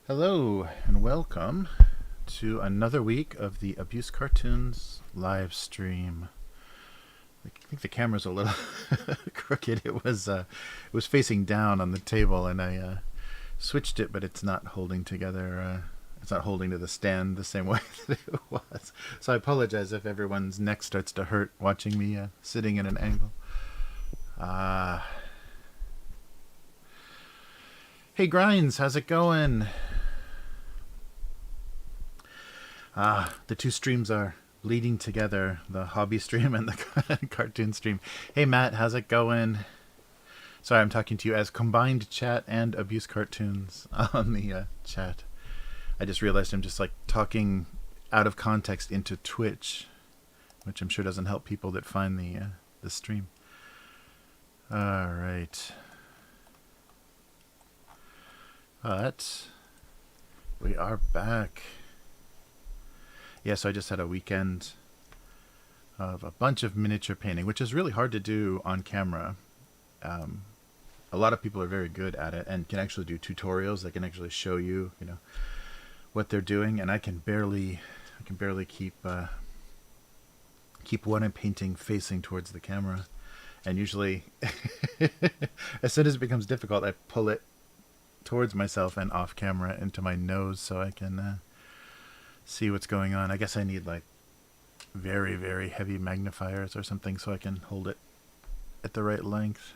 Hello and welcome to another week of the Abuse Cartoons live stream. I think the camera's a little crooked. It was facing down on the table, and I switched it, but it's not holding together. It's not holding to the stand the same way that it was. So I apologize if everyone's neck starts to hurt watching me sitting in an angle. Hey Grinds, how's it going? The two streams are bleeding together, the hobby stream and the cartoon stream. Hey Matt, how's it going? Sorry, I'm talking to you as combined chat and abuse cartoons on the chat. I just realized I'm just like talking out of context into Twitch, which I'm sure doesn't help people that find the stream. All right. But we are back. So I just had a weekend of a bunch of miniature painting, which is really hard to do on camera. A lot of people are very good at it and can actually do tutorials. They can actually show you, what they're doing, and I can barely keep what I'm painting facing towards the camera. And usually, as soon as it becomes difficult, I pull it towards myself and off camera into my nose so I can see what's going on. I guess I need like very, very heavy magnifiers or something so I can hold it at the right length.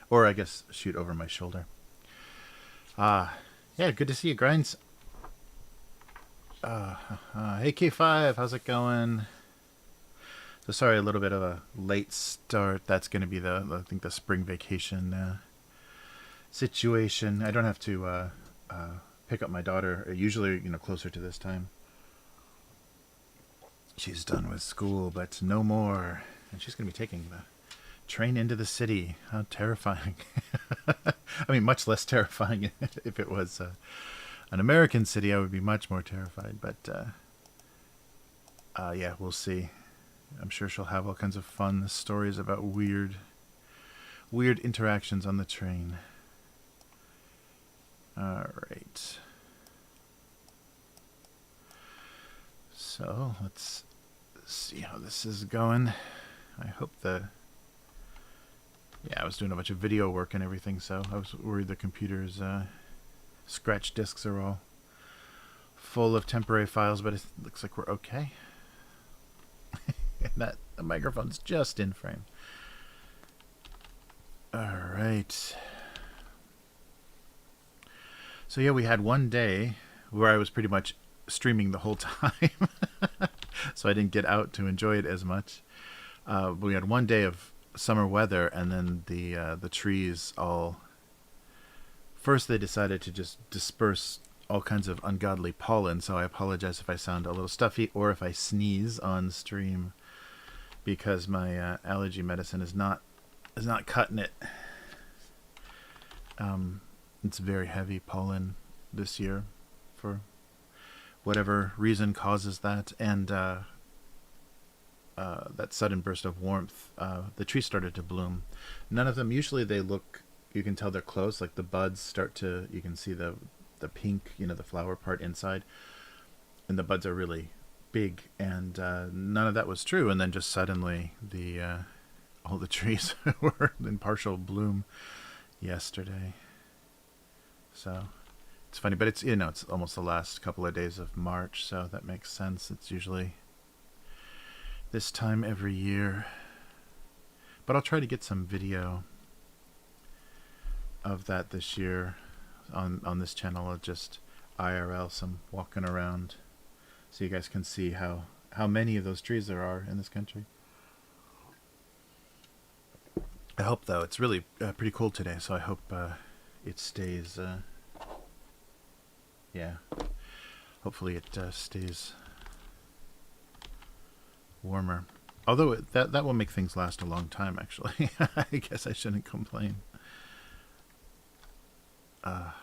Or I guess shoot over my shoulder. Yeah, good to see you, Grinds. Hey K5, how's it going? So sorry, a little bit of a late start. That's going to be I think the spring vacation situation. I don't have to pick up my daughter, usually, closer to this time. She's done with school, but no more. And she's going to be taking the train into the city. How terrifying. I mean, much less terrifying if it was an American city. I would be much more terrified. But, yeah, we'll see. I'm sure she'll have all kinds of fun stories about weird interactions on the train. All right. So let's see how this is going. I hope I was doing a bunch of video work and everything, so I was worried the computer's scratch disks are all full of temporary files, but it looks like we're okay. And that the microphone's just in frame. All right. So yeah, we had one day where I was pretty much streaming the whole time, so I didn't get out to enjoy it as much. We had one day of summer weather, and then the trees all. First, they decided to just disperse all kinds of ungodly pollen. So I apologize if I sound a little stuffy or if I sneeze on stream, because my allergy medicine is not cutting it. It's very heavy pollen this year, for whatever reason causes that, and that sudden burst of warmth, the trees started to bloom. None of them, usually they look, you can tell they're close, like the buds start to, you can see the pink, the flower part inside, and the buds are really big, and none of that was true. And then just suddenly all the trees were in partial bloom yesterday. So it's funny, but it's it's almost the last couple of days of March, so that makes sense. It's usually this time every year. But I'll try to get some video of that this year on this channel. I'll just IRL some walking around so you guys can see how many of those trees there are in this country. I hope, though, it's really pretty cool today, so I hope it stays, hopefully it stays warmer. Although that will make things last a long time, actually. I guess I shouldn't complain. All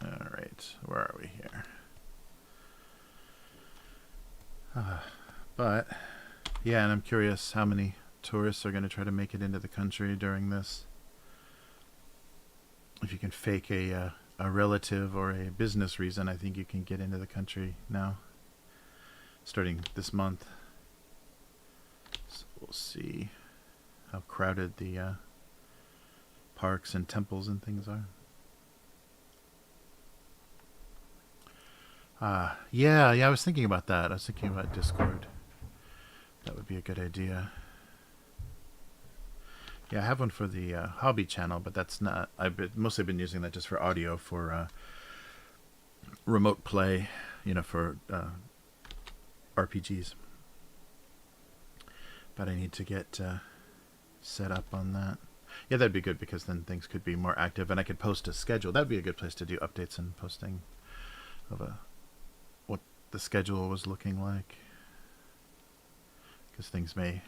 right, where are we here? But, yeah, and I'm curious how many tourists are going to try to make it into the country during this if you can fake a relative or a business reason, I think you can get into the country now, starting this month. So we'll see how crowded the parks and temples and things are. Yeah, I was thinking about that. I was thinking about Discord. That would be a good idea. Yeah, I have one for the hobby channel, but that's not. Mostly been using that just for audio for remote play, for RPGs. But I need to get set up on that. Yeah, that'd be good because then things could be more active, and I could post a schedule. That'd be a good place to do updates and posting of what the schedule was looking like, because things may,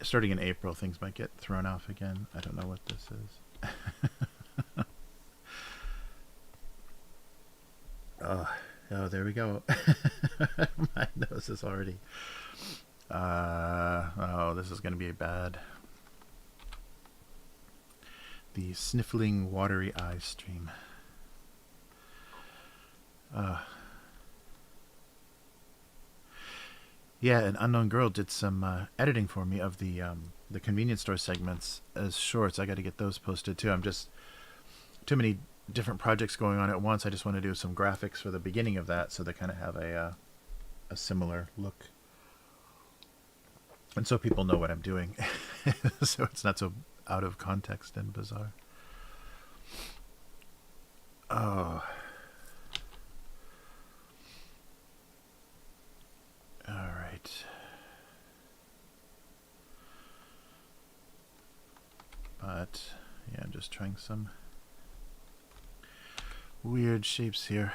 starting in April, things might get thrown off again. I don't know what this is. Oh, there we go. My nose is already. This is going to be bad. The sniffling, watery eye stream. Yeah, an unknown girl did some editing for me of the convenience store segments as shorts. I got to get those posted too. I'm just too many different projects going on at once. I just want to do some graphics for the beginning of that, so they kind of have a similar look, and so people know what I'm doing, so it's not so out of context and bizarre. Oh. All right. But yeah, I'm just trying some weird shapes here.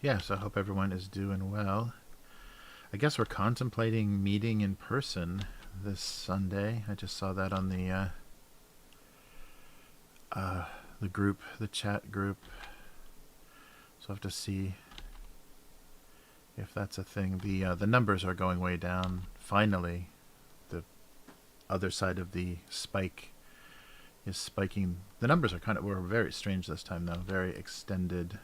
Yeah, so I hope everyone is doing well. I guess we're contemplating meeting in person this Sunday. I just saw that on the group, the chat group. So I have to see if that's a thing. The numbers are going way down. Finally, the other side of the spike is spiking. The numbers were very strange this time, though. Very extended.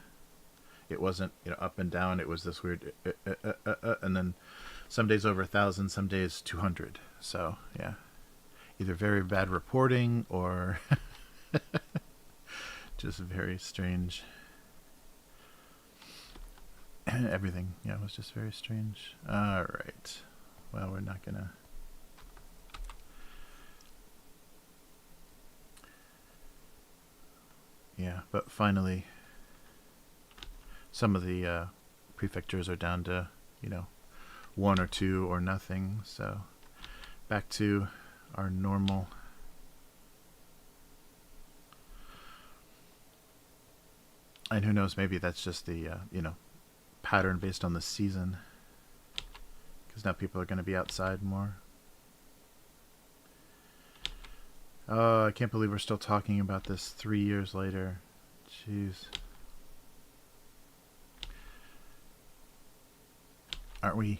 It wasn't up and down. It was this weird, and then some days over 1,000, some days 200. So yeah, either very bad reporting or just very strange. Everything, it was just very strange. All right. Well, we're not gonna. Yeah, but finally, some of the prefectures are down to, 1 or 2 or nothing. So back to our normal. And who knows, maybe that's just the, pattern based on the season. Because now people are going to be outside more. Oh, I can't believe we're still talking about this 3 years later. Jeez. Aren't we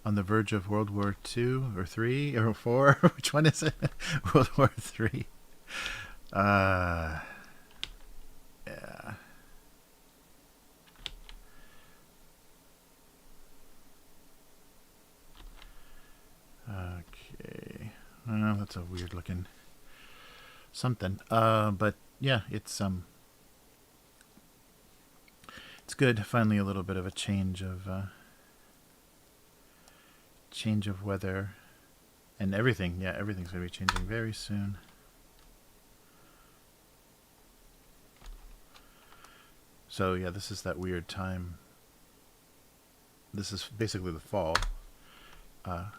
on the verge of World War II or 3 or 4? Which one is it? World War 3. Yeah. Okay. Well, that's a weird looking something. But yeah, it's good. Finally, a little bit of a change of weather and everything. Yeah, everything's going to be changing very soon. So yeah, this is that weird time. This is basically the fall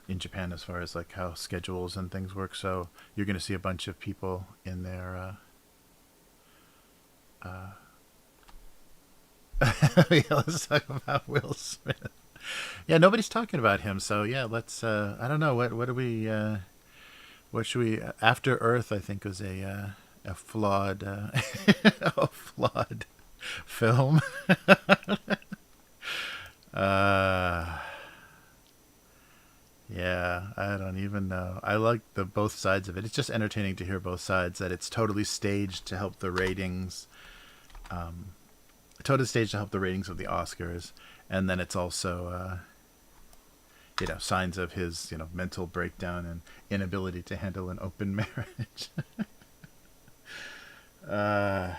in Japan as far as like how schedules and things work. So you're going to see a bunch of people in their yeah, let's talk about Will Smith. Yeah, nobody's talking about him, so yeah, let's I don't know, what do we what should we After Earth, I think, was a flawed a flawed film. Yeah, I don't even know. I like the both sides of it. It's just entertaining to hear both sides. That it's totally staged to help the ratings, totally staged to help the ratings of the Oscars, and then it's also, signs of his, mental breakdown and inability to handle an open marriage. uh,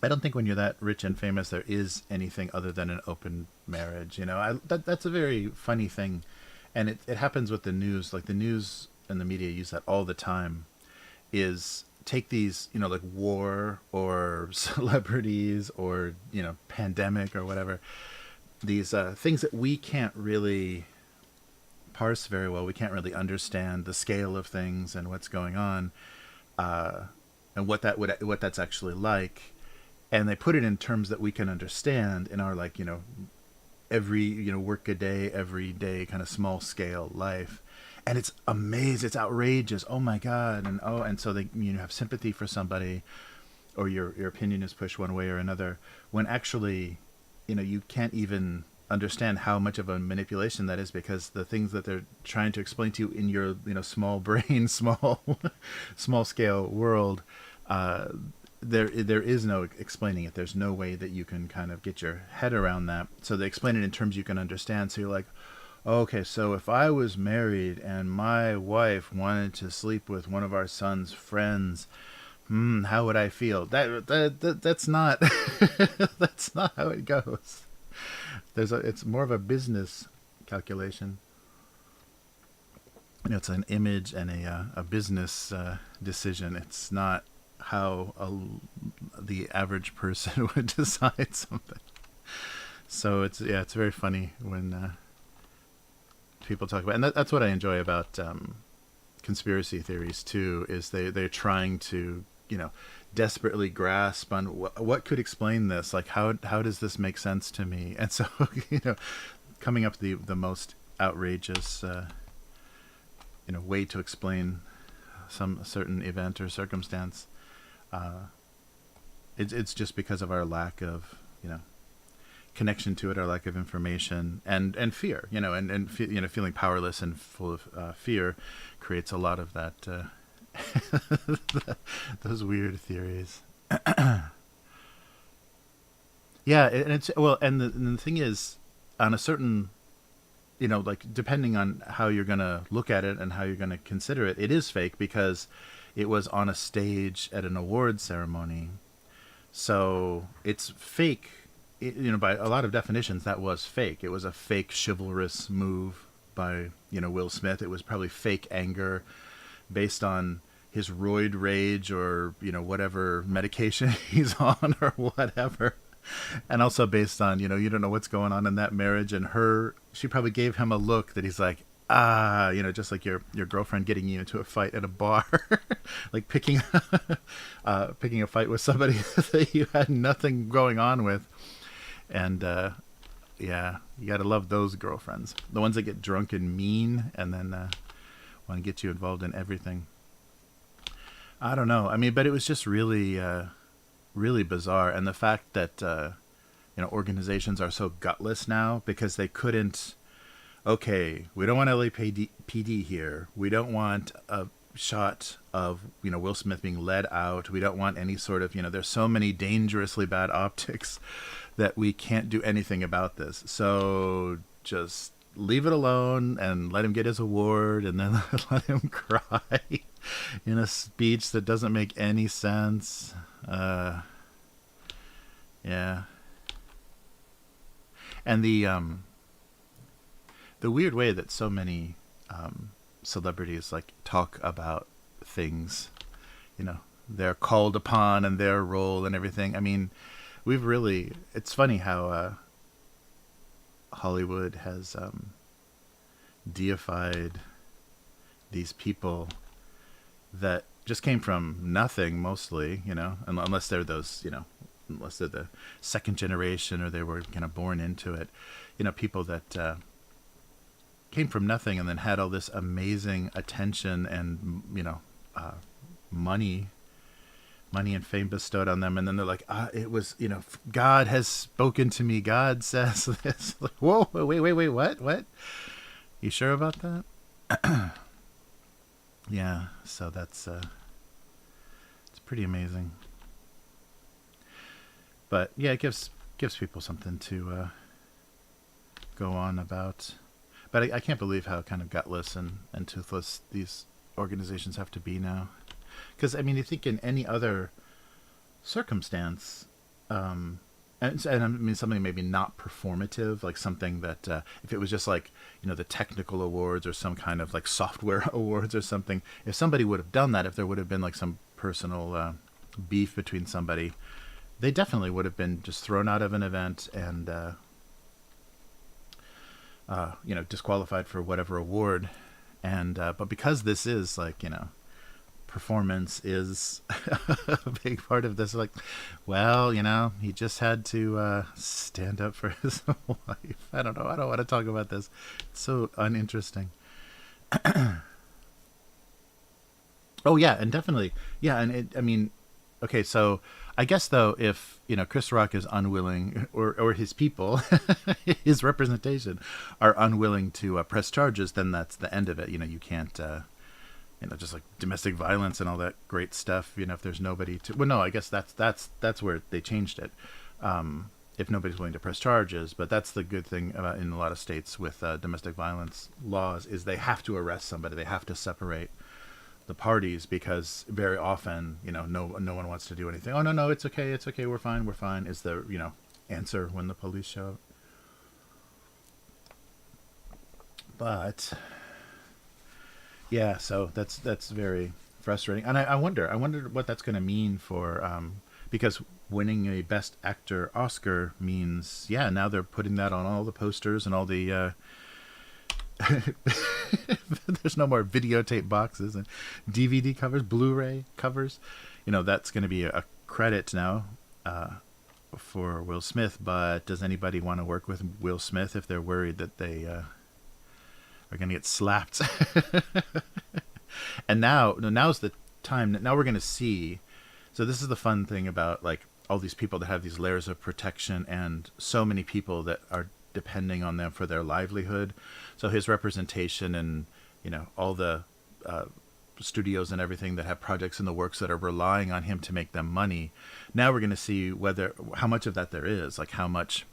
I don't think when you're that rich and famous, there is anything other than an open marriage. That's a very funny thing, and it happens with the news. Like the news and the media use that all the time. Is take these, like war or celebrities or pandemic or whatever. These things that we can't really parse very well. We can't really understand the scale of things and what's going on, and what that's actually like, and they put it in terms that we can understand in our, like, every, work a day, every day kind of small scale life. And it's amazing, it's outrageous, oh my god. And so they, have sympathy for somebody, or your opinion is pushed one way or another, when actually, you can't even understand how much of a manipulation that is, because the things that they're trying to explain to you in your, small brain, small scale world, there is no explaining it. There's no way that you can kind of get your head around that. So they explain it in terms you can understand. So you're like, okay, so if I was married and my wife wanted to sleep with one of our son's friends, how would I feel? That's not that's not how it goes. It's more of a business calculation. It's an image and a business decision. It's not how the average person would decide something. So it's very funny when people talk about, and that's what I enjoy about conspiracy theories too. Is they're trying to, desperately grasp on what could explain this. Like how does this make sense to me? And so coming up with the most outrageous way to explain some certain event or circumstance. It's just because of our lack of connection to it, our lack of information, and fear, feeling powerless and full of fear creates a lot of that, those weird theories. Yeah, and it's, well, and the thing is, on a certain, like, depending on how you're gonna look at it and how you're gonna consider it, it is fake because it was on a stage at an award ceremony. So it's fake. By a lot of definitions, that was fake. It was a fake chivalrous move by, Will Smith. It was probably fake anger based on his roid rage or, whatever medication he's on or whatever. And also based on, you don't know what's going on in that marriage, and she probably gave him a look that he's like, just like your girlfriend getting you into a fight at a bar, like picking a fight with somebody that you had nothing going on with. And yeah, you gotta love those girlfriends, the ones that get drunk and mean and then want to get you involved in everything. I don't know. I mean, but it was just really really bizarre. And the fact that organizations are so gutless now because they couldn't, okay, we don't want LAPD here, we don't want a shot of Will Smith being led out, we don't want any sort of, there's so many dangerously bad optics that we can't do anything about this, so just leave it alone and let him get his award, and then let him cry in a speech that doesn't make any sense. Yeah. And the weird way that so many celebrities like talk about things, they're called upon and their role and everything. I mean, it's funny how Hollywood has deified these people that just came from nothing mostly, unless they're those, unless they're the second generation or they were kind of born into it, people that came from nothing and then had all this amazing attention and, money and fame bestowed on them, and then they're like, it was, God has spoken to me, God says this. Like, whoa, wait, what? You sure about that? Yeah, so that's it's pretty amazing. But yeah, it gives people something to go on about. But I can't believe how kind of gutless and toothless these organizations have to be now. Because I mean, you think in any other circumstance, and I mean something maybe not performative, like something that if it was just like the technical awards or some kind of like software awards or something, if somebody would have done that, if there would have been like some personal beef between somebody, they definitely would have been just thrown out of an event and disqualified for whatever award. And but because this is like performance is a big part of this. Like, well, he just had to stand up for his wife. I don't know. I don't want to talk about this. It's so uninteresting. Oh yeah, and definitely, yeah, and I mean, okay, so I guess though, if Chris Rock is unwilling, or his people, his representation, are unwilling to press charges, then that's the end of it. You can't. Just like domestic violence and all that great stuff. If there's nobody to, well, no, I guess that's where they changed it. If nobody's willing to press charges, but that's the good thing in a lot of states with domestic violence laws is they have to arrest somebody. They have to separate the parties because very often, no one wants to do anything. Oh no, it's okay, we're fine. Is the answer when the police show up. But yeah, so that's very frustrating, and I wonder what that's going to mean for because winning a Best Actor Oscar means now they're putting that on all the posters and all the there's no more videotape boxes and DVD covers, Blu-ray covers. That's going to be a credit now for Will Smith. But does anybody want to work with Will Smith if they're worried that they are going to get slapped? And now's the time. Now we're going to see. So this is the fun thing about like all these people that have these layers of protection and so many people that are depending on them for their livelihood. So his representation and all the studios and everything that have projects in the works that are relying on him to make them money. Now we're going to see how much of that there is, like how much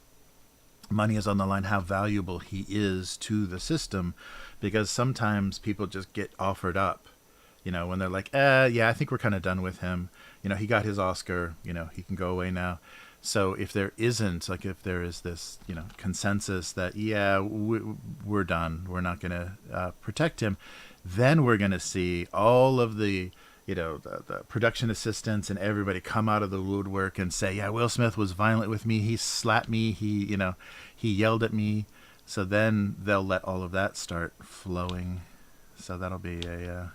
money is on the line, how valuable he is to the system, because sometimes people just get offered up, when they're like, I think we're kind of done with him. He got his Oscar, he can go away now. So if there isn't, like if there is this, consensus that, we're done, we're not going to protect him, then we're going to see all of the, the production assistants and everybody come out of the woodwork and say, Will Smith was violent with me. He slapped me. He yelled at me. So then they'll let all of that start flowing. So that'll be a,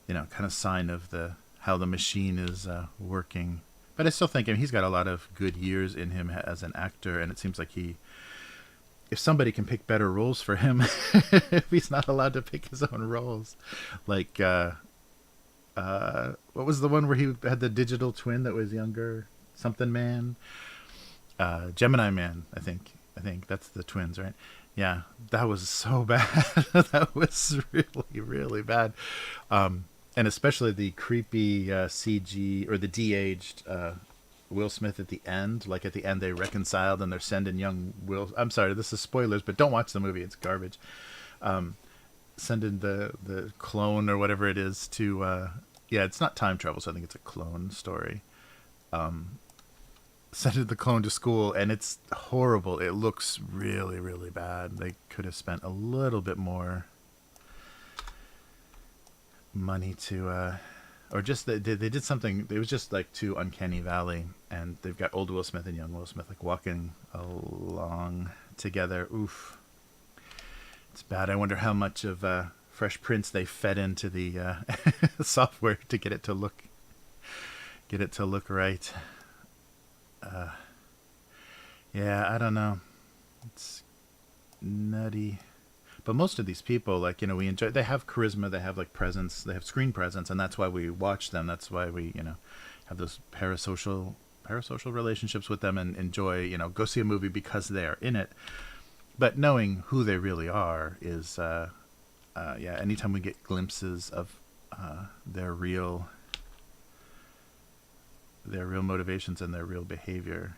kind of sign of how the machine is working. But I still think he's got a lot of good years in him as an actor, and it seems like if somebody can pick better roles for him, if he's not allowed to pick his own roles, like what was the one where he had the digital twin that was younger, something man, Gemini Man, I think that's the twins, right? Yeah, that was so bad. That was really, really bad. And especially the creepy CG or the de-aged Will Smith at the end. Like at the end they reconciled and they're sending young Will... I'm sorry, this is spoilers, but don't watch the movie. It's garbage. Sending the clone or whatever it is to... it's not time travel, so I think it's a clone story. Sending the clone to school, and it's horrible. It looks really, really bad. They could have spent a little bit more money to or just they did something. It was just like too uncanny valley, and they've got old Will Smith and young Will Smith like walking along together. Oof, it's bad. I wonder how much of Fresh Prince they fed into the software to get it to look right. I don't know, it's nutty. But most of these people, like, we enjoy, they have charisma, they have like presence, they have screen presence, and that's why we watch them. That's why we, have those parasocial relationships with them and enjoy, go see a movie because they're in it. but knowing who they really are is, yeah. Anytime we get glimpses of their real motivations and their real behavior,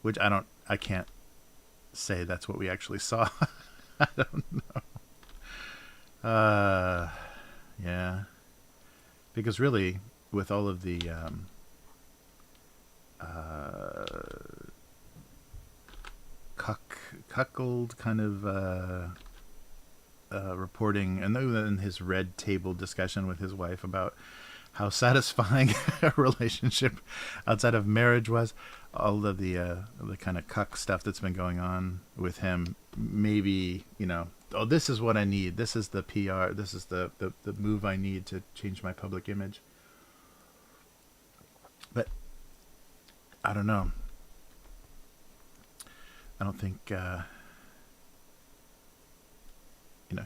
which I can't say that's what we actually saw. I don't know. Yeah, because really, with all of the cuckold kind of reporting, and then his red table discussion with his wife about how satisfying a relationship outside of marriage was, all of the kind of cuck stuff that's been going on with him, maybe, oh, this is what I need. This is the PR. This is the move I need to change my public image. But I don't know. I don't think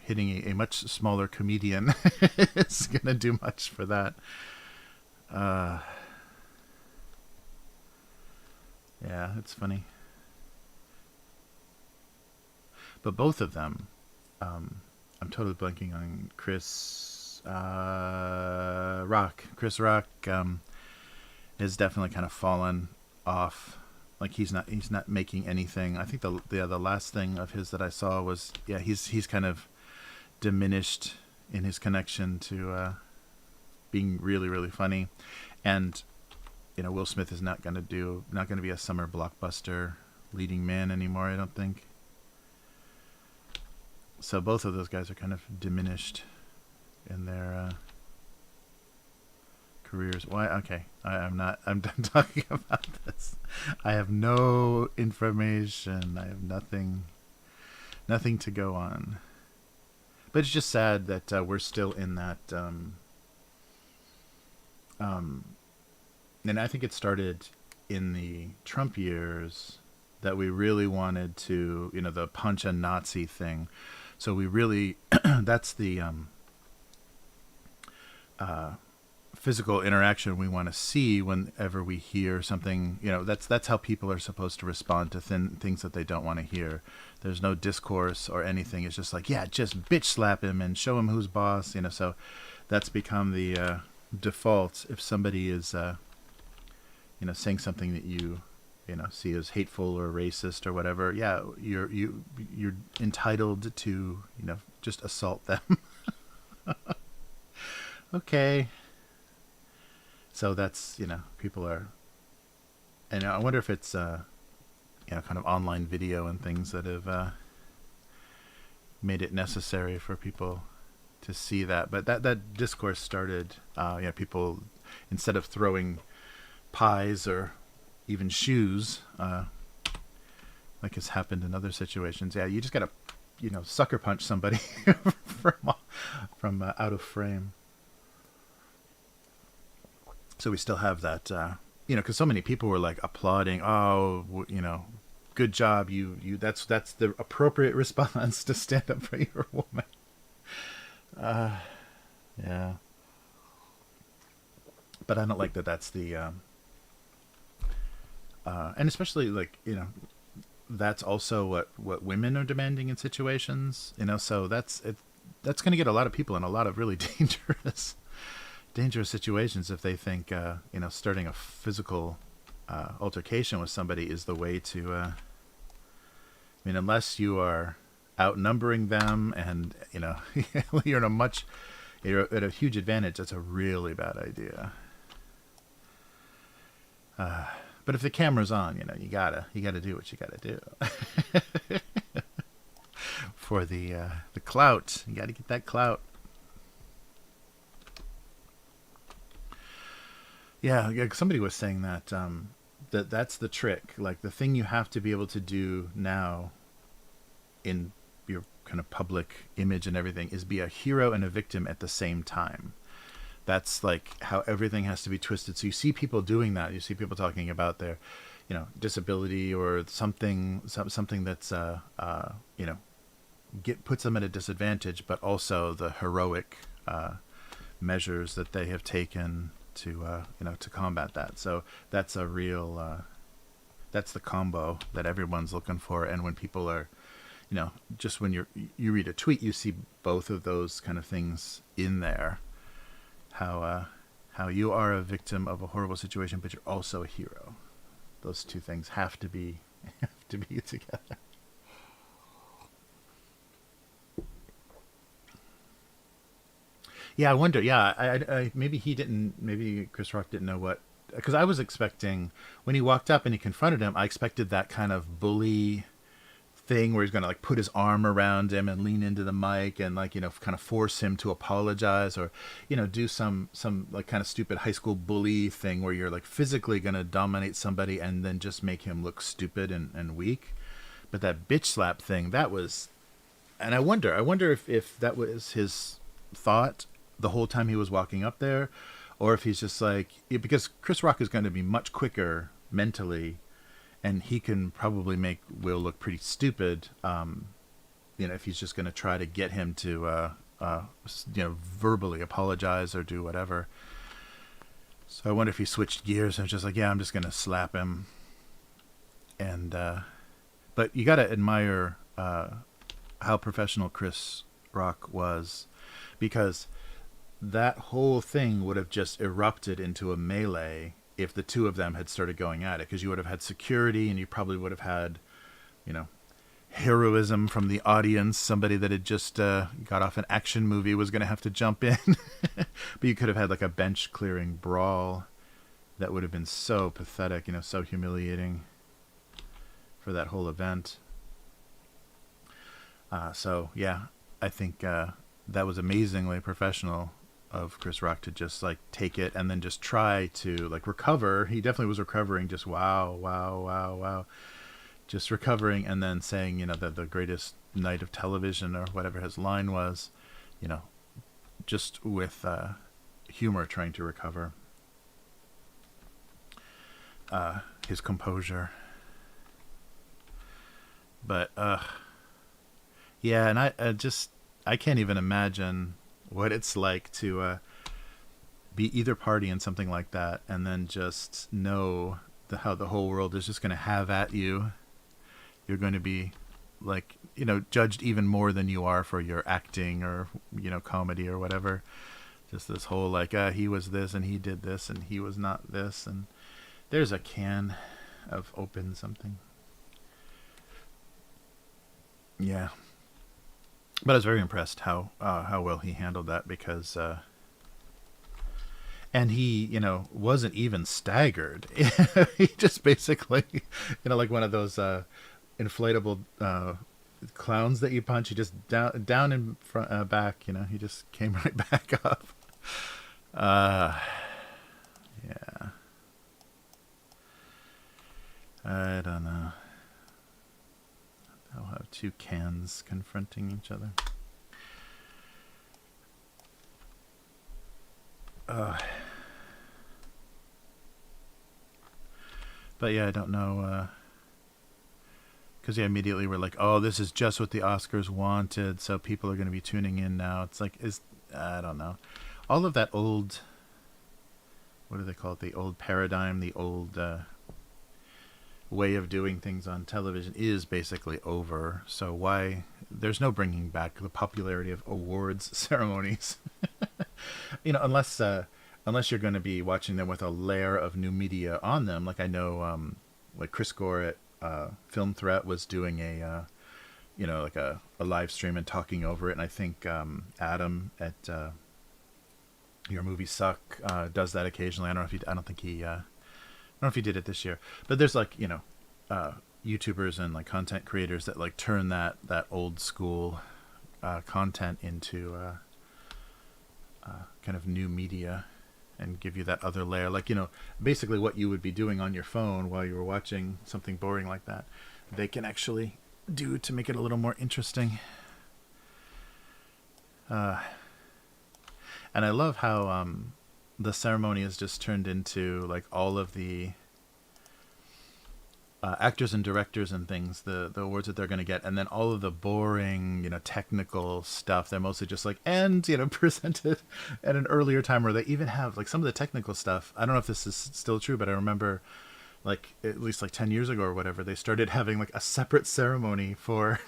hitting a much smaller comedian is gonna do much for that. Yeah, it's funny. But both of them, I'm totally blanking on Chris Rock. Chris Rock is definitely kind of fallen off. Like he's not making anything. I think the last thing of his that I saw was, yeah, he's kind of diminished in his connection to being really, really funny. And Will Smith is not going to be a summer blockbuster leading man anymore, I don't think. So both of those guys are kind of diminished in their careers. Why? Okay, I'm done talking about this. I have no information. I have nothing to go on. But it's just sad that we're still in that. And I think it started in the Trump years that we really wanted to, the punch a Nazi thing. So we really, that's the physical interaction we want to see whenever we hear something. That's how people are supposed to respond to things that they don't want to hear. There's no discourse or anything. It's just like, yeah, just bitch slap him and show him who's boss. So that's become the default. If somebody is saying something that you see as hateful or racist or whatever, yeah, you're entitled to just assault them. Okay. So that's people are, and I wonder if it's kind of online video and things that have made it necessary for people to see that. But that discourse started, people, instead of throwing pies or even shoes, like has happened in other situations, yeah, you just gotta sucker punch somebody from out of frame. So we still have that, because so many people were like applauding. Oh, good job, you. That's the appropriate response to stand up for your woman. Yeah. But I don't like that. That's the, and especially that's also what women are demanding in situations. So that's going to get a lot of people in a lot of really dangerous situations if they think starting a physical altercation with somebody is the way to unless you are outnumbering them and you're at a huge advantage, that's a really bad idea. But if the camera's on, you gotta do what you gotta do. For the clout, you gotta get that clout. Yeah, somebody was saying that that's the trick. Like the thing you have to be able to do now in your kind of public image and everything is be a hero and a victim at the same time. That's like how everything has to be twisted. So you see people doing that. You see people talking about their, disability or something that's puts them at a disadvantage, but also the heroic measures that they have taken to combat that. So that's a real that's the combo that everyone's looking for. And when people are just when you read a tweet, you see both of those kind of things in there. How you are a victim of a horrible situation, but you're also a hero. Those two things have to be together. Yeah, I wonder. Yeah, maybe he didn't. Maybe Chris Rock didn't know what. Because I was expecting when he walked up and he confronted him, I expected that kind of bully thing where he's going to like put his arm around him and lean into the mic and like kind of force him to apologize, or do some like kind of stupid high school bully thing where you're like physically going to dominate somebody and then just make him look stupid and weak. But that bitch slap thing, that was, and I wonder if that was his thought the whole time he was walking up there, or if he's just like, because Chris Rock is going to be much quicker mentally, and he can probably make Will look pretty stupid, if he's just going to try to get him to, verbally apologize or do whatever. So I wonder if he switched gears and was just like, yeah, I'm just going to slap him. And, but you got to admire how professional Chris Rock was, because that whole thing would have just erupted into a melee if the two of them had started going at it, because you would have had security and you probably would have had, heroism from the audience. Somebody that had just got off an action movie was going to have to jump in. But you could have had like a bench clearing brawl that would have been so pathetic, so humiliating for that whole event. So yeah, I think that was amazingly professional of Chris Rock to just like take it and then just try to like recover. He definitely was recovering, just wow, just recovering, and then saying, that the greatest night of television or whatever his line was, just with humor, trying to recover his composure. But yeah, and I can't even imagine what it's like to be either party in something like that, and then just know how the whole world is just going to have at you. You're going to be like, judged even more than you are for your acting or, comedy or whatever. Just this whole like, he was this and he did this and he was not this. And there's a can of open something. Yeah. But I was very impressed how well he handled that, because, and he, wasn't even staggered. He just basically, like one of those inflatable clowns that you punch. He just down in front, back. He just came right back up. Yeah. I don't know. I'll have two cans confronting each other. But yeah, I don't know. Because immediately we're like, oh, this is just what the Oscars wanted, so people are going to be tuning in now. It's like, I don't know. All of that old, what do they call it? The old paradigm, the old way of doing things on television is basically over. So why, there's no bringing back the popularity of awards ceremonies. Unless you're going to be watching them with a layer of new media on them. Like I know, like Chris Gore at Film Threat was doing a like a live stream and talking over it. And I think Adam at Your Movie Suck does that occasionally. I don't know if he did it this year, but there's like, YouTubers and like content creators that like turn that old school content into kind of new media and give you that other layer. Like, basically what you would be doing on your phone while you were watching something boring like that, they can actually do to make it a little more interesting. And I love how the ceremony is just turned into like all of the actors and directors and things, the awards that they're going to get, and then all of the boring, technical stuff, they're mostly just like, and, presented at an earlier time where they even have like some of the technical stuff. I don't know if this is still true, but I remember like at least like 10 years ago or whatever, they started having like a separate ceremony for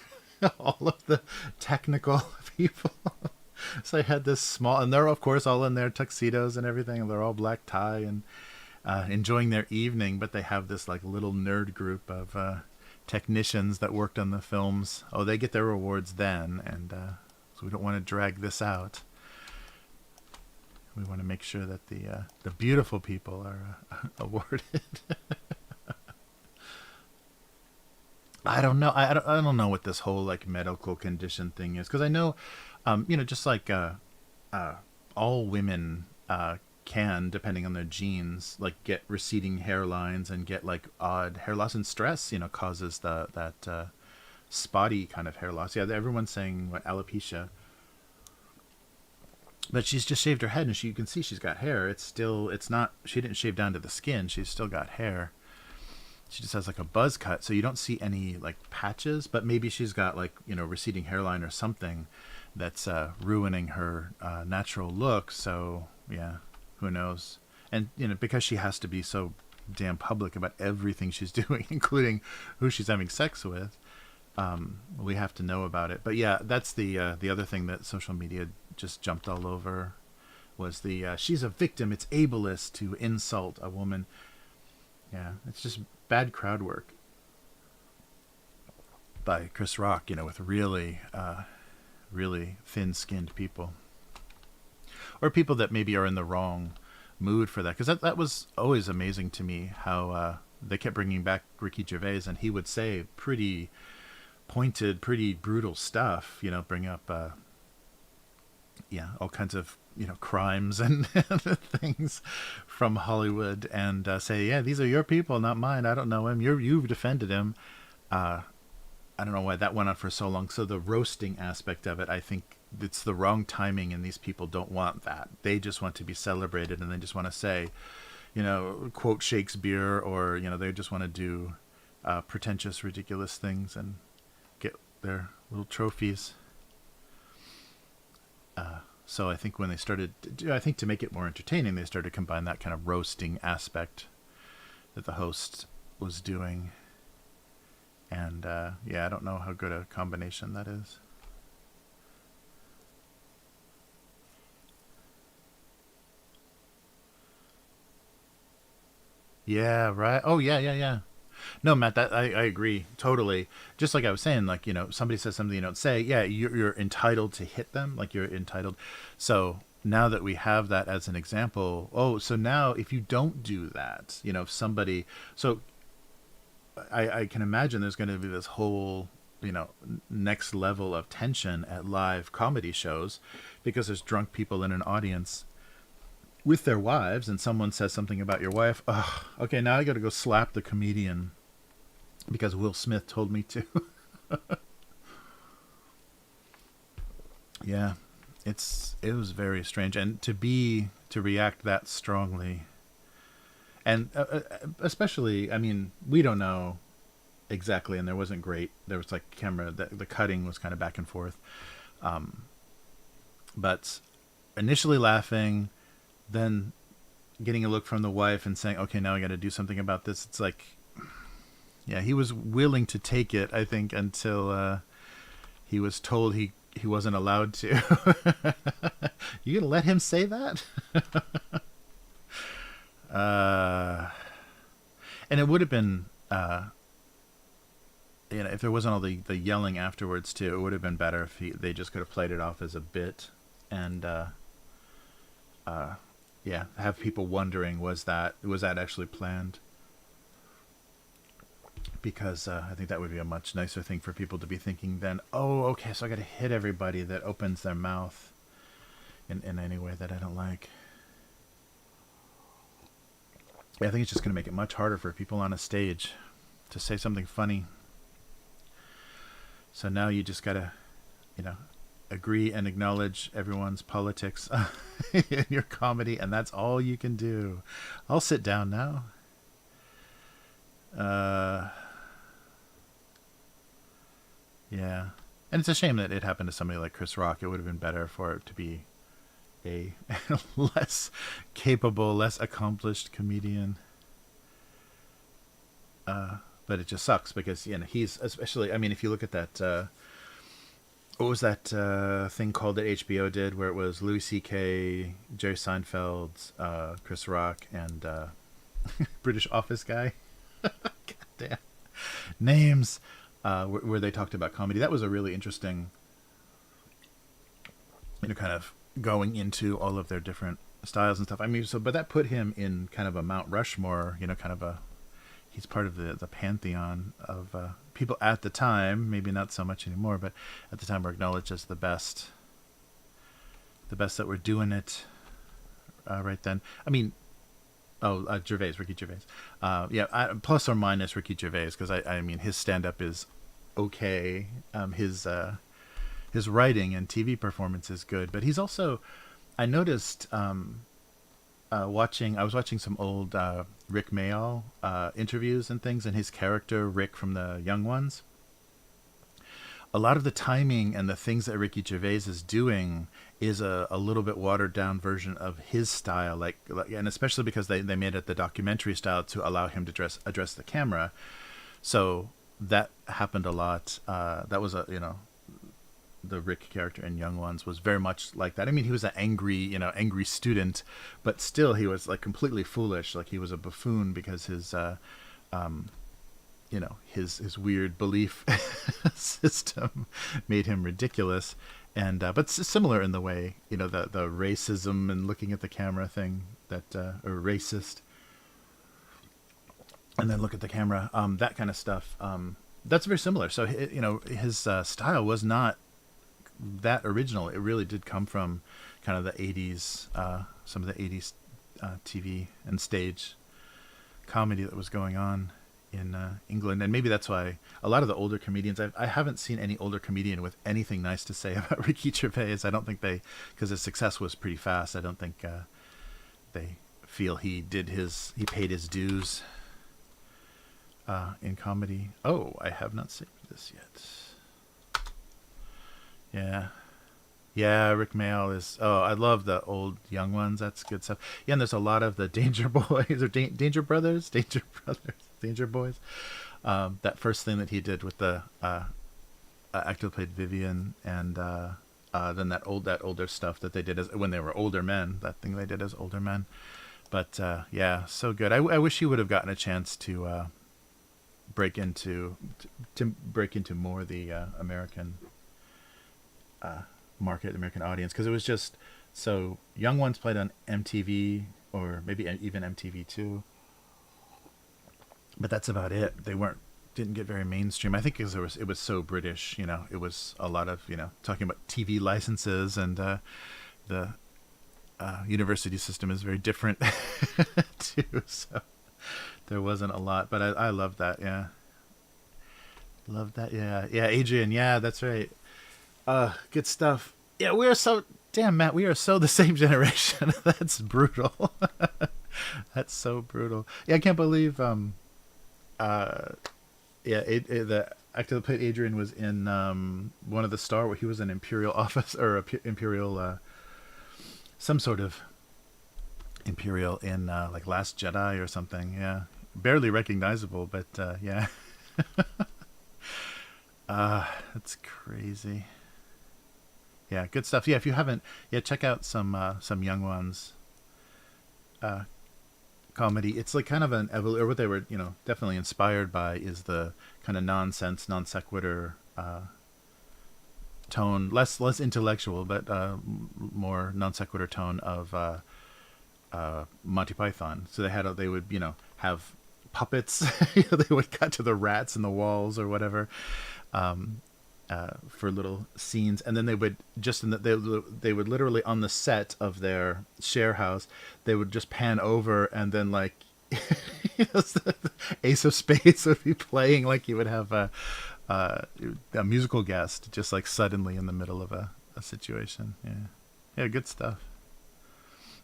all of the technical people. So I had this small, and they're of course all in their tuxedos and everything, and they're all black tie and enjoying their evening. But they have this like little nerd group of technicians that worked on the films. Oh, they get their rewards then, and so we don't want to drag this out. We want to make sure that the beautiful people are awarded. I don't know. I don't know what this whole like medical condition thing is, because I know, just like all women can, depending on their genes, like get receding hairlines and get like odd hair loss, and stress, causes that spotty kind of hair loss. Yeah, everyone's saying what, alopecia. But she's just shaved her head, and you can see she's got hair. It's not, she didn't shave down to the skin. She's still got hair. She just has like a buzz cut, so you don't see any like patches, but maybe she's got like, receding hairline or something that's ruining her natural look. So yeah, who knows? And because she has to be so damn public about everything she's doing, including who she's having sex with, we have to know about it. But yeah, that's the other thing that social media just jumped all over, was the she's a victim, it's ableist to insult a woman. Yeah, it's just bad crowd work by Chris Rock, with really really thin-skinned people, or people that maybe are in the wrong mood for that, because that was always amazing to me, how they kept bringing back Ricky Gervais, and he would say pretty pointed, pretty brutal stuff, bring up all kinds of crimes and things from Hollywood, and say, yeah, these are your people, not mine. I don't know him. You've defended him. I don't know why that went on for so long. So the roasting aspect of it, I think it's the wrong timing, and these people don't want that. They just want to be celebrated, and they just want to say, quote Shakespeare, or they just want to do pretentious, ridiculous things and get their little trophies. So I think when they started, to make it more entertaining, they started to combine that kind of roasting aspect that the host was doing. And I don't know how good a combination that is. Yeah, right. Oh, yeah. No, Matt, that I agree totally. Just like I was saying, like, somebody says something you don't say, yeah, you're entitled to hit them, like you're entitled. So now that we have that as an example, so now if you don't do that, if somebody, so I can imagine there's going to be this whole, next level of tension at live comedy shows, because there's drunk people in an audience with their wives, and someone says something about your wife. Ugh, okay, now I got to go slap the comedian because Will Smith told me to. Yeah, it was very strange, and to react that strongly, and especially, I mean, we don't know exactly, and there wasn't great. There was like camera, the cutting was kind of back and forth, but initially laughing, then getting a look from the wife and saying, okay, now I got to do something about this. It's like, yeah, he was willing to take it, I think, until he was told he wasn't allowed to. You gonna let him say that? And it would have been, if there wasn't all the yelling afterwards too, it would have been better if they just could have played it off as a bit, and have people wondering, was that actually planned? Because I think that would be a much nicer thing for people to be thinking then, oh, okay, so I got to hit everybody that opens their mouth in any way that I don't like. I think it's just going to make it much harder for people on a stage to say something funny. So now you just got to, agree and acknowledge everyone's politics in your comedy, and that's all you can do. I'll sit down now. Yeah. And it's a shame that it happened to somebody like Chris Rock. It would have been better for it to be a less capable, less accomplished comedian. But it just sucks because, he's, especially, I mean, if you look at that what was that thing called that HBO did where it was Louis C.K., Jerry Seinfeld, Chris Rock, and British Office guy? God damn. Names. Where they talked about comedy. That was a really interesting, kind of going into all of their different styles and stuff. I mean, but that put him in kind of a Mount Rushmore, kind of he's part of the pantheon of people at the time, maybe not so much anymore, but at the time were acknowledged as the best that were doing it right then. I mean, Ricky Gervais. Plus or minus Ricky Gervais, because I mean his stand up is okay. His writing and TV performance is good, but he's also, I noticed I was watching some old Rick Mayall interviews and things, and his character Rick from the Young Ones. A lot of the timing and the things that Ricky Gervais is doing is a little bit watered down version of his style, and especially because they made it the documentary style to allow him to address the camera. So that happened a lot. That was the Rick character in Young Ones was very much like that. I mean, he was an angry student, but still he was like completely foolish. Like he was a buffoon because his his weird belief system made him ridiculous. And but similar in the way, the racism and looking at the camera thing that or racist, and then look at the camera, that kind of stuff. That's very similar. So his style was not that original. It really did come from kind of the 80s, some of the 80s TV and stage comedy that was going on in England. And maybe that's why a lot of the older comedians, I haven't seen any older comedian with anything nice to say about Ricky Gervais. I don't think because his success was pretty fast, I don't think they feel he paid his dues in comedy. Oh, I have not seen this yet. Yeah, Rick Mayall is. Oh, I love the old Young Ones. That's good stuff. Yeah, and there's a lot of the Danger Boys or Danger Brothers, Danger Boys. That first thing that he did with the actor who played Vivian, and then that older stuff that they did when they were older men. That thing they did as older men. But yeah, so good. I wish he would have gotten a chance to break into more of the American market, American audience, because it was just so. Young Ones played on MTV or maybe even MTV2, but that's about it. They didn't get very mainstream. I think because it was so British. It was a lot of talking about TV licenses, and the university system is very different too. So there wasn't a lot, but I love that. Yeah, love that. Yeah, Adrian. Yeah, that's right. Good stuff. Yeah, we are so damn Matt. We are so the same generation. That's brutal. That's so brutal. Yeah, I can't believe. The actor that played Adrian was in one of the Star Wars. He was an Imperial office or Imperial, some sort of Imperial in like Last Jedi or something. Yeah, barely recognizable, but yeah. That's crazy. Yeah, good stuff. Yeah, if you haven't, check out some Young Ones comedy. It's like kind of an or what they were, definitely inspired by is the kind of nonsense, non sequitur tone, less intellectual, but more non sequitur tone of Monty Python. So they would have puppets. They would cut to the rats in the walls or whatever. For little scenes, and then they would they would literally on the set of their share house, they would just pan over, and then like the Ace of Spades would be playing, like you would have a musical guest just like suddenly in the middle of a situation. Yeah, good stuff.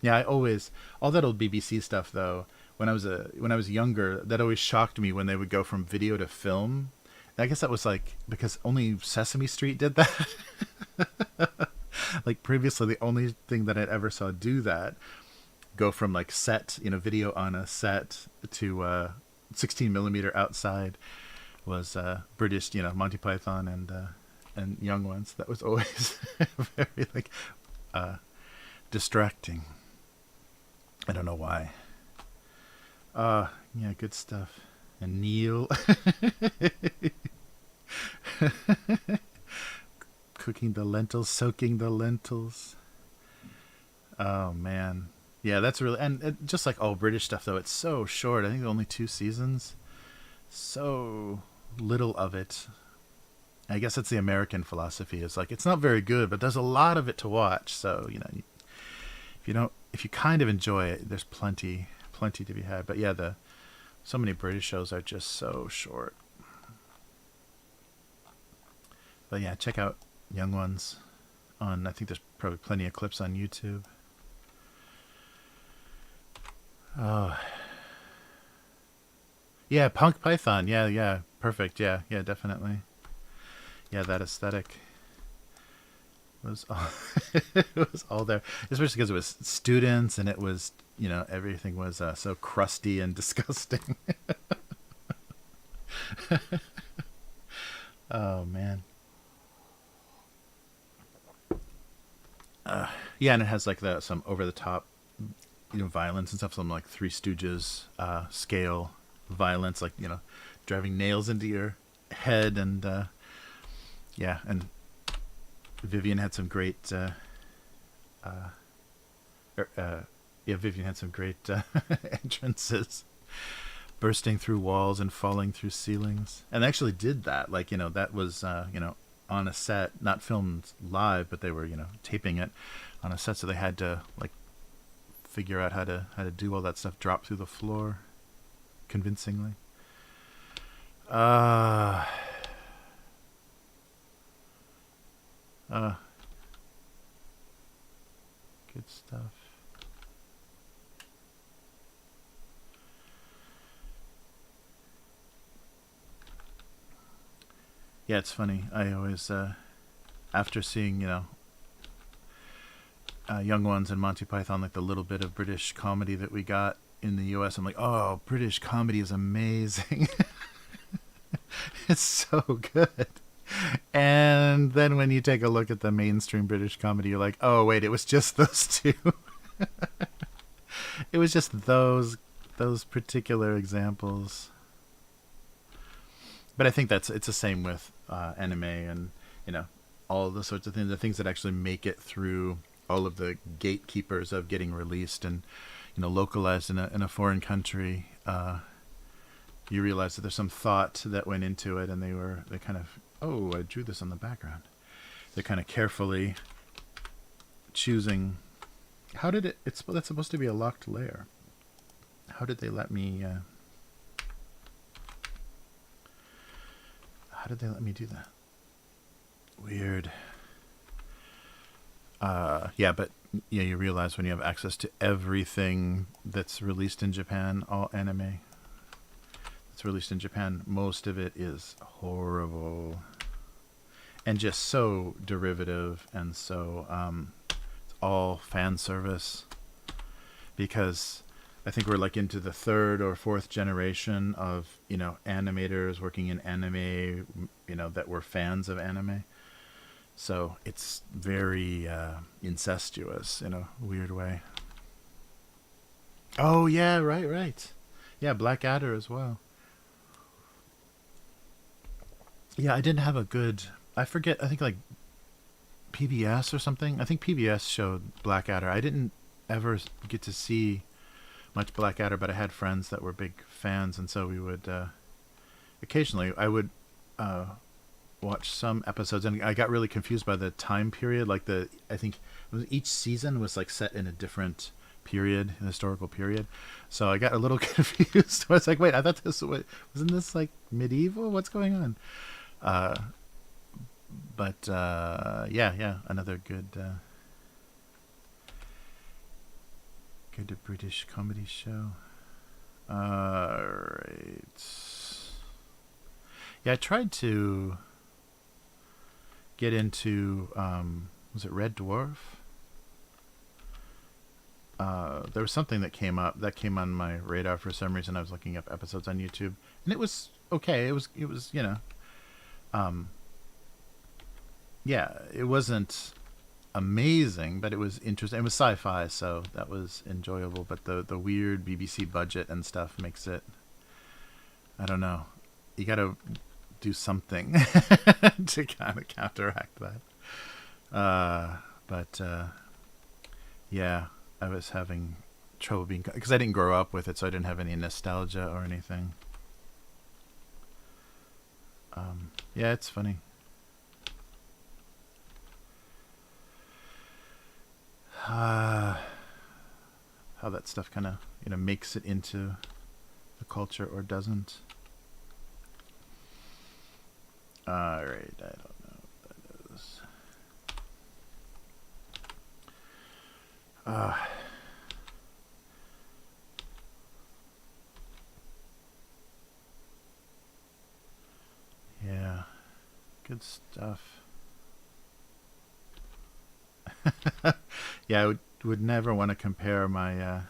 Yeah, I always all that old BBC stuff though. When I was younger, that always shocked me when they would go from video to film. I guess that was like because only Sesame Street did that. Like previously, the only thing that I'd ever saw do that, go from like set, video on a set to 16 millimeter outside, was British, Monty Python and young ones. That was always very like distracting. I don't know why. Yeah, good stuff. And Neil cooking the lentils, soaking the lentils. Oh man, yeah, that's really and just like all British stuff though. It's so short. I think only 2 seasons. So little of it. I guess it's the American philosophy. It's like it's not very good, but there's a lot of it to watch. So if you don't, if you kind of enjoy it, there's plenty to be had. But yeah, so many British shows are just so short. But yeah, check out Young Ones on. I think there's probably plenty of clips on YouTube. Oh, yeah, Punk Python. Yeah, perfect. Yeah, definitely. Yeah, that aesthetic was all, it was all there, especially because it was students and it was everything was so crusty and disgusting. Oh man. Yeah, and it has like some over the top violence and stuff, some like Three Stooges scale violence, like driving nails into your head. And yeah, and Vivian had some great Vivian had some great entrances, bursting through walls and falling through ceilings, and they actually did that. Like that was on a set, not filmed live, but they were taping it on a set, so they had to like figure out how to do all that stuff, drop through the floor convincingly. Good stuff. Yeah, it's funny. I always, after seeing, Young Ones and Monty Python, like the little bit of British comedy that we got in the U.S., I'm like, oh, British comedy is amazing. It's so good. And then when you take a look at the mainstream British comedy, you're like, oh, wait, it was just those two. It was just those particular examples. But I think it's the same with anime and all the sorts of things, the things that actually make it through all of the gatekeepers of getting released and localized in a foreign country. You realize that there's some thought that went into it, and they kind of, oh, I drew this on the background. They're kind of carefully choosing. How did that's supposed to be a locked layer. How did they let me? How did they let me do that? Weird. Yeah, but you realize when you have access to everything that's released in Japan, all anime that's released in Japan, most of it is horrible and just so derivative, and so it's all fan service, because I think we're like into the third or fourth generation of animators working in anime, that were fans of anime. So it's very incestuous in a weird way. Oh yeah, right. Yeah, Blackadder as well. Yeah, I didn't have a good. I forget. I think like PBS or something. I think PBS showed Blackadder. I didn't ever get to see much Blackadder, but I had friends that were big fans, and so we would occasionally I would watch some episodes, and I got really confused by the time period. Like I think each season was like set in a different period, an historical period. So I got a little confused. I was like, wait, I thought wasn't this like medieval? What's going on? But yeah, another good British comedy show. Right. Yeah, I tried to get into was it Red Dwarf? There was something that came on my radar for some reason. I was looking up episodes on YouTube, and it was okay. It was yeah, it wasn't amazing, but it was interesting. It was sci-fi, so that was enjoyable. But the weird BBC budget and stuff makes it, I don't know. You got to do something to kind of counteract that. But yeah, I was having trouble being, because I didn't grow up with it, so I didn't have any nostalgia or anything. Yeah, it's funny. How that stuff kind of makes it into the culture or doesn't. All right, I don't know what that is. Yeah, good stuff. Yeah, I would never want to compare my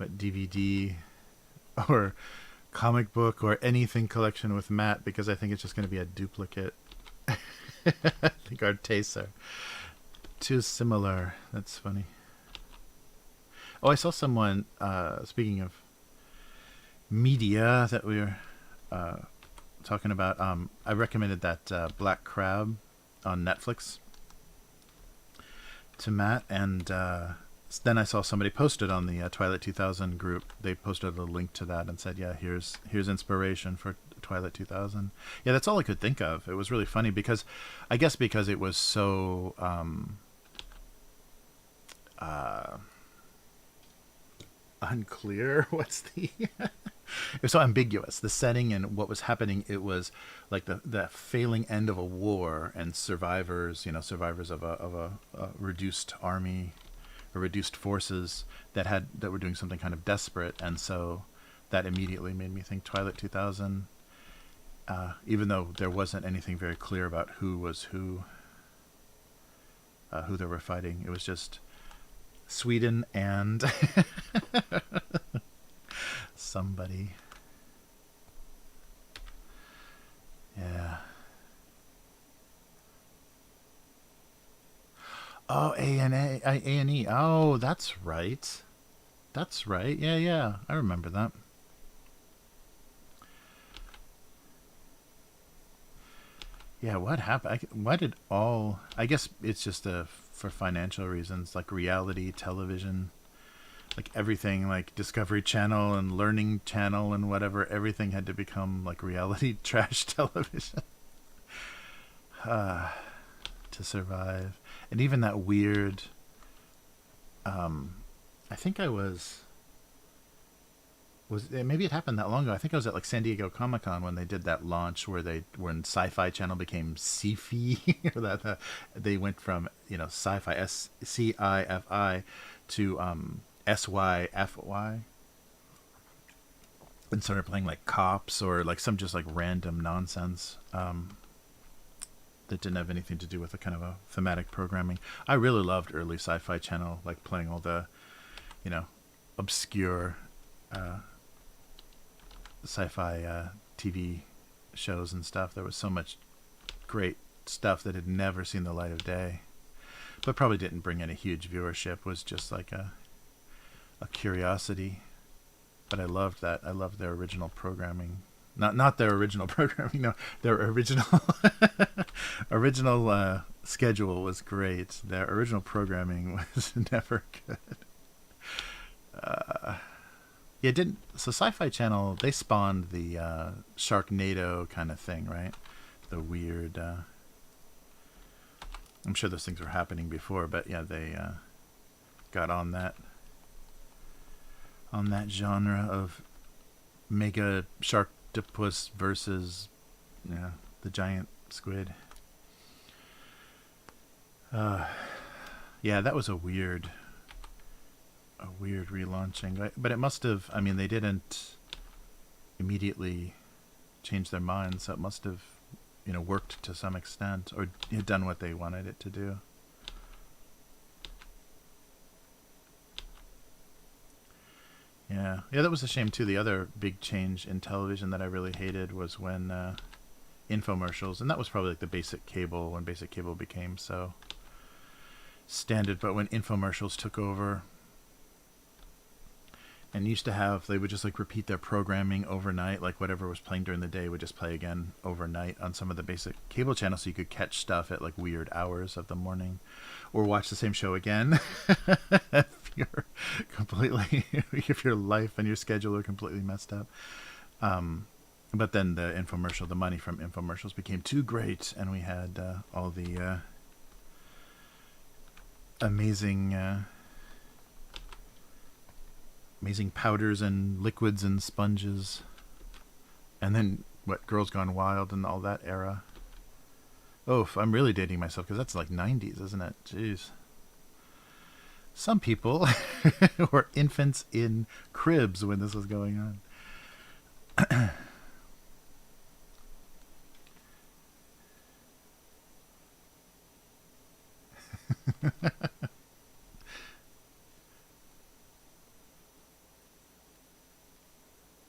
DVD or comic book or anything collection with Matt, because I think it's just going to be a duplicate. I think our tastes are too similar. That's funny. Oh, I saw someone, speaking of media that we were talking about, I recommended that Black Crab on Netflix to Matt, and then I saw somebody posted on the Twilight 2000 group. They posted a link to that and said, "Yeah, here's inspiration for Twilight 2000." Yeah, that's all I could think of. It was really funny because, I guess, because it was so unclear. What's the? It was so ambiguous. The setting and what was happening. It was like the failing end of a war and survivors. Survivors of a reduced army, or reduced forces that were doing something kind of desperate, and so that immediately made me think Twilight 2000. Even though there wasn't anything very clear about who was who they were fighting, it was just Sweden and somebody. Yeah. Oh, A&E. Oh, that's right. That's right. Yeah, yeah. I remember that. Yeah, what happened? Why did all? I guess it's just for financial reasons, like reality television, like everything, like Discovery Channel and Learning Channel and whatever. Everything had to become like reality trash television to survive. And even that weird. I think I was. Maybe it happened that long ago. I think I was at like San Diego Comic-Con when they did that launch when Sci-Fi Channel became Sci-Fi, or that they went from Sci-Fi SCIFI to SYFY, and started playing like Cops or like some just like random nonsense that didn't have anything to do with a kind of a thematic programming. I really loved early Sci-Fi Channel, like playing all the obscure sci-fi TV shows and stuff. There was so much great stuff that had never seen the light of day, but probably didn't bring any huge viewership. Was just like a curiosity. But I loved that. I loved their original programming. Not their original programming. No, their original original schedule was great. Their original programming was never good. Yeah, didn't so Sci-Fi Channel, they spawned the Sharknado kind of thing, right? The weird. I'm sure those things were happening before, but yeah, they got on that genre of mega sharktopus versus the giant squid. Yeah, that was a weird relaunching, but it must have. I mean, they didn't immediately change their minds, so it must have, worked to some extent, or had done what they wanted it to do. Yeah, that was a shame too. The other big change in television that I really hated was when infomercials, and that was probably like the basic cable when basic cable became so standard. But when infomercials took over, and used to have, they would just like repeat their programming overnight, like whatever was playing during the day would just play again overnight on some of the basic cable channels, so you could catch stuff at like weird hours of the morning, or watch the same show again. If you're completely, if your life and your schedule are completely messed up. But then the infomercial, the money from infomercials became too great, and we had all the amazing powders and liquids and sponges, and then what, Girls Gone Wild and all that era. Oh, I'm really dating myself because that's like 90s, isn't it? Jeez. Some people were infants in cribs when this was going on.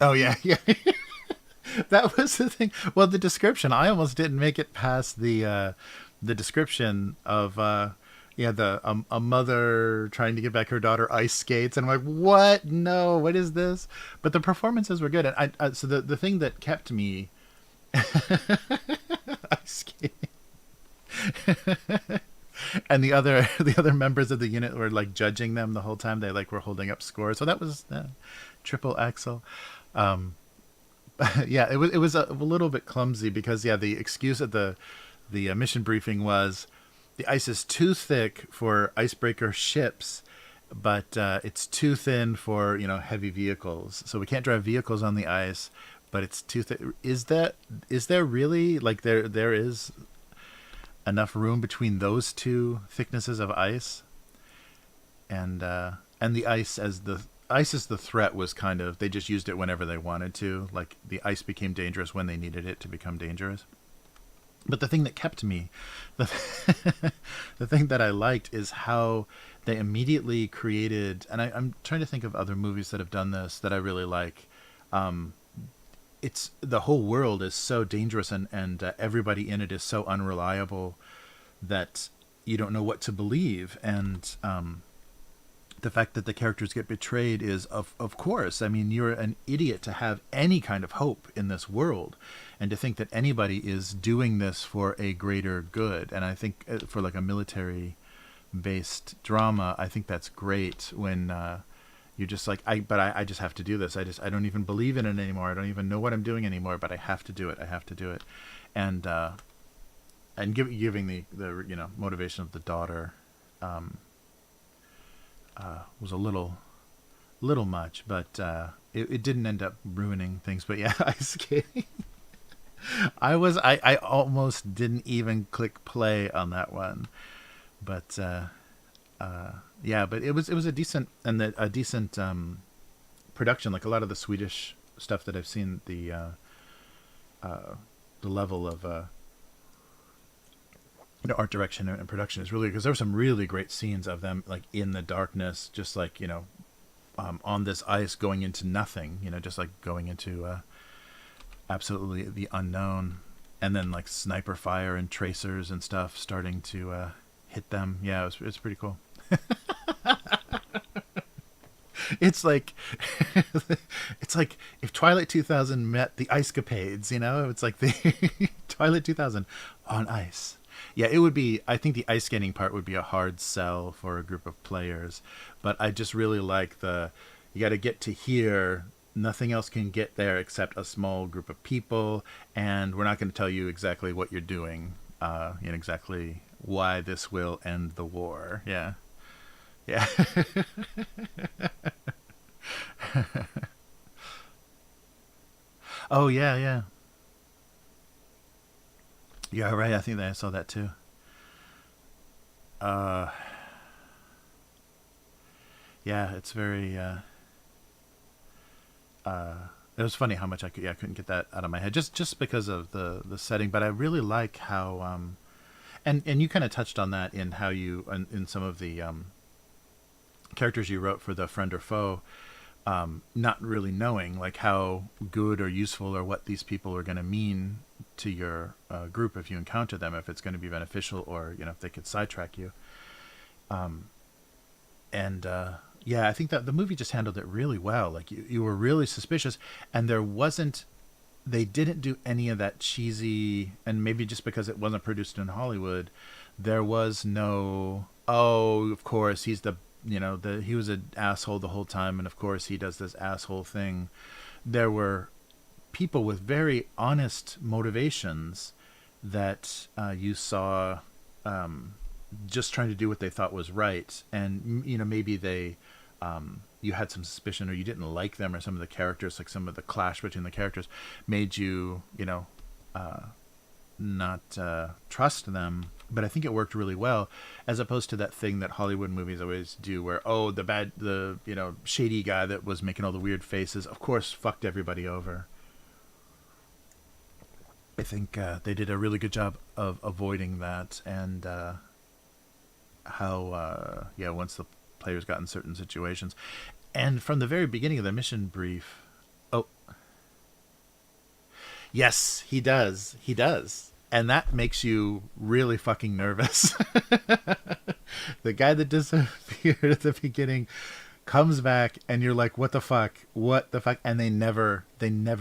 Oh yeah, yeah. That was the thing. Well, the description, I almost didn't make it past the description of yeah, the a mother trying to get back her daughter ice skates, and I'm like, what? No, what is this? But the performances were good, and so the thing that kept me ice skating. And the other members of the unit were like judging them the whole time. They like were holding up scores, so that was triple Axel. Um, yeah, it was a little bit clumsy because yeah, the excuse at the mission briefing was the ice is too thick for icebreaker ships, but it's too thin for heavy vehicles. So we can't drive vehicles on the ice, but it's too thick. Is there really like there is enough room between those two thicknesses of ice? And the ice as the threat was kind of, they just used it whenever they wanted to. Like the ice became dangerous when they needed it to become dangerous. But the thing that kept me, the thing that I liked is how they immediately created, and I'm trying to think of other movies that have done this that I really like. It's the whole world is so dangerous, and everybody in it is so unreliable that you don't know what to believe. And the fact that the characters get betrayed is, of course, I mean, you're an idiot to have any kind of hope in this world, and to think that anybody is doing this for a greater good. And I think for like a military based drama, I think that's great when you're just like, I just have to do this. I don't even believe in it anymore. I don't even know what I'm doing anymore, but I have to do it. I have to do it. And giving the motivation of the daughter was a little much, but it didn't end up ruining things. But yeah, ice skating. I almost didn't even click play on that one, but yeah, but it was a decent production. Like a lot of the Swedish stuff that I've seen, the level of art direction and production is really, because there were some really great scenes of them like in the darkness, just like on this ice going into nothing, just like going into absolutely the unknown, and then like sniper fire and tracers and stuff starting to hit them. Yeah, it's pretty cool. It's like it's like if Twilight 2000 met the Ice Capades, it's like the Twilight 2000 on ice. Yeah, it would be, I think the ice skating part would be a hard sell for a group of players, but I just really like you got to get to here. Nothing else can get there except a small group of people, and we're not going to tell you exactly what you're doing, and exactly why this will end the war. Yeah. Yeah. Oh, yeah, yeah. Yeah, right. I think that I saw that too. Uh, yeah, it's very. It was funny how much I couldn't get that out of my head just because of the setting. But I really like how and you kind of touched on that in how you in some of the characters you wrote for the friend or foe, not really knowing like how good or useful or what these people are going to mean to your group if you encounter them, if it's going to be beneficial, or if they could sidetrack you. And yeah, I think that the movie just handled it really well. Like you were really suspicious, and they didn't do any of that cheesy, and maybe just because it wasn't produced in Hollywood, there was no, oh, of course he's he was an asshole the whole time, and of course he does this asshole thing. There were people with very honest motivations that you saw, just trying to do what they thought was right, and maybe you had some suspicion, or you didn't like them, or some of the characters, like some of the clash between the characters made you not trust them. But I think it worked really well, as opposed to that thing that Hollywood movies always do, where the shady guy that was making all the weird faces, of course, fucked everybody over. I think they did a really good job of avoiding that, and how once the players got in certain situations, and from the very beginning of the mission brief. Oh, yes, he does, and that makes you really fucking nervous. The guy that disappeared at the beginning comes back, and you're like, what the fuck, and they never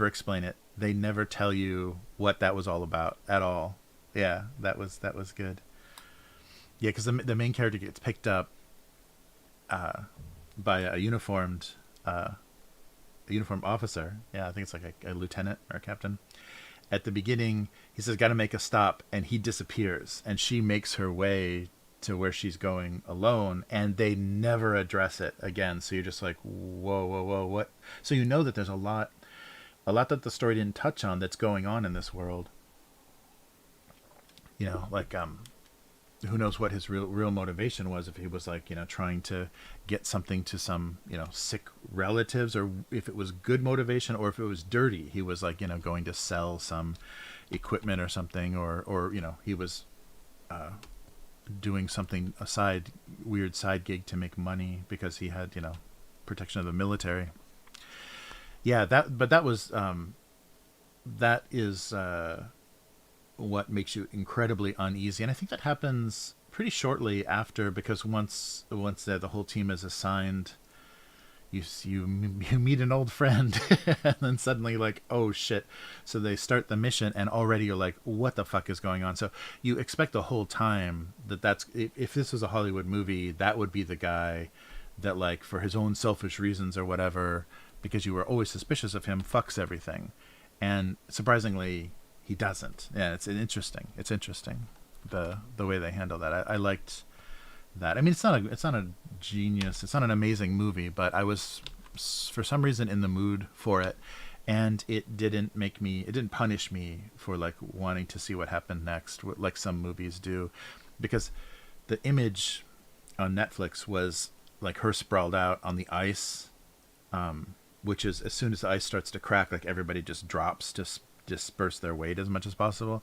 explain it. They never tell you what that was all about at all. Yeah, that was good. Yeah, because the main character gets picked up by a uniformed officer. Yeah, I think it's like a lieutenant or a captain. At the beginning, he says, "Got to make a stop," and he disappears, and she makes her way to where she's going alone, and they never address it again. So you're just like, whoa, what? So that there's a lot that the story didn't touch on that's going on in this world. Like who knows what his real motivation was, if he was like trying to get something to some sick relatives, or if it was good motivation, or if it was dirty, he was like going to sell some equipment or something, or he was doing something, weird side gig to make money because he had protection of the military. Yeah, that is what makes you incredibly uneasy, and I think that happens pretty shortly after, because once the whole team is assigned, you meet an old friend, and then suddenly like, oh shit, so they start the mission, and already you're like, what the fuck is going on? So you expect the whole time that's, if this was a Hollywood movie, that would be the guy that, like, for his own selfish reasons or whatever, because you were always suspicious of him, fucks everything. And surprisingly, he doesn't. Yeah, it's interesting the way they handle that. I liked that. I mean, it's not a genius, it's not an amazing movie, but I was for some reason in the mood for it, and it didn't punish me for like wanting to see what happened next, like some movies do, because the image on Netflix was like her sprawled out on the ice, which is, as soon as the ice starts to crack, like everybody just drops to disperse their weight as much as possible,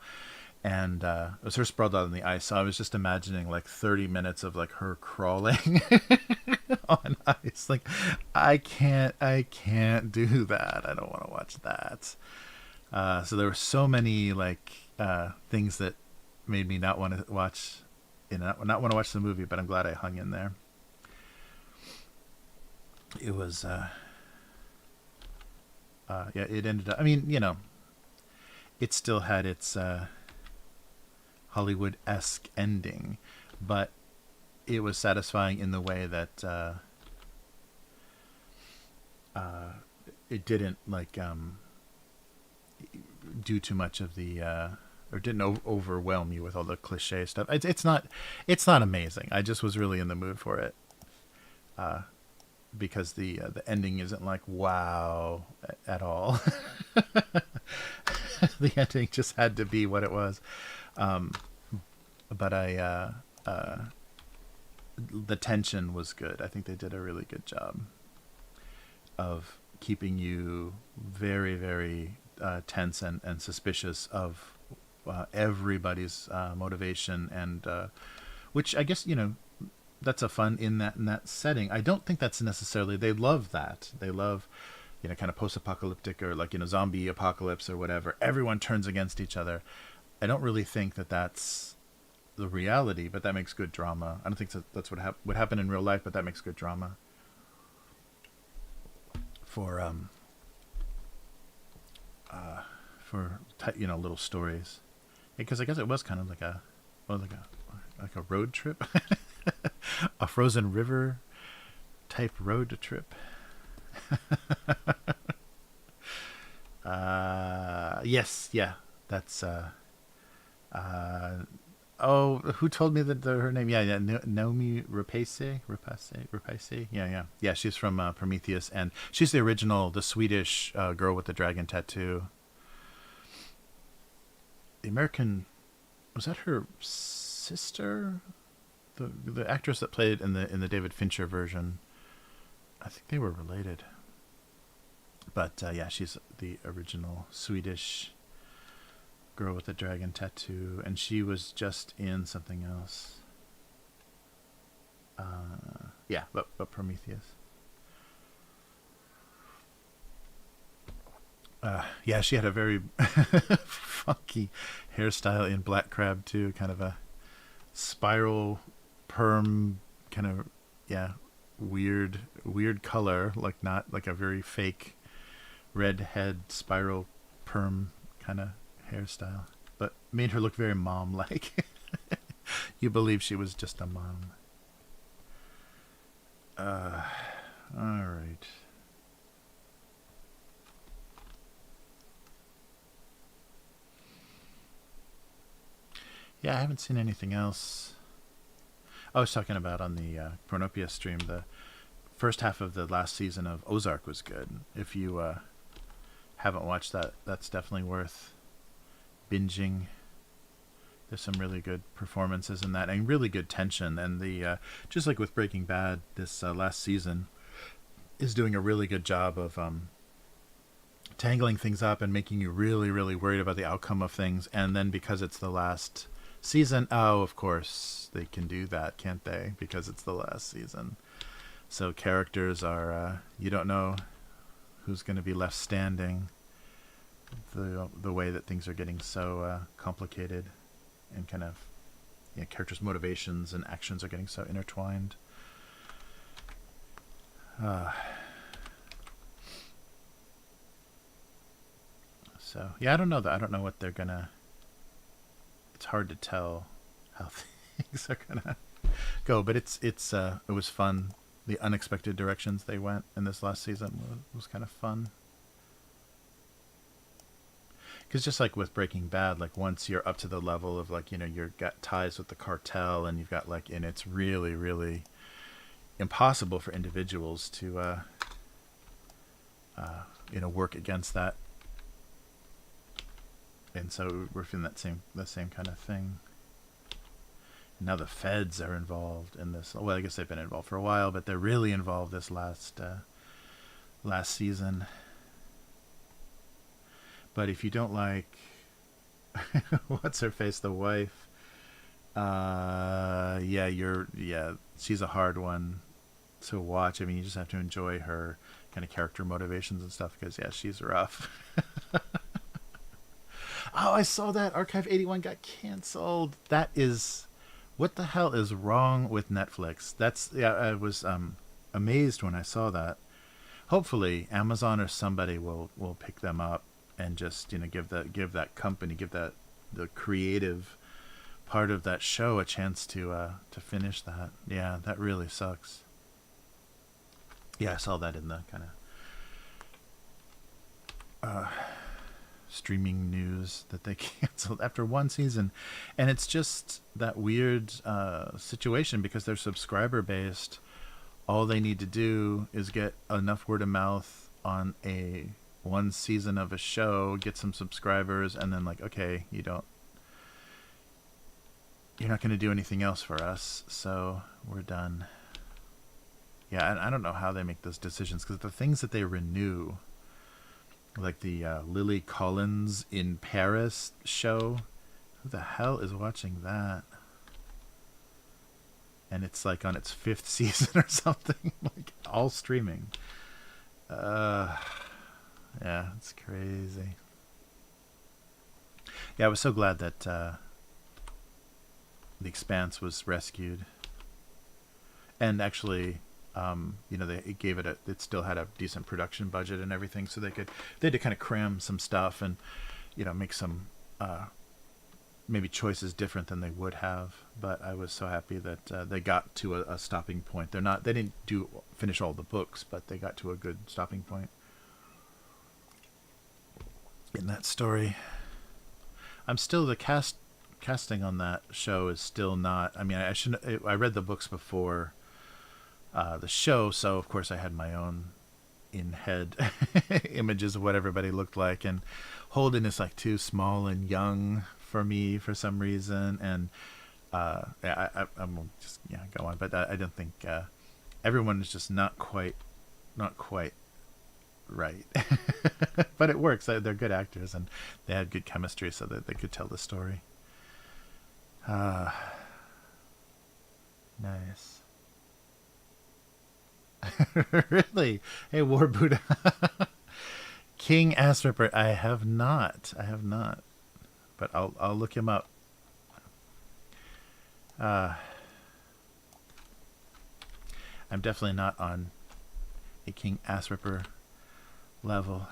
and it was her sprawled out on the ice. So I was just imagining like 30 minutes of like her crawling on ice. Like, I can't do that. I don't want to watch that. So there were so many like things that made me not want to watch, not want to watch the movie. But I'm glad I hung in there. It was it ended up, I mean, it still had its Hollywood-esque ending, but it was satisfying in the way that it didn't like do too much of the or didn't overwhelm you with all the cliche stuff. It's not amazing. I just was really in the mood for it, because the ending isn't like wow at all. The ending just had to be what it was. But the tension was good. I think they did a really good job of keeping you very, very tense and suspicious of everybody's motivation, and which I guess that's a fun in that setting. I don't think that's necessarily, they love that. They love kind of post-apocalyptic or like, zombie apocalypse or whatever, everyone turns against each other. I don't really think that that's the reality, but that makes good drama. I don't think that's what would happen in real life, but that makes good drama for little stories. Because I guess it was kind of like a road trip, a frozen river type road trip. Yes, yeah, that's oh, who told me that her name? Yeah, Naomi Rapace. Yeah. She's from Prometheus, and she's the original, the Swedish girl with the dragon tattoo. The American, was that her sister? The actress that played in the David Fincher version. I think they were related. But yeah, she's the original Swedish girl with the dragon tattoo, and she was just in something else. Yeah, but Prometheus. Yeah, she had a very funky hairstyle in Black Crab too, kind of a spiral perm, kind of, yeah, weird color, like not like a very fake redhead spiral perm kind of hairstyle, but made her look very mom-like. You believe she was just a mom. All right. Yeah, I haven't seen anything else. I was talking about on the Chronopia stream, the first half of the last season of Ozark was good. If you haven't watched that, that's definitely worth binging. There's some really good performances in that, and really good tension. And the just like with Breaking Bad, this last season is doing a really good job of tangling things up and making you really, really worried about the outcome of things. And then because it's the last season, oh, of course they can do that, can't they? Because it's the last season. So characters are, you don't know who's going to be left standing. The way that things are getting so complicated, and kind of, characters' motivations and actions are getting so intertwined. So yeah, I don't know what they're gonna. It's hard to tell how things are gonna go, but it was fun. The unexpected directions they went in this last season was kind of fun. Because just like with Breaking Bad, like once you're up to the level of like, you've got ties with the cartel, and you've got like, and it's really, really impossible for individuals to, work against that. And so we're feeling the same kind of thing. And now the feds are involved in this. Well, I guess they've been involved for a while, but they're really involved this last season. But if you don't like, what's her face, the wife? She's a hard one to watch. I mean, you just have to enjoy her kind of character motivations and stuff, because she's rough. Oh, I saw that Archive 81 got canceled. That is, what the hell is wrong with Netflix? I was amazed when I saw that. Hopefully, Amazon or somebody will pick them up and just give that company, the creative part of that show a chance to finish that. Yeah, that really sucks. Yeah, I saw that in the kind of streaming news that they canceled after one season. And it's just that weird situation, because they're subscriber based. All they need to do is get enough word of mouth on one season of a show, get some subscribers, and then like, okay, you're not going to do anything else for us, so we're done. Yeah, and I don't know how they make those decisions, because the things that they renew, like the Lily Collins in Paris show, who the hell is watching that? And it's like on its 5th season or something, like all streaming. Yeah, it's crazy. Yeah, I was so glad that the Expanse was rescued, and actually, they gave it it still had a decent production budget and everything, so they had to kind of cram some stuff and make some maybe choices different than they would have. But I was so happy that they got to a stopping point. They didn't finish all the books, but they got to a good stopping point in that story. I'm still casting on that show is still not. I mean, I read the books before the show, so of course I had my own in head images of what everybody looked like, and Holden is like too small and young for me for some reason, and I'm just go on, but I don't think everyone is just not quite right. But it works. They're good actors and they had good chemistry, so that they could tell the story. Nice. Really? Hey, War Buddha. King Ass Ripper. I have not. But I'll look him up. I'm definitely not on a King Ass Ripper level,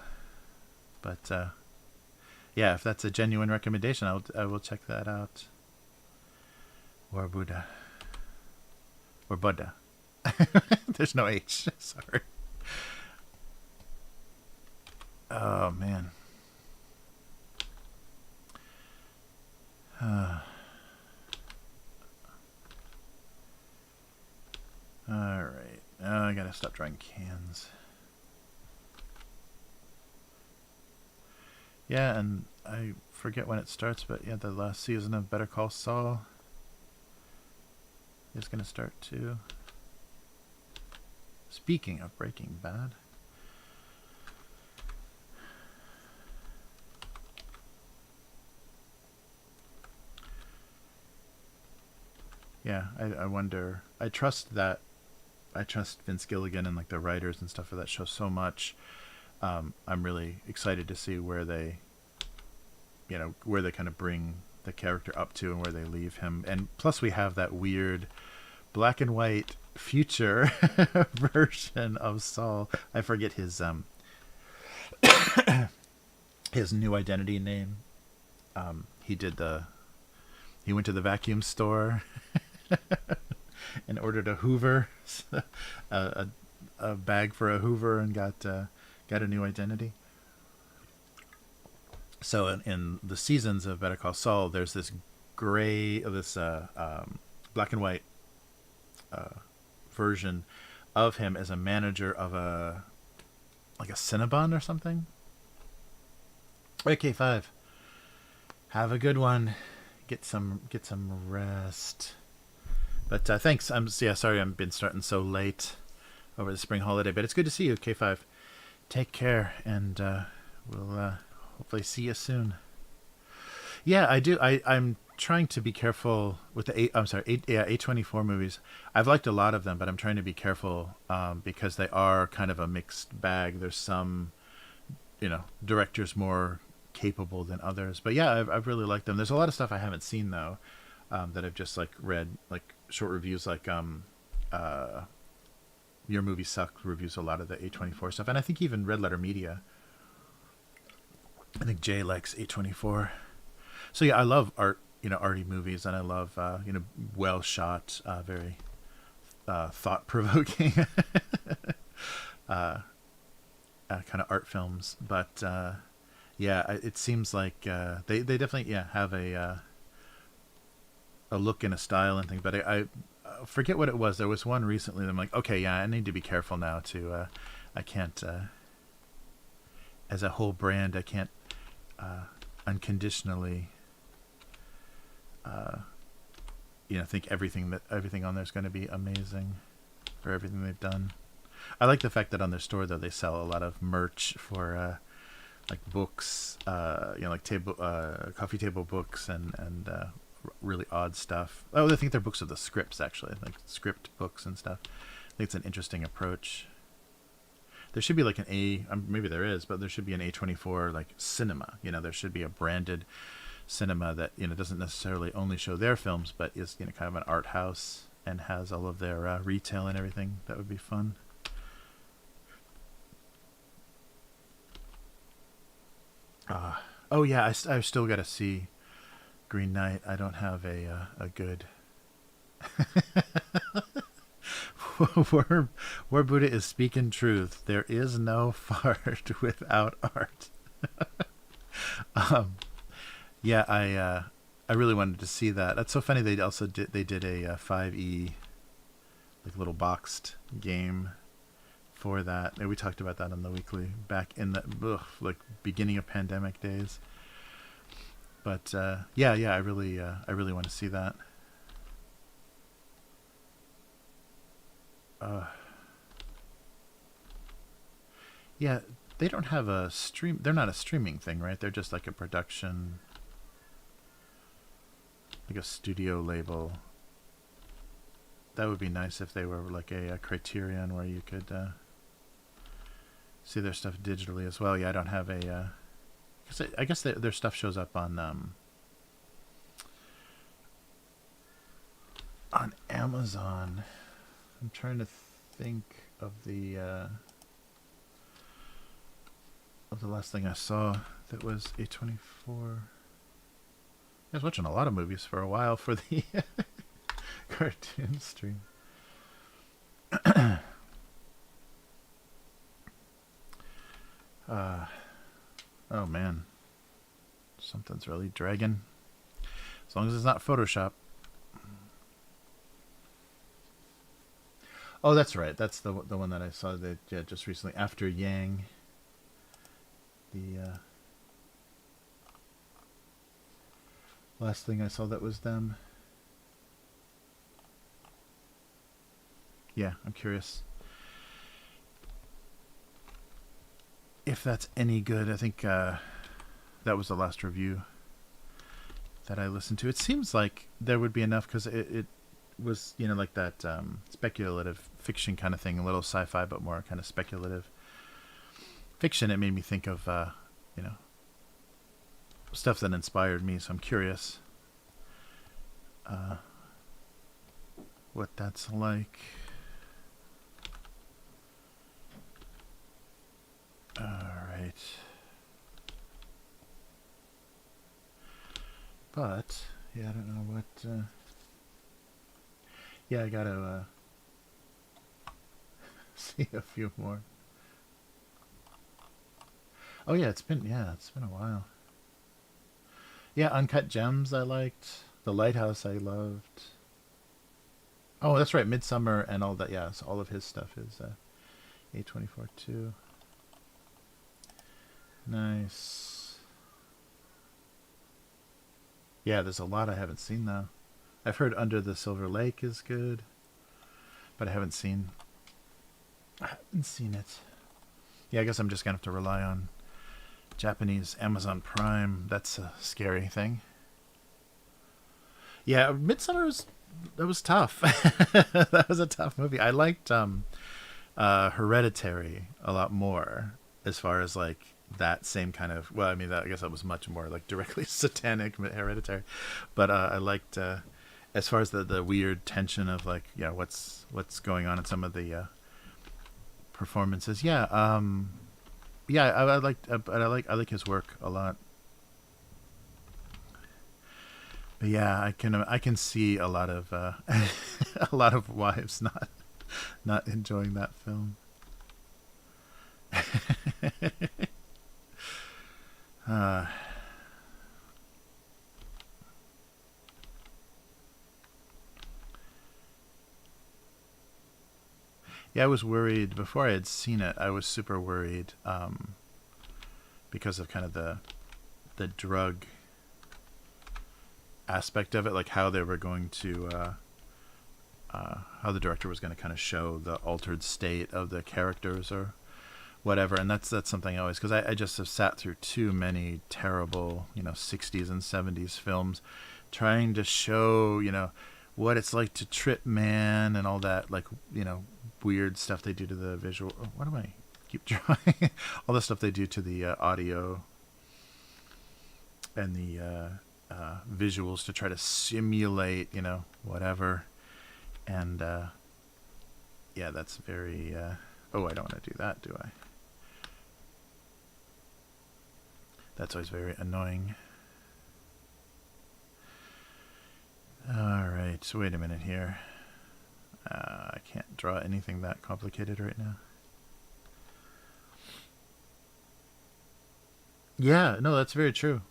but yeah, if that's a genuine recommendation, I will check that out. Or Buddha. Or Buddha. There's no H. Sorry. Oh, man. Alright. I gotta stop drawing cans. Yeah, and I forget when it starts, but yeah, the last season of Better Call Saul is gonna start too. Speaking of Breaking Bad. Yeah, I wonder. I trust Vince Gilligan and like the writers and stuff for that show so much. I'm really excited to see where they kind of bring the character up to and where they leave him. And plus we have that weird black and white future version of Saul. I forget his his new identity name. He went to the vacuum store and ordered a Hoover, a bag for a Hoover, and got a new identity. So in the seasons of Better Call Saul, there's this black and white version of him as a manager of a Cinnabon or something. Okay, 5. Have a good one. Get some rest. But thanks. Sorry I've been starting so late over the spring holiday, but it's good to see you, K5. Take care, and we'll hopefully see you soon. Yeah, I do. I'm trying to be careful with the A24 movies. I've liked a lot of them, but I'm trying to be careful because they are kind of a mixed bag. There's some, directors more capable than others. But yeah, I've really liked them. There's a lot of stuff I haven't seen though, that I've just read short reviews, Your Movie Sucked reviews a lot of the A24 stuff, and I think even Red Letter Media. I think Jay likes A24. So yeah, I love arty movies, and I love well shot, very thought provoking kind of art films. But yeah, it seems like they definitely have a look and a style and things. But I forget what it was. There was one recently that I'm like, okay, yeah, I need to be careful now to I can't as a whole brand, I can't unconditionally think everything on there is going to be amazing for everything they've done. I like the fact that on their store though they sell a lot of merch for books, coffee table books and really odd stuff. Oh, I think they're books of the scripts, actually, like script books and stuff. I think it's an interesting approach. there should be like an maybe there is, but there should be an A24 like cinema. You know, there should be a branded cinema that, you know, doesn't necessarily only show their films, but is, you know, kind of an art house and has all of their retail and everything. That would be fun. Oh yeah, I still got to see Green Knight. I don't have a good. Where Buddha is speaking truth. There is no fart without art. um, yeah, I really wanted to see that. That's so funny. They did a 5e like little boxed game for that. And we talked about that on the weekly back in the like beginning of pandemic days. But yeah, I really want to see that. Yeah, they don't have a stream. They're not a streaming thing, right? They're just like a production, like a studio label. That would be nice if they were like a Criterion where you could see their stuff digitally as well. Yeah, I don't have a. I guess their stuff shows up on Amazon. I'm trying to think of the last thing I saw that was A24. I was watching a lot of movies for a while for the cartoon stream. Oh man, something's really dragging. As long as it's not Photoshop. Oh, that's right. That's the one that I saw that just recently after Yang. The last thing I saw that was them. Yeah, I'm curious if that's any good. I think that was the last review that I listened to. It seems like there would be enough because it was, you know, like that speculative fiction kind of thing, a little sci-fi but more kind of speculative fiction. It made me think of you know, stuff that inspired me, so I'm curious what that's like. All right, but yeah, I don't know what yeah, I gotta see a few more. Oh yeah, it's been a while. Yeah, Uncut Gems I liked. The Lighthouse I loved. Oh, that's right, Midsummer and all that. Yeah, so all of his stuff is A24 too. Nice. Yeah, there's a lot I haven't seen though. I've heard Under the Silver Lake is good, but I haven't seen it. Yeah, I guess I'm just gonna have to rely on Japanese Amazon Prime. That's a scary thing. Yeah, Midsummer was tough. That was a tough movie. I liked Hereditary a lot more, as far as like that same kind of. Well, I mean, I guess that was much more like directly satanic, Hereditary. But I liked as far as the weird tension of like, yeah, what's going on in some of the performances. Yeah, I like his work a lot. But yeah, I can see a lot of a lot of wives not enjoying that film. Yeah, I was worried before I had seen it. I was super worried because of kind of the drug aspect of it, like how they were going to how the director was going to kind of show the altered state of the characters or whatever. And that's something I always, because I just have sat through too many terrible, you know, 60s and 70s films trying to show, you know, what it's like to trip man and all that, like, you know, weird stuff they do to the visual. Oh, what am I? keep drawing. All the stuff they do to the audio and the visuals to try to simulate, whatever. And yeah, that's very. Oh, I don't want to do that, do I? That's always very annoying. All right, so wait a minute here. I can't draw anything that complicated right now. Yeah, no, that's very true.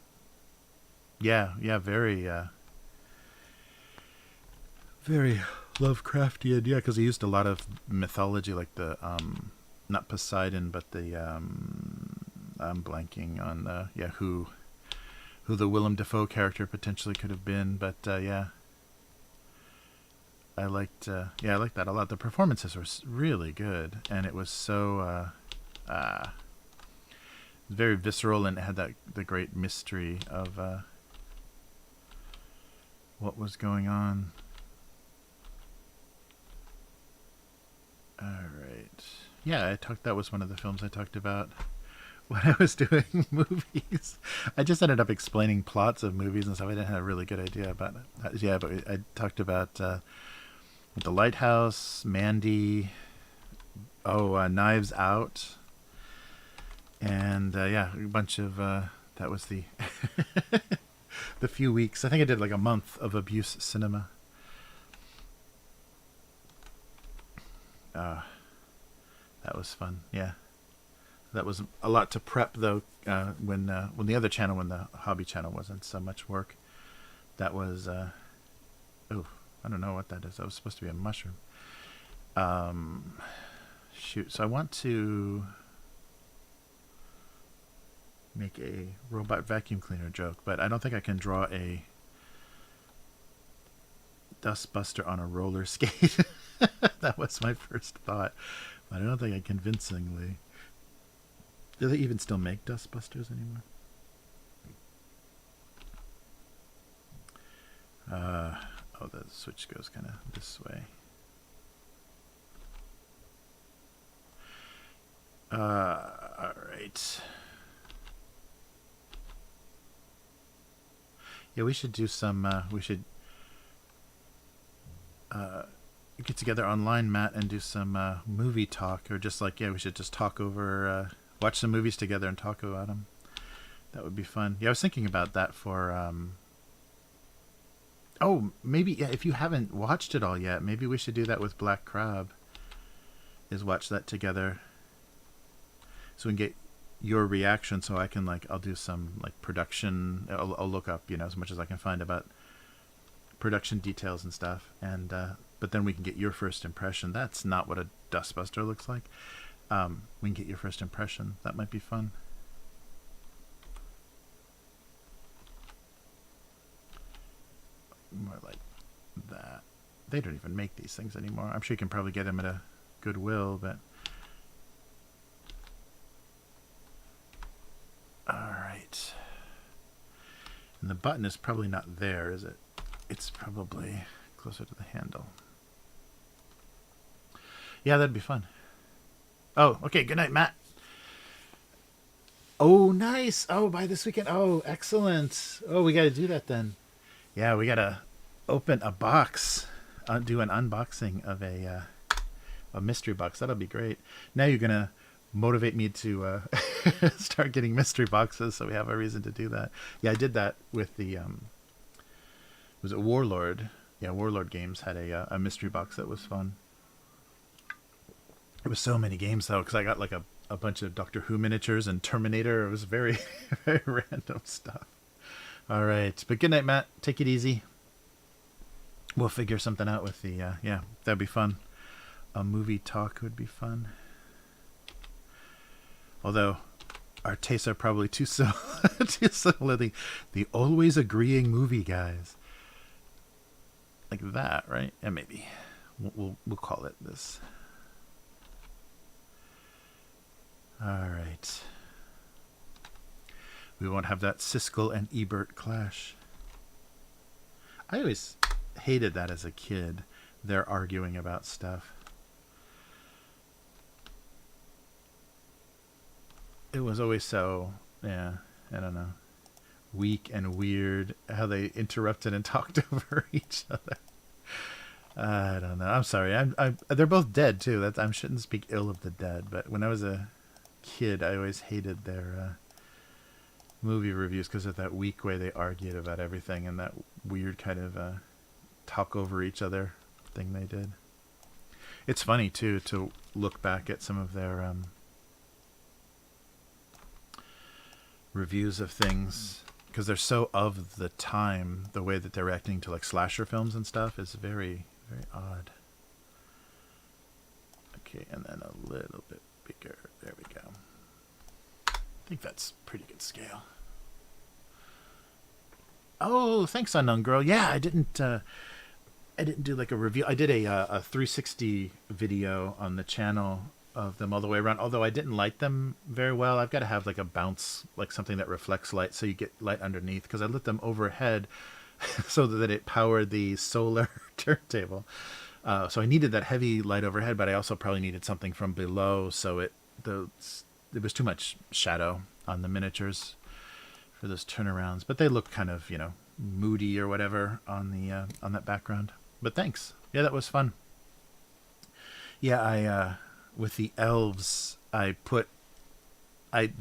Yeah, very, very Lovecraftian. Yeah, because he used a lot of mythology, like the, not Poseidon, but the, I'm blanking on, yeah, who the Willem Dafoe character potentially could have been, but yeah. I liked that a lot. The performances were really good, and it was so very visceral, and it had the great mystery of what was going on. All right, yeah, that was one of the films I talked about when I was doing movies. I just ended up explaining plots of movies and stuff. I didn't have a really good idea about it. Yeah, but I talked about The Lighthouse, Mandy, Knives Out, and yeah, a bunch of that was the the few weeks. I think I did like a month of abuse cinema. That was fun. Yeah, that was a lot to prep though. When the other channel, when the hobby channel wasn't so much work, that was I don't know what that is. That was supposed to be a mushroom. Shoot. So I want to make a robot vacuum cleaner joke, but I don't think I can draw a dustbuster on a roller skate. That was my first thought. But I don't think I convincingly. Do they even still make dustbusters anymore? Oh, the switch goes kind of this way. All right. Yeah, we should do some. We should get together online, Matt, and do some movie talk, or just like we should just talk over, watch some movies together and talk about them. That would be fun. Yeah, I was thinking about that for. Oh, maybe if you haven't watched it all yet, maybe we should do that with Black Crab. Is watch that together, so we can get your reaction. So I can I'll do some production. I'll look up as much as I can find about production details and stuff, and but then we can get your first impression. That's not what a dustbuster looks like. We can get your first impression. That might be fun. More like that. They don't even make these things anymore. I'm sure you can probably get them at a Goodwill, but all right. And the button is probably not there, is it? It's probably closer to the handle. Yeah, that'd be fun. Oh, okay. Good night, Matt. Oh, nice. Oh, by this weekend. Oh, excellent. Oh, we got to do that then. Yeah, we got to open a box. Do an unboxing of a mystery box. That'll be great. Now you're going to motivate me to start getting mystery boxes, so we have a reason to do that. Yeah, I did that with the was it Warlord? Yeah, Warlord Games had a mystery box that was fun. It was so many games though, because I got a bunch of Doctor Who miniatures and Terminator. It was very very random stuff. All right, but good night, Matt. Take it easy. We'll figure something out with the yeah, that'd be fun. A movie talk would be fun. Although our tastes are probably too similar. The always agreeing movie guys. Like that, right? And maybe we'll call it this. All right. We won't have that Siskel and Ebert clash. I always hated that as a kid. They're arguing about stuff. it was always so, yeah, I don't know, weak and weird how they interrupted and talked over each other. I don't know. I'm sorry. They're both dead too. I shouldn't speak ill of the dead, but when I was a kid, I always hated their movie reviews because of that weak way they argued about everything and that weird kind of talk over each other thing they did. It's funny too to look back at some of their reviews of things because they're so of the time. The way that they're reacting to like slasher films and stuff is very, very odd. Okay, and then a little bit bigger. There we go. I think that's pretty good scale. Oh, thanks, Unknown Girl. Yeah, I didn't do like a review. I did a 360 video on the channel of them all the way around. Although I didn't light them very well. I've got to have like a bounce, like something that reflects light, so you get light underneath. Because I lit them overhead, so that it powered the solar turntable. So I needed that heavy light overhead, but I also probably needed something from below, so it was too much shadow on the miniatures for those turnarounds. But they look kind of, moody or whatever on the on that background. But thanks. Yeah, that was fun. Yeah, I with the elves, I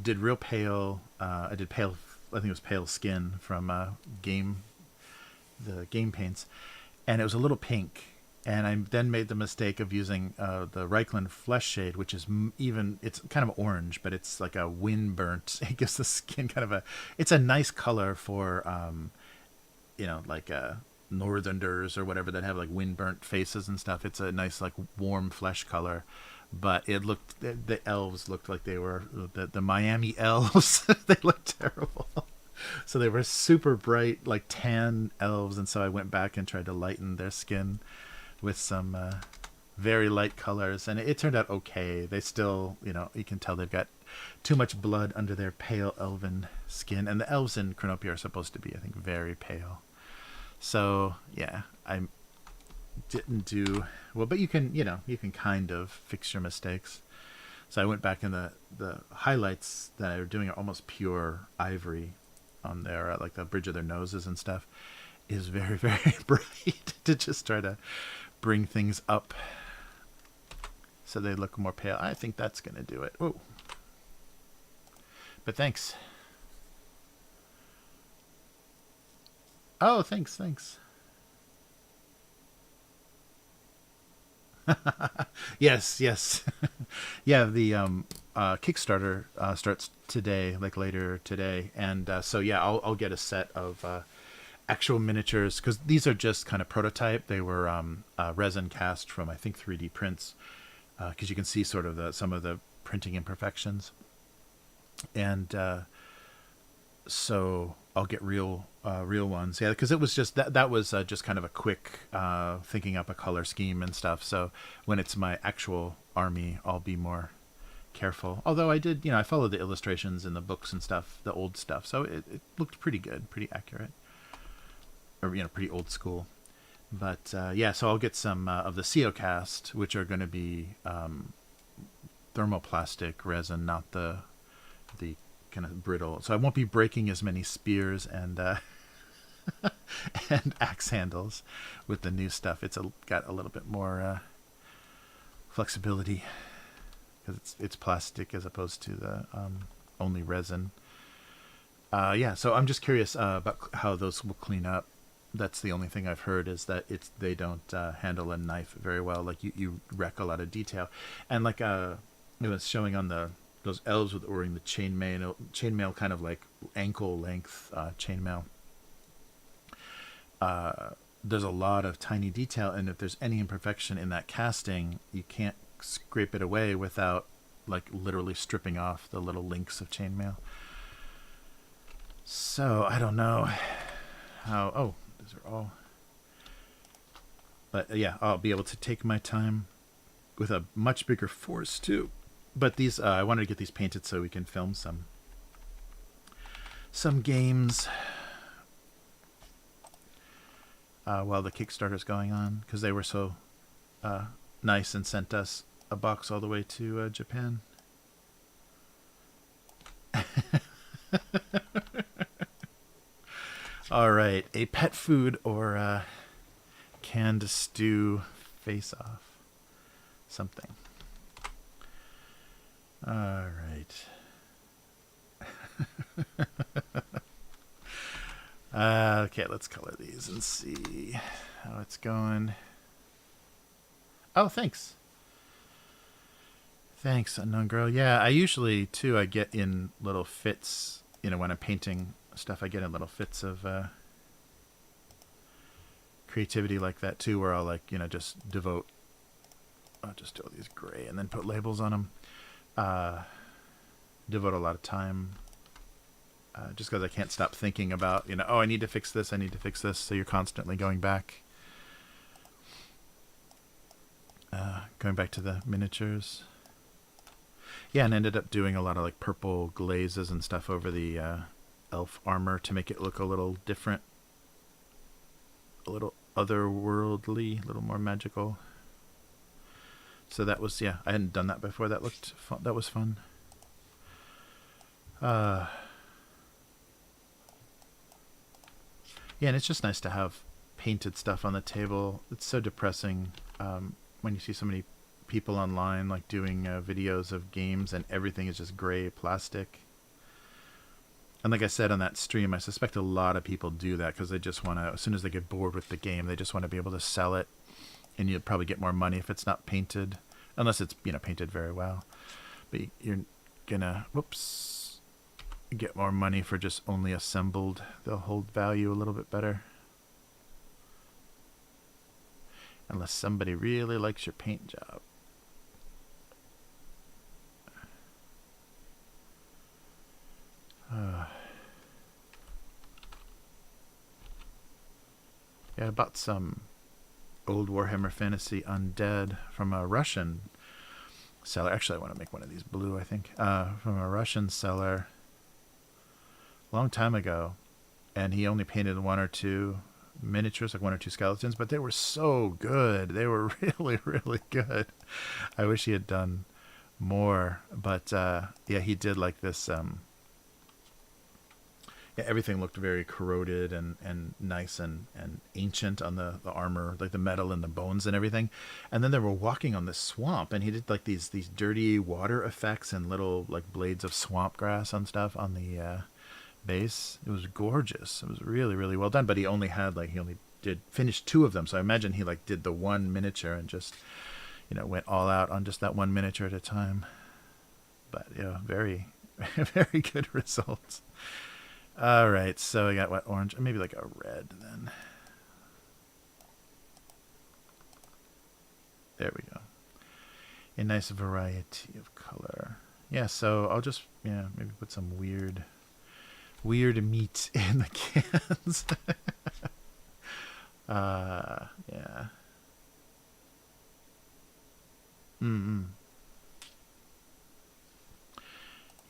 did real pale. I did pale. I think it was pale skin from the game paints, and it was a little pink. And I then made the mistake of using the Reichland Flesh Shade, which is it's kind of orange, but it's like a wind burnt. It gives the skin kind of it's a nice color for, like Northerners or whatever that have like wind burnt faces and stuff. It's a nice like warm flesh color, but the elves looked like they were the Miami elves. They looked terrible. So they were super bright, like tan elves, and so I went back and tried to lighten their skin with some very light colors, and it turned out okay. They still, you can tell they've got too much blood under their pale elven skin, and the elves in Chronopia are supposed to be, I think, very pale. So yeah, I didn't do well, but you can kind of fix your mistakes. So I went back in the highlights that I were doing are almost pure ivory on their like the bridge of their noses and stuff is very, very bright to just try to bring things up so they look more pale. I think that's going to do it. Oh, but thanks. Oh, thanks. Yes. Yeah, the Kickstarter starts today, like later today, and so yeah, I'll get a set of actual miniatures, because these are just kind of prototype. They were resin cast from, I think, 3D prints, because you can see sort of some of the printing imperfections, and so I'll get real ones. Yeah, because it was just that was just kind of a quick thinking up a color scheme and stuff. So when it's my actual army, I'll be more careful. Although I did, I followed the illustrations in the books and stuff, the old stuff, so it looked pretty good, pretty accurate, or pretty old school. But yeah, so I'll get some of the Ceocast, which are going to be thermoplastic resin, not the kind of brittle. So I won't be breaking as many spears and and axe handles with the new stuff. It's got a little bit more flexibility because it's plastic as opposed to the only resin. Yeah, so I'm just curious about how those will clean up. That's the only thing I've heard, is that they don't handle a knife very well. Like you wreck a lot of detail, and like it was showing on those elves wearing the chainmail, kind of like ankle length chainmail. There's a lot of tiny detail, and if there's any imperfection in that casting, you can't scrape it away without like literally stripping off the little links of chainmail. So I don't know how. Oh, these are all. But yeah, I'll be able to take my time with a much bigger force too. But these, I wanted to get these painted so we can film some games while the Kickstarter's going on, because they were so nice and sent us a box all the way to Japan. All right, a pet food or canned stew face off. Something. All right. Okay, let's color these and see how it's going. Oh, thanks. Thanks, unknown girl. Yeah, I usually too. I get in little fits. You know, when I'm painting stuff, I get in little fits of creativity like that too, where I'll like just devote. I'll just do all these gray and then put labels on them. Devote a lot of time. Just because I can't stop thinking about, oh, I need to fix this, I need to fix this. So you're constantly going back to the miniatures. Yeah, and ended up doing a lot of like purple glazes and stuff over the elf armor to make it look a little different, a little otherworldly, a little more magical. So that was, yeah, I hadn't done that before. That looked fun. That was fun. Yeah, and it's just nice to have painted stuff on the table. It's so depressing when you see so many people online like doing videos of games and everything is just gray plastic. And like I said on that stream, I suspect a lot of people do that because they just want to, as soon as they get bored with the game, they just want to be able to sell it, and you'll probably get more money if it's not painted, unless it's painted very well. But you're gonna get more money for just only assembled. They'll hold value a little bit better. Unless somebody really likes your paint job. Yeah, I bought some old Warhammer Fantasy Undead from a Russian seller. Actually, I want to make one of these blue, I think. From a Russian seller a long time ago. And he only painted one or two miniatures, like one or two skeletons, but they were so good. They were really, really good. I wish he had done more. But yeah, he did like this... yeah, everything looked very corroded and nice and ancient on the armor, like the metal and the bones and everything. And then they were walking on this swamp, and he did like these dirty water effects and little like blades of swamp grass and stuff on the base. It was gorgeous. It was really, really well done. But he only did finished two of them. So I imagine he like did the one miniature and just went all out on just that one miniature at a time. But yeah, very, very good results. All right, so I got what, orange, maybe like a red then. There we go. A nice variety of color. Yeah, so I'll just maybe put some weird meat in the cans. Yeah.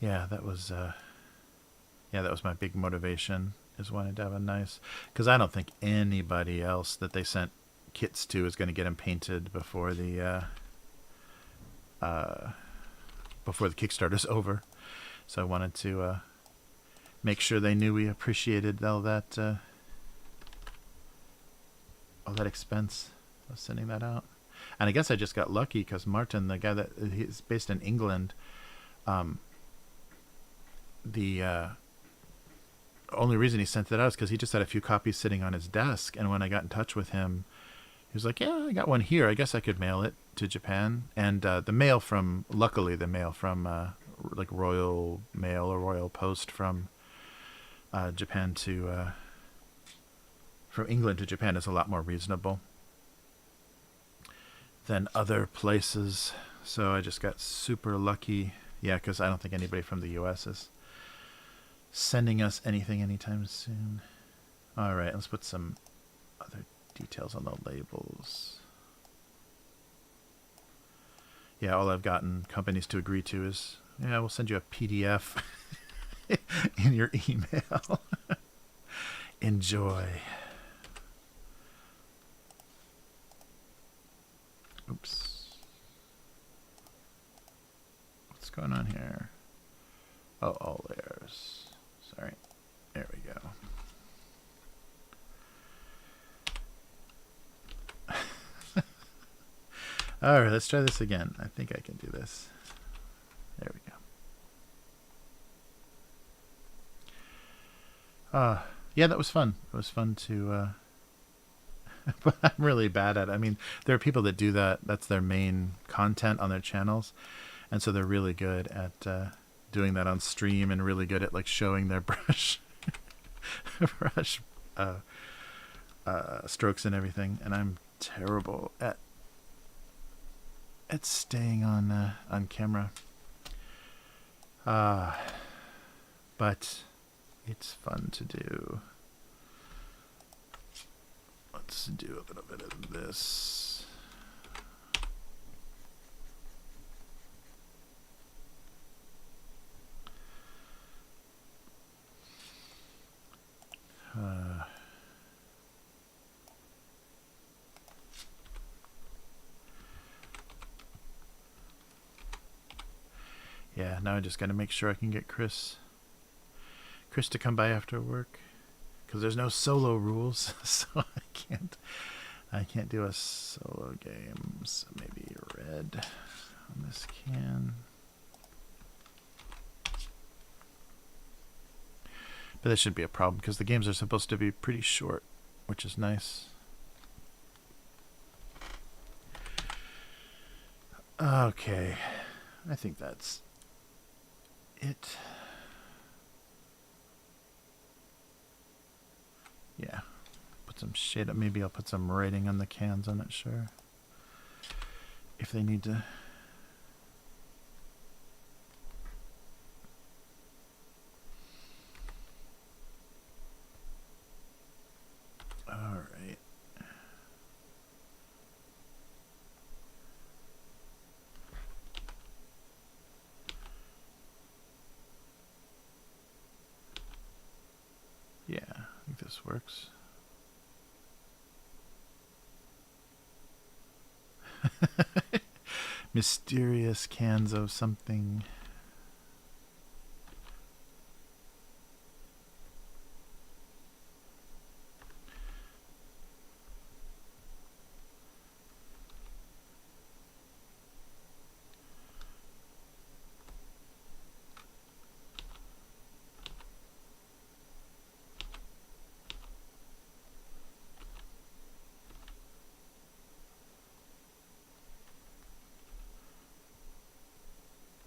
Yeah, that was that was my big motivation, is wanting to have a nice... Because I don't think anybody else that they sent kits to is going to get them painted before the Kickstarter's over. So I wanted to make sure they knew we appreciated all that expense of sending that out. And I guess I just got lucky because Martin, the guy that he's based in England, the only reason he sent it out is because he just had a few copies sitting on his desk. And when I got in touch with him, he was like, yeah, I got one here. I guess I could mail it to Japan. And luckily the mail from like Royal Mail or Royal Post from Japan to from England to Japan is a lot more reasonable than other places. So I just got super lucky. Yeah, because I don't think anybody from the US is sending us anything anytime soon. All right, let's put some other details on the labels. Yeah, all I've gotten companies to agree to is, yeah, we'll send you a PDF in your email. Enjoy. Oops. What's going on here? Oh, all layers. All right, there we go. All right, let's try this again. I think I can do this. There we go. Yeah, that was fun. It was fun to... but I'm really bad at it. I mean, there are people that do that. That's their main content on their channels. And so they're really good at doing that on stream and really good at like showing their brush strokes and everything. And I'm terrible at staying on camera. But it's fun to do. Let's do a little bit of this. Yeah, now I just got to make sure I can get Chris to come by after work, because there's no solo rules, so I can't do a solo game. So maybe red on this can. But this should be a problem because the games are supposed to be pretty short, which is nice. Okay, I think that's it. Yeah, put some shade up. Maybe I'll put some writing on the cans. I'm not sure if they need to. All right. Yeah, I think this works. Mysterious cans of something.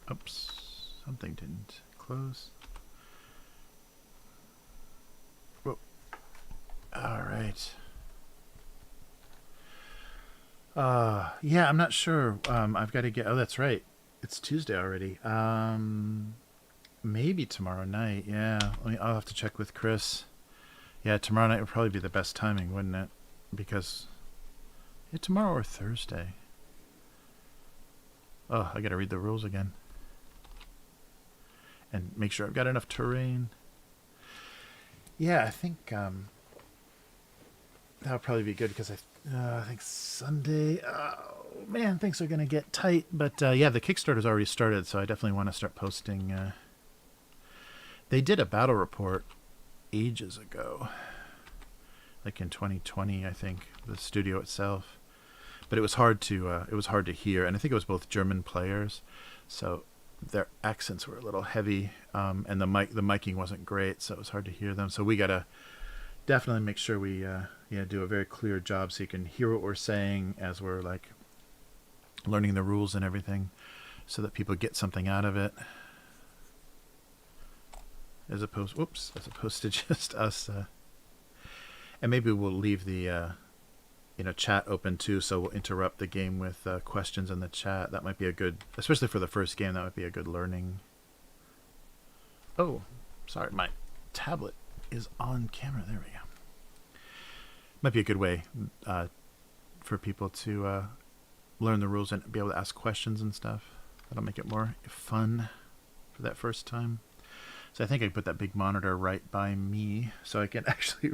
Oops, something didn't close. Whoa. All right. Yeah, I'm not sure. I've got to get. Oh, that's right. It's Tuesday already. Maybe tomorrow night. Yeah, I'll have to check with Chris. Yeah, tomorrow night would probably be the best timing, wouldn't it? Because tomorrow or Thursday. Oh, I got to read the rules again. And make sure I've got enough terrain. Yeah, I think that would probably be good because I think Sunday. Oh man, things are gonna get tight. But yeah, the Kickstarter's already started, so I definitely want to start posting. They did a battle report ages ago, like in 2020, I think, the studio itself. But it was hard to hear, and I think it was both German players, so their accents were a little heavy, and the miking wasn't great, so it was hard to hear them. So we gotta definitely make sure we do a very clear job so you can hear what we're saying as we're like learning the rules and everything, so that people get something out of it, as opposed to just us. And maybe we'll leave the chat open too, so we'll interrupt the game with questions in the chat. That might be a good, especially for the first game, that might be a good learning. Oh, sorry, my tablet is on camera. There we go. Might be a good way for people to learn the rules and be able to ask questions and stuff. That'll make it more fun for that first time. So I think I put that big monitor right by me so I can actually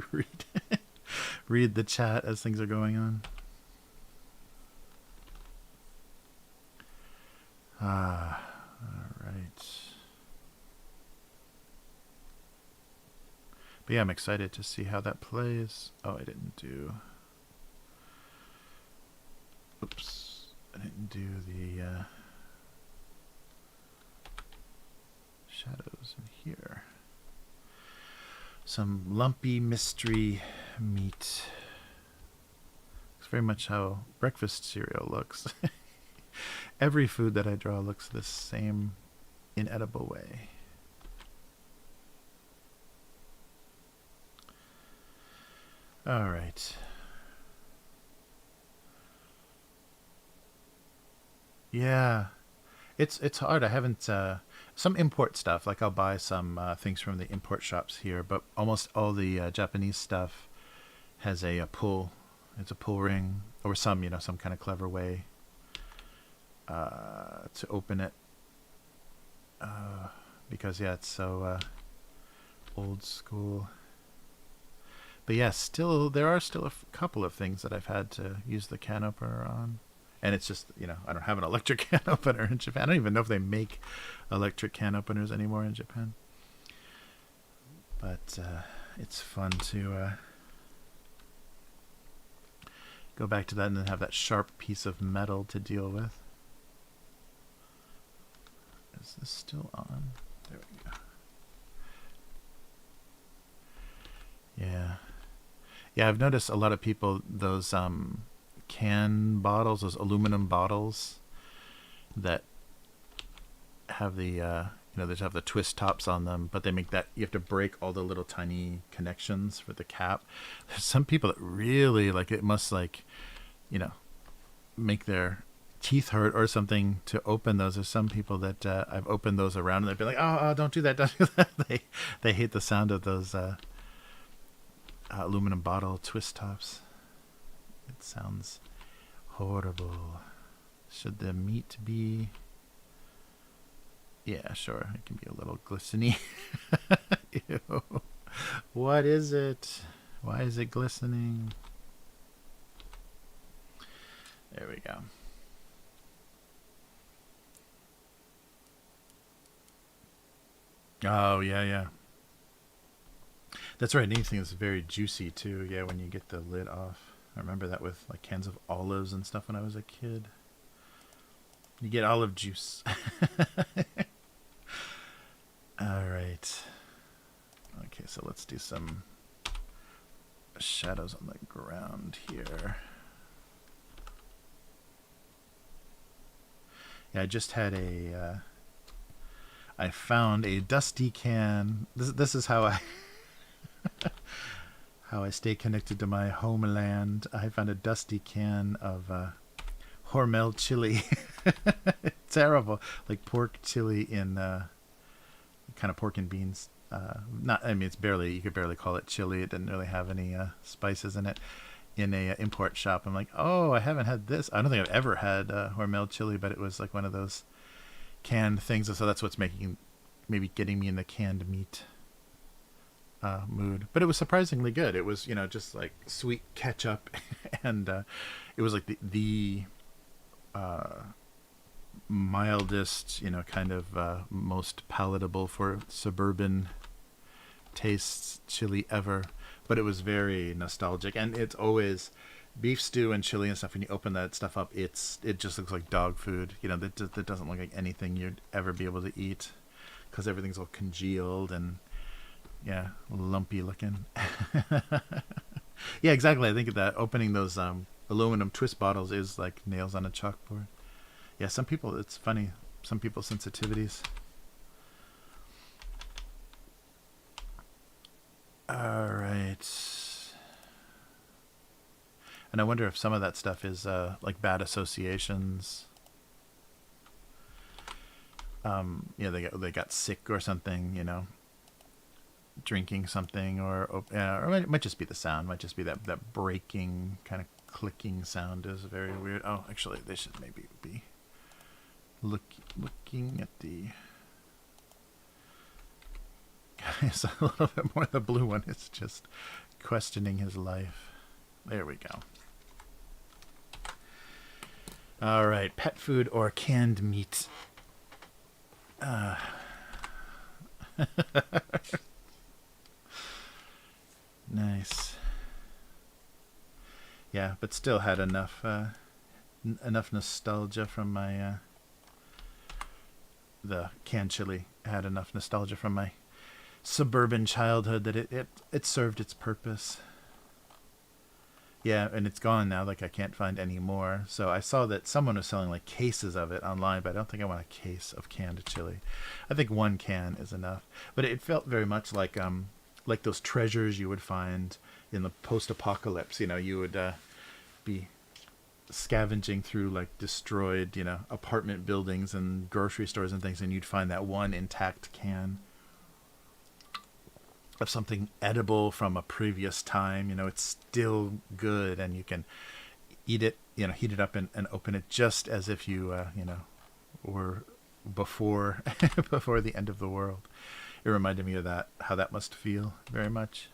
read the chat as things are going on. All right. But yeah, I'm excited to see how that plays. Oh, I didn't do... Oops. I didn't do the shadows in here. Some lumpy mystery meat. It's very much how breakfast cereal looks. Every food that I draw looks the same inedible way. All right. Yeah, it's hard. I haven't some import stuff. Like I'll buy some things from the import shops here, but almost all the Japanese stuff has a pull. It's a pull ring, or some some kind of clever way to open it. Because yeah, it's so old school. But yeah, there are still a couple of things that I've had to use the can opener on. And it's just, I don't have an electric can opener in Japan. I don't even know if they make electric can openers anymore in Japan. But it's fun to go back to that and then have that sharp piece of metal to deal with. Is this still on? There we go. Yeah. Yeah, I've noticed a lot of people, those can bottles, those aluminum bottles that have the they have the twist tops on them, but they make that you have to break all the little tiny connections for the cap. There's some people that really it must make their teeth hurt or something to open those. There's some people that I've opened those around and they've been like, oh, don't do that, don't do that. They hate the sound of those aluminum bottle twist tops. It sounds horrible. Should the meat be... Yeah, sure. It can be a little glistening. Ew. What is it? Why is it glistening? There we go. Oh, yeah. That's right. Anything that's very juicy, too. Yeah, when you get the lid off. I remember that with cans of olives and stuff when I was a kid. You get olive juice. All right. Okay, so let's do some shadows on the ground here. Yeah, I just had I found a dusty can. This is how I stay connected to my homeland. I found a dusty can of Hormel chili. Terrible, like pork chili in kind of pork and beans. It's barely, you could barely call it chili. It didn't really have any spices in it. In a import shop, I'm like, oh, I haven't had this. I don't think I've ever had Hormel chili, but it was like one of those canned things. So that's what's maybe getting me in the canned meat mood. But it was surprisingly good. It was, just like sweet ketchup, and it was like the mildest, kind of most palatable for suburban tastes chili ever. But it was very nostalgic, and it's always beef stew and chili and stuff. When you open that stuff up, it just looks like dog food. That doesn't look like anything you'd ever be able to eat, because everything's all congealed and lumpy looking. Yeah, exactly. I think that opening those aluminum twist bottles is like nails on a chalkboard. Yeah, some people, it's funny. Some people's sensitivities. All right. And I wonder if some of that stuff is like bad associations. They got sick or something, drinking something, or it might just be the sound. Might just be that breaking kind of clicking sound is very weird. Oh, actually, they should maybe be looking at the... Guys, a little bit more. The blue one is just questioning his life. There we go. All right, pet food or canned meat? but still had enough nostalgia from my the canned chili. Had enough nostalgia from my suburban childhood that it served its purpose. Yeah, and it's gone now. Like, I can't find any more. So I saw that someone was selling like cases of it online, but I don't think I want a case of canned chili. I think one can is enough. But it felt very much like those treasures you would find in the post-apocalypse. You know, you would be scavenging through like destroyed, apartment buildings and grocery stores and things, and you'd find that one intact can of something edible from a previous time. It's still good, and you can eat it, heat it up and open it just as if you were before before the end of the world. It reminded me of that, how that must feel very much.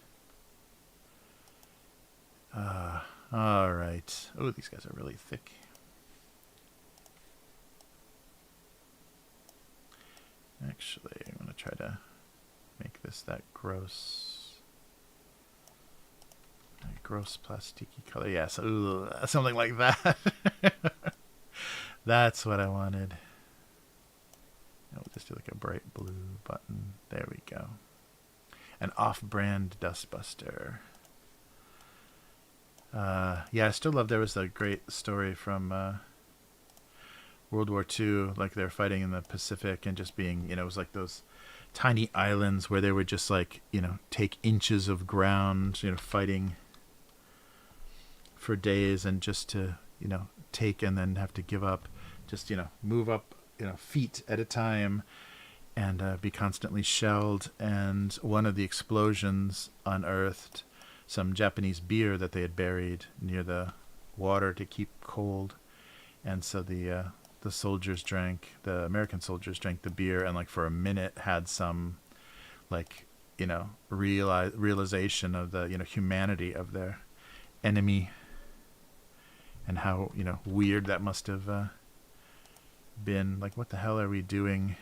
All right. Oh, these guys are really thick. Actually, I'm going to try to make this that gross plasticky color. Yes, something like that. That's what I wanted. We'll just do like a bright blue button. There we go. An off-brand dustbuster. Yeah, I still love. There was a great story from World War II. Like, they're fighting in the Pacific and just being, it was like those tiny islands where they would just like, take inches of ground, fighting for days, and just to, take and then have to give up, just, move up, feet at a time, and be constantly shelled. And one of the explosions unearthed some Japanese beer that they had buried near the water to keep cold. And so the soldiers drank, the American soldiers drank the beer, and like for a minute had some like, realization of the, humanity of their enemy, and how, weird that must have been. Like, what the hell are we doing?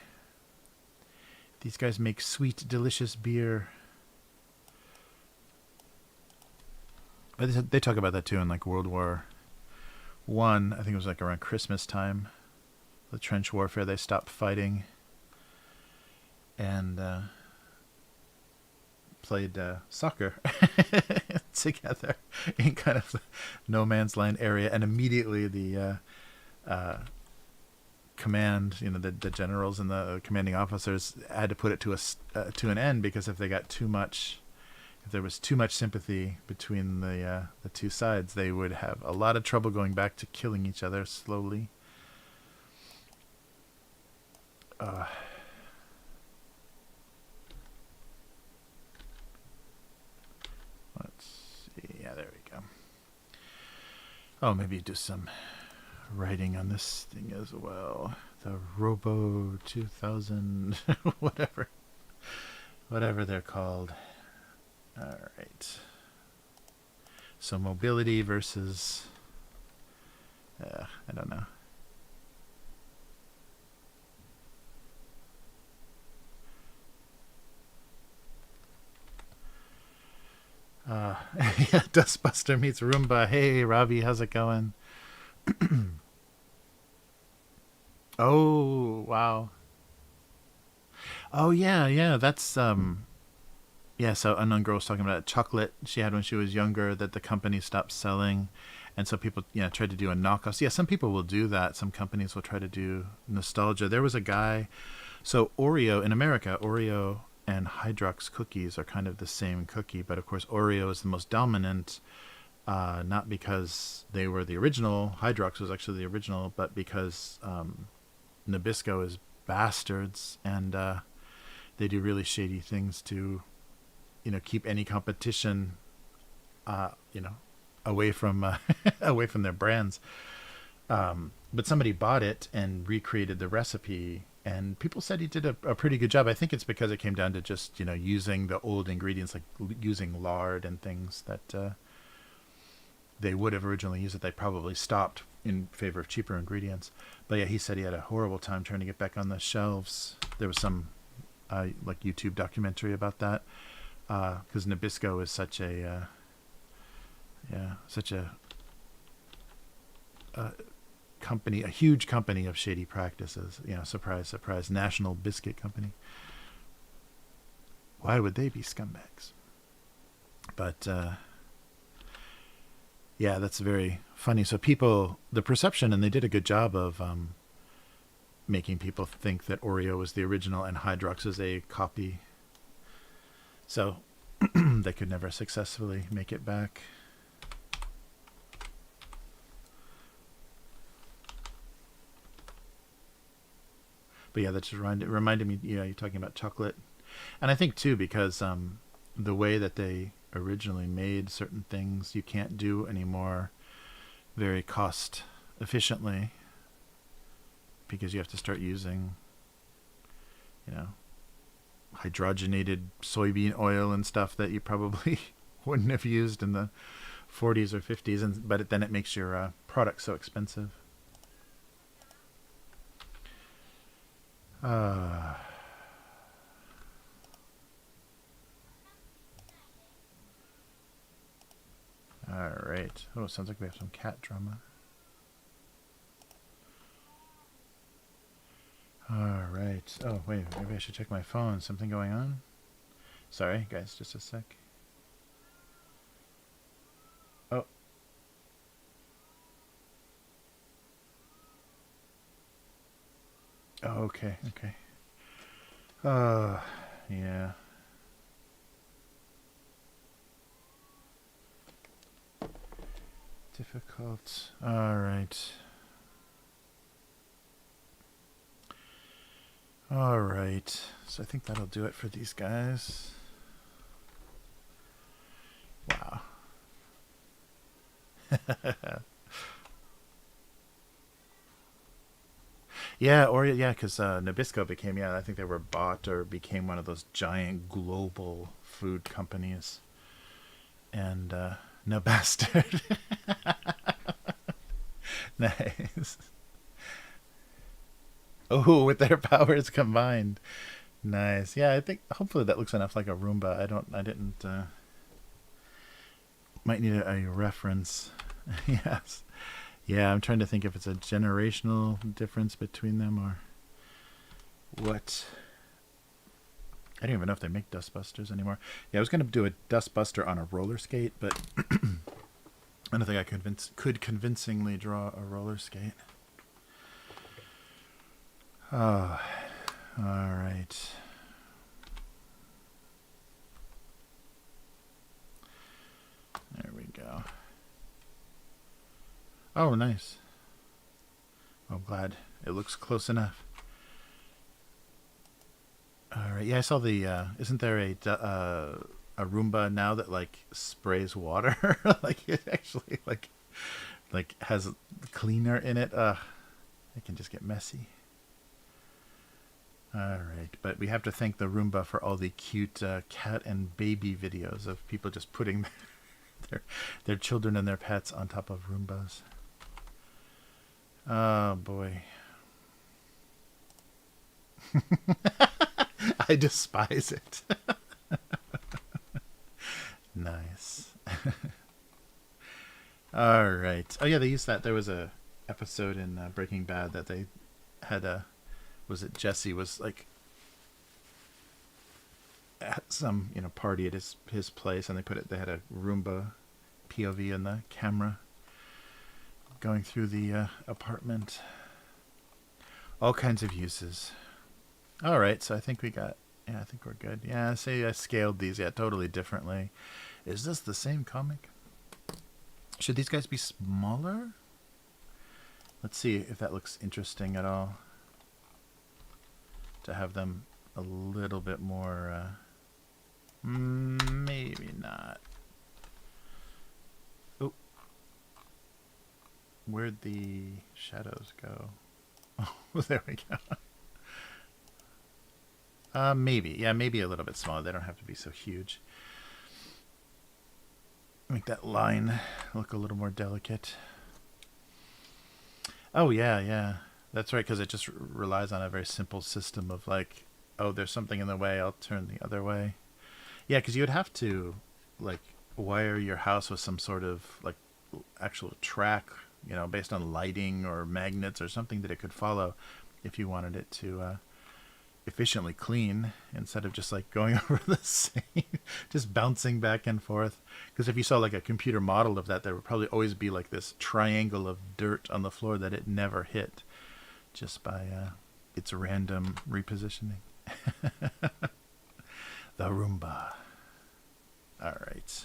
These guys make sweet, delicious beer. They talk about that too in like World War One. I think it was like around Christmas time. The trench warfare, they stopped fighting and played soccer together in kind of no man's land area. And immediately the command, the generals and the commanding officers had to put it to an end, because if there was too much sympathy between the two sides, they would have a lot of trouble going back to killing each other slowly. Let's see. Yeah, there we go. Oh, maybe do some writing on this thing as well. The Robo 2000, whatever they're called. All right. So mobility versus, I don't know. Yeah, Dustbuster meets Roomba. Hey, Robbie, how's it going? Oh, wow. Oh, yeah, that's, yeah, so Unknown Girl was talking about chocolate she had when she was younger that the company stopped selling. And so people, tried to do a knockoff. So yeah, some people will do that. Some companies will try to do nostalgia. There was a guy, so Oreo, in America, Oreo and Hydrox cookies are kind of the same cookie. But of course, Oreo is the most dominant, not because they were the original. Hydrox was actually the original, but because Nabisco is bastards, and they do really shady things to, keep any competition, away from away from their brands. But somebody bought it and recreated the recipe, and people said he did a pretty good job. I think it's because it came down to just, using the old ingredients, like using lard and things that they would have originally used, that they probably stopped in favor of cheaper ingredients. But yeah, he said he had a horrible time trying to get back on the shelves. There was some like YouTube documentary about that, because Nabisco is such a company, a huge company of shady practices. You know, surprise, surprise, National Biscuit Company. Why would they be scumbags? But yeah, that's very funny. So people, the perception, and they did a good job of making people think that Oreo was the original and Hydrox is a copy. So they could never successfully make it back. But yeah, that just reminded me, you know, you're talking about chocolate. And I think too, because the way that they originally made certain things, you can't do anymore very cost efficiently, because you have to start using, you know, hydrogenated soybean oil and stuff that you probably wouldn't have used in the 40s or 50s, and but then it makes your product so expensive. All right. Oh, it sounds like we have some cat drama. All right. Oh, wait. Maybe I should check my phone. Something going on? Sorry, guys. Just a sec. Oh. Oh, okay. Okay. Yeah. Difficult. All right. All right. So I think that'll do it for these guys. Wow. Yeah, or yeah, because Nabisco became, yeah, I think they were bought or became one of those giant global food companies. And no bastard. Nice. Oh, with their powers combined. Nice. Yeah, I think hopefully that looks enough like a Roomba. I didn't, might need a reference. Yes. Yeah, I'm trying to think if it's a generational difference between them or what. I don't even know if they make dustbusters anymore. Yeah, I was going to do a dustbuster on a roller skate, but I don't think I could convincingly draw a roller skate. Oh, all right. There we go. Oh, nice. I'm glad it looks close enough. All right. Yeah, I saw the. Isn't there a Roomba now that like sprays water? Like it actually like has cleaner in it. It can just get messy. All right, but we have to thank the Roomba for all the cute cat and baby videos of people just putting their children and their pets on top of Roombas. Oh boy. I despise it. Nice. All right. Oh yeah, they used that. There was a episode in Breaking Bad that they had a. Was it Jesse was like at some party at his place, and they had a Roomba POV in the camera going through the apartment. All kinds of uses. All right, so I think we got. Yeah, I think we're good. Yeah, say I scaled these. Yeah, totally differently. Is this the same comic? Should these guys be smaller? Let's see if that looks interesting at all. To have them a little bit more. Maybe not. Oh, where'd the shadows go? Oh, there we go. Maybe. Yeah, maybe a little bit smaller. They don't have to be so huge. Make that line look a little more delicate. Oh, yeah, yeah. That's right, because it just relies on a very simple system of like, oh, there's something in the way, I'll turn the other way. Yeah, because you would have to, like, wire your house with some sort of, like, actual track based on lighting or magnets or something that it could follow if you wanted it to efficiently clean instead of just like going over the same, just bouncing back and forth. Because if you saw like a computer model of that, there would probably always be like this triangle of dirt on the floor that it never hit just by its random repositioning. The Roomba. All right.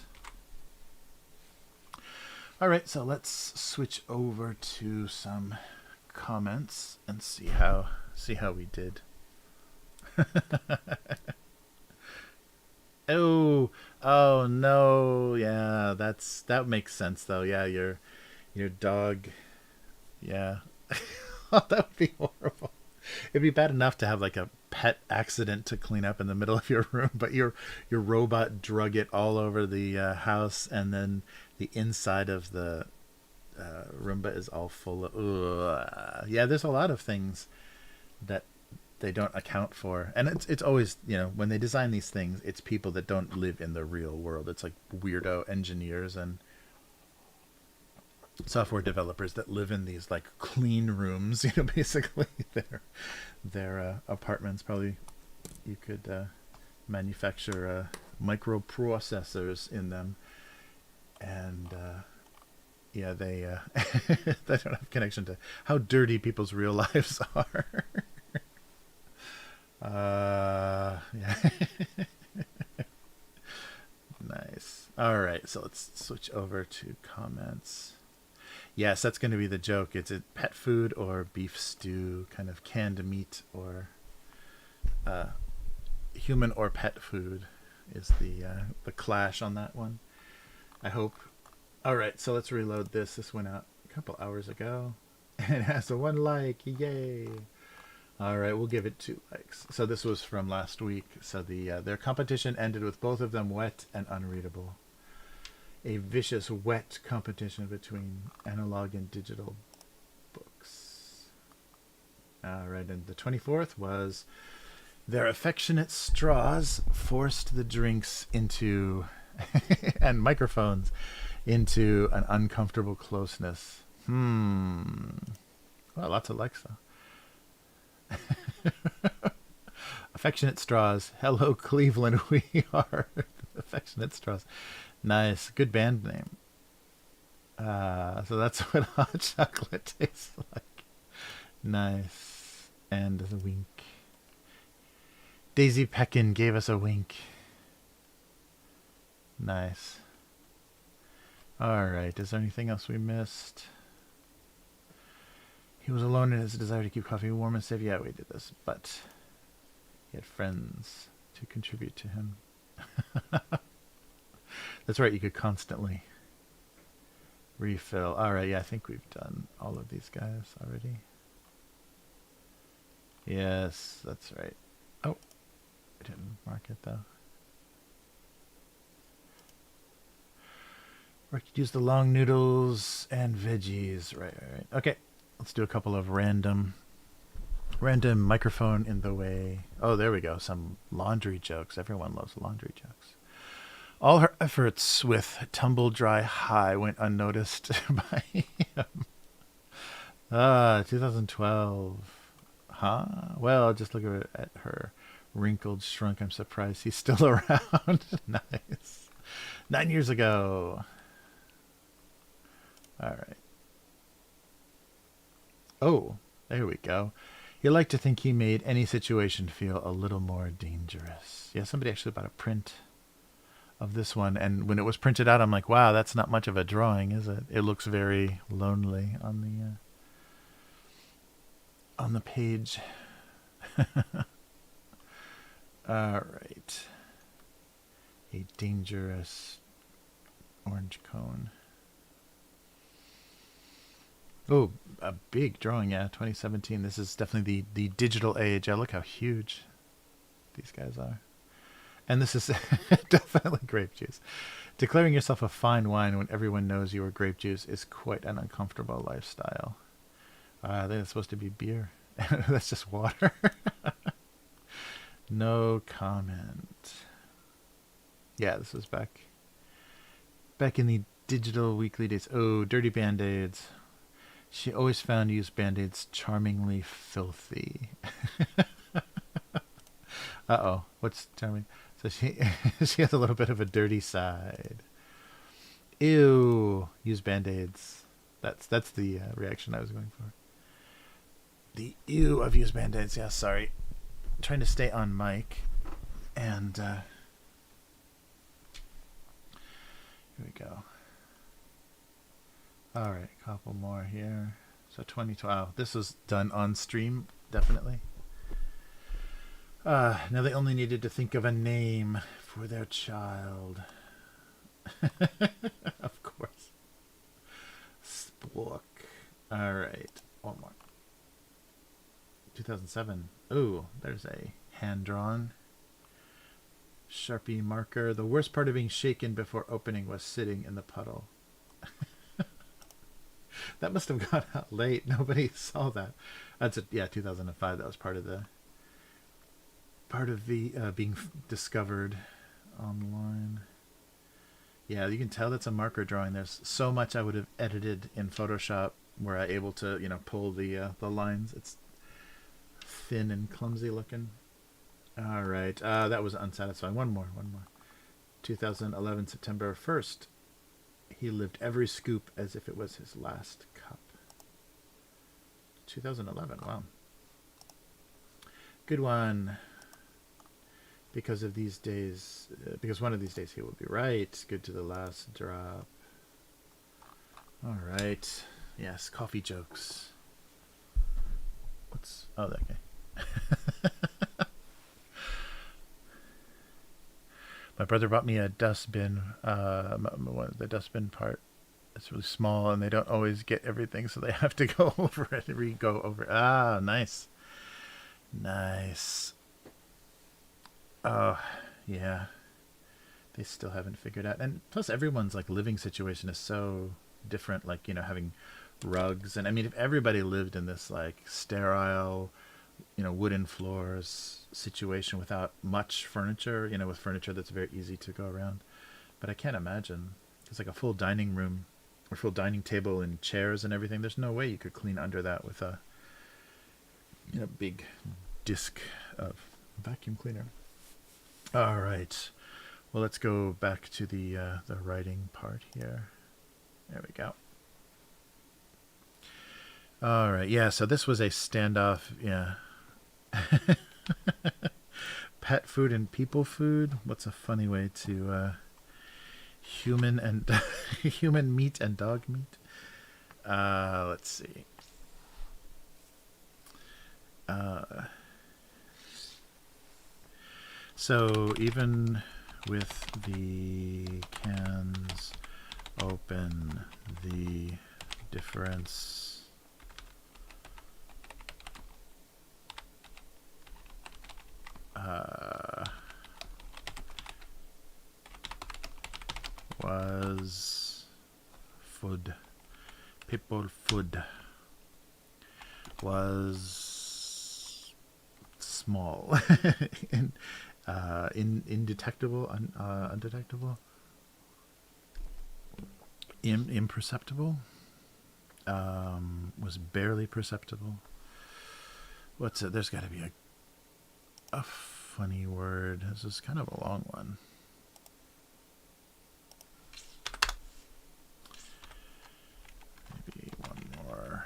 All right, so let's switch over to some comments and see how we did. oh no, yeah, that makes sense though. Yeah, your dog, yeah. That would be horrible. It'd be bad enough to have like a pet accident to clean up in the middle of your room, but your robot drug it all over the house, and then the inside of the Roomba is all full of. Yeah, there's a lot of things that they don't account for, and it's always, when they design these things, it's people that don't live in the real world. It's like weirdo engineers and software developers that live in these like clean rooms, basically their apartments. Probably you could manufacture microprocessors in them, and yeah, they they don't have connection to how dirty people's real lives are. Yeah. Nice. All right, so let's switch over to comments. Yes, that's going to be the joke. It's a pet food or beef stew, kind of canned meat, or human or pet food is the clash on that one, I hope. All right, so let's reload this. This went out a couple hours ago, and it has a 1 like. Yay! All right, we'll give it 2 likes. So this was from last week. So their competition ended with both of them wet and unreadable. A vicious wet competition between analog and digital books. All right, and the 24th was their affectionate straws forced the drinks into and microphones into an uncomfortable closeness. Well, lots of likes though. Affectionate straws. Hello, Cleveland. We are affectionate straws. Nice. Good band name. So that's what hot chocolate tastes like. Nice. And the wink. Daisy Peckin gave us a wink. Nice. All right. Is there anything else we missed? He was alone in his desire to keep coffee warm and safe. Yeah, we did this, but he had friends to contribute to him. That's right, you could constantly refill. All right, yeah, I think we've done all of these guys already. Yes, that's right. Oh, I didn't mark it though. We could use the long noodles and veggies. Right. Okay, let's do a couple of random microphone in the way. Oh, there we go. Some laundry jokes. Everyone loves laundry jokes. All her efforts with Tumble Dry High went unnoticed by him. 2012. Huh? Well, just look at her wrinkled shrunk. I'm surprised he's still around. Nice. 9 years ago. All right. Oh, there we go. He liked to think he made any situation feel a little more dangerous. Yeah, somebody actually bought a print of this one, and when it was printed out, I'm like, wow, that's not much of a drawing, is it? It looks very lonely on the page. All right. A dangerous orange cone. Oh, a big drawing, yeah, 2017. This is definitely the digital age. Yeah, look how huge these guys are. And this is definitely grape juice. Declaring yourself a fine wine when everyone knows you are grape juice is quite an uncomfortable lifestyle. I think it's supposed to be beer. That's just water. No comment. Yeah, this was back in the digital weekly days. Oh, dirty Band-Aids. She always found used band-aids charmingly filthy. Uh-oh. What's charming? So she she has a little bit of a dirty side. Ew. Use band-aids. That's the reaction I was going for. The ew of used band-aids. Yeah, sorry. I'm trying to stay on mic. And here we go. All right, a couple more here. So 2012. This was done on stream, definitely. Now they only needed to think of a name for their child. Of course. Splook. All right, one more. 2007. Ooh, there's a hand-drawn Sharpie marker. The worst part of being shaken before opening was sitting in the puddle. That must have gone out late. Nobody saw that. That's 2005. That was part of the being discovered online. Yeah, you can tell that's a marker drawing. There's so much I would have edited in Photoshop were I able to, pull the lines. It's thin and clumsy looking. All right, that was unsatisfying. One more. 2011, September 1st. He lived every scoop as if it was his last cup. 2011, wow. Good one. Because of these days, because one of these days he will be right. Good to the last drop. All right. Yes, coffee jokes. Oh, that guy. My brother bought me a dustbin. The dustbin part. It's really small, and they don't always get everything, so they have to go over it. Go over. Ah, nice. Nice. Oh, yeah. They still haven't figured out. And plus, everyone's living situation is so different. Having rugs, and I mean, if everybody lived in this sterile, wooden floors situation without much furniture, with furniture that's very easy to go around. But I can't imagine. It's like a full dining room or full dining table and chairs and everything. There's no way you could clean under that with a big disc of vacuum cleaner. All right. Well, let's go back to the writing part here. There we go. All right. Yeah, so this was a standoff. Yeah. Pet food and people food. What's a funny way to human and human meat and dog meat? Let's see. So even with the cans open, the difference was food. People food was small. Indetectable, undetectable, imperceptible, was barely perceptible. What's it? There's got to be a funny word. This is kind of a long one. Maybe one more.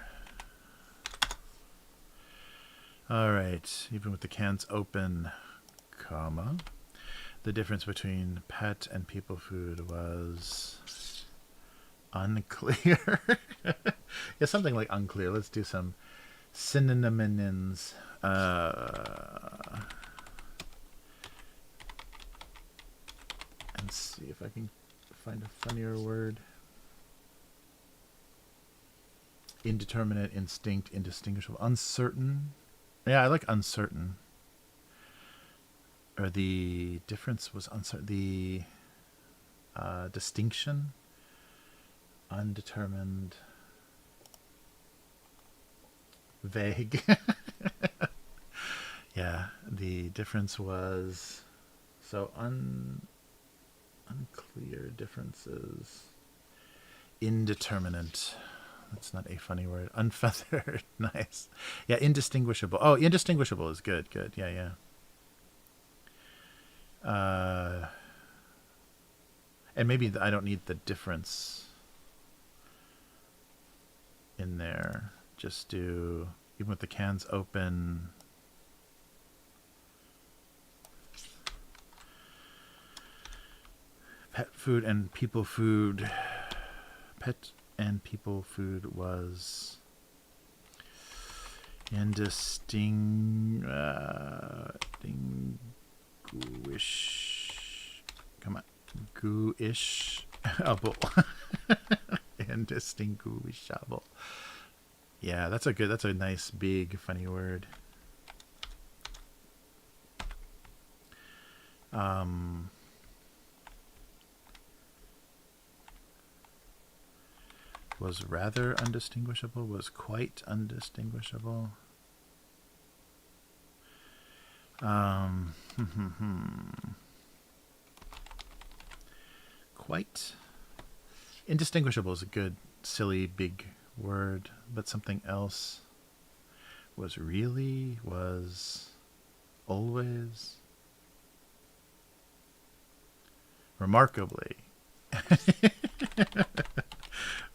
All right. Even with the cans open, comma, the difference between pet and people food was unclear. Yeah, something like unclear. Let's do some synonyms. And see if I can find a funnier word. Indeterminate, instinct, indistinguishable, uncertain. Yeah, I like uncertain. Or the difference was uncertain. The distinction, undetermined, vague. Yeah, the difference was so unclear differences. Indeterminate. That's not a funny word. Unfeathered. Nice. Yeah, indistinguishable. Oh, indistinguishable is good. Good. Yeah, yeah. And maybe I don't need the difference in there. Just do, even with the cans open. Pet food and people food. Pet and people food was indistinguish. Come on, gooish-able. Indistinguishable. Yeah, that's a good. That's a nice, big, funny word. Was rather undistinguishable. Was quite undistinguishable. Quite indistinguishable is a good, silly, big word, but something else. Was really, was always, remarkably.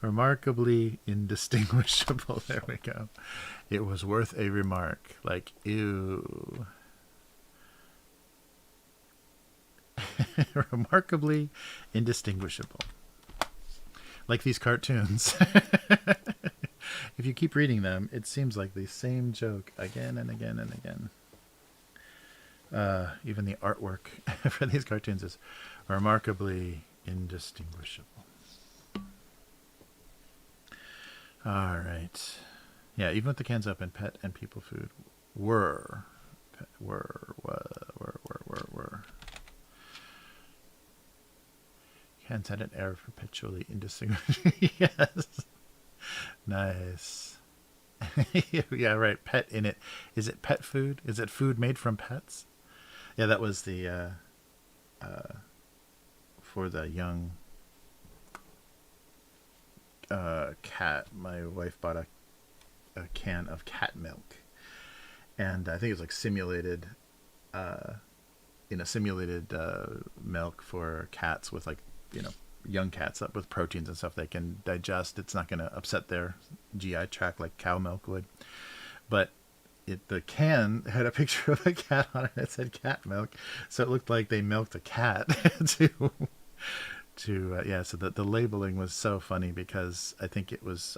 Remarkably indistinguishable. There we go. It was worth a remark. Like, ew. Remarkably indistinguishable. Like these cartoons. If you keep reading them, it seems like the same joke again and again and again. Even the artwork for these cartoons is remarkably indistinguishable. All right. Yeah, even with the cans open, pet and people food were. Cans had an air of perpetually indistinguishable. Yes. Nice. Yeah, right. Pet in it. Is it pet food? Is it food made from pets? Yeah, that was the for the young cat. My wife bought a can of cat milk, and I think it was like simulated simulated milk for cats with, like, young cats up with proteins and stuff they can digest. It's not going to upset their GI tract like cow milk would. But the can had a picture of a cat on it that said cat milk, so it looked like they milked a cat so the labeling was so funny, because I think it was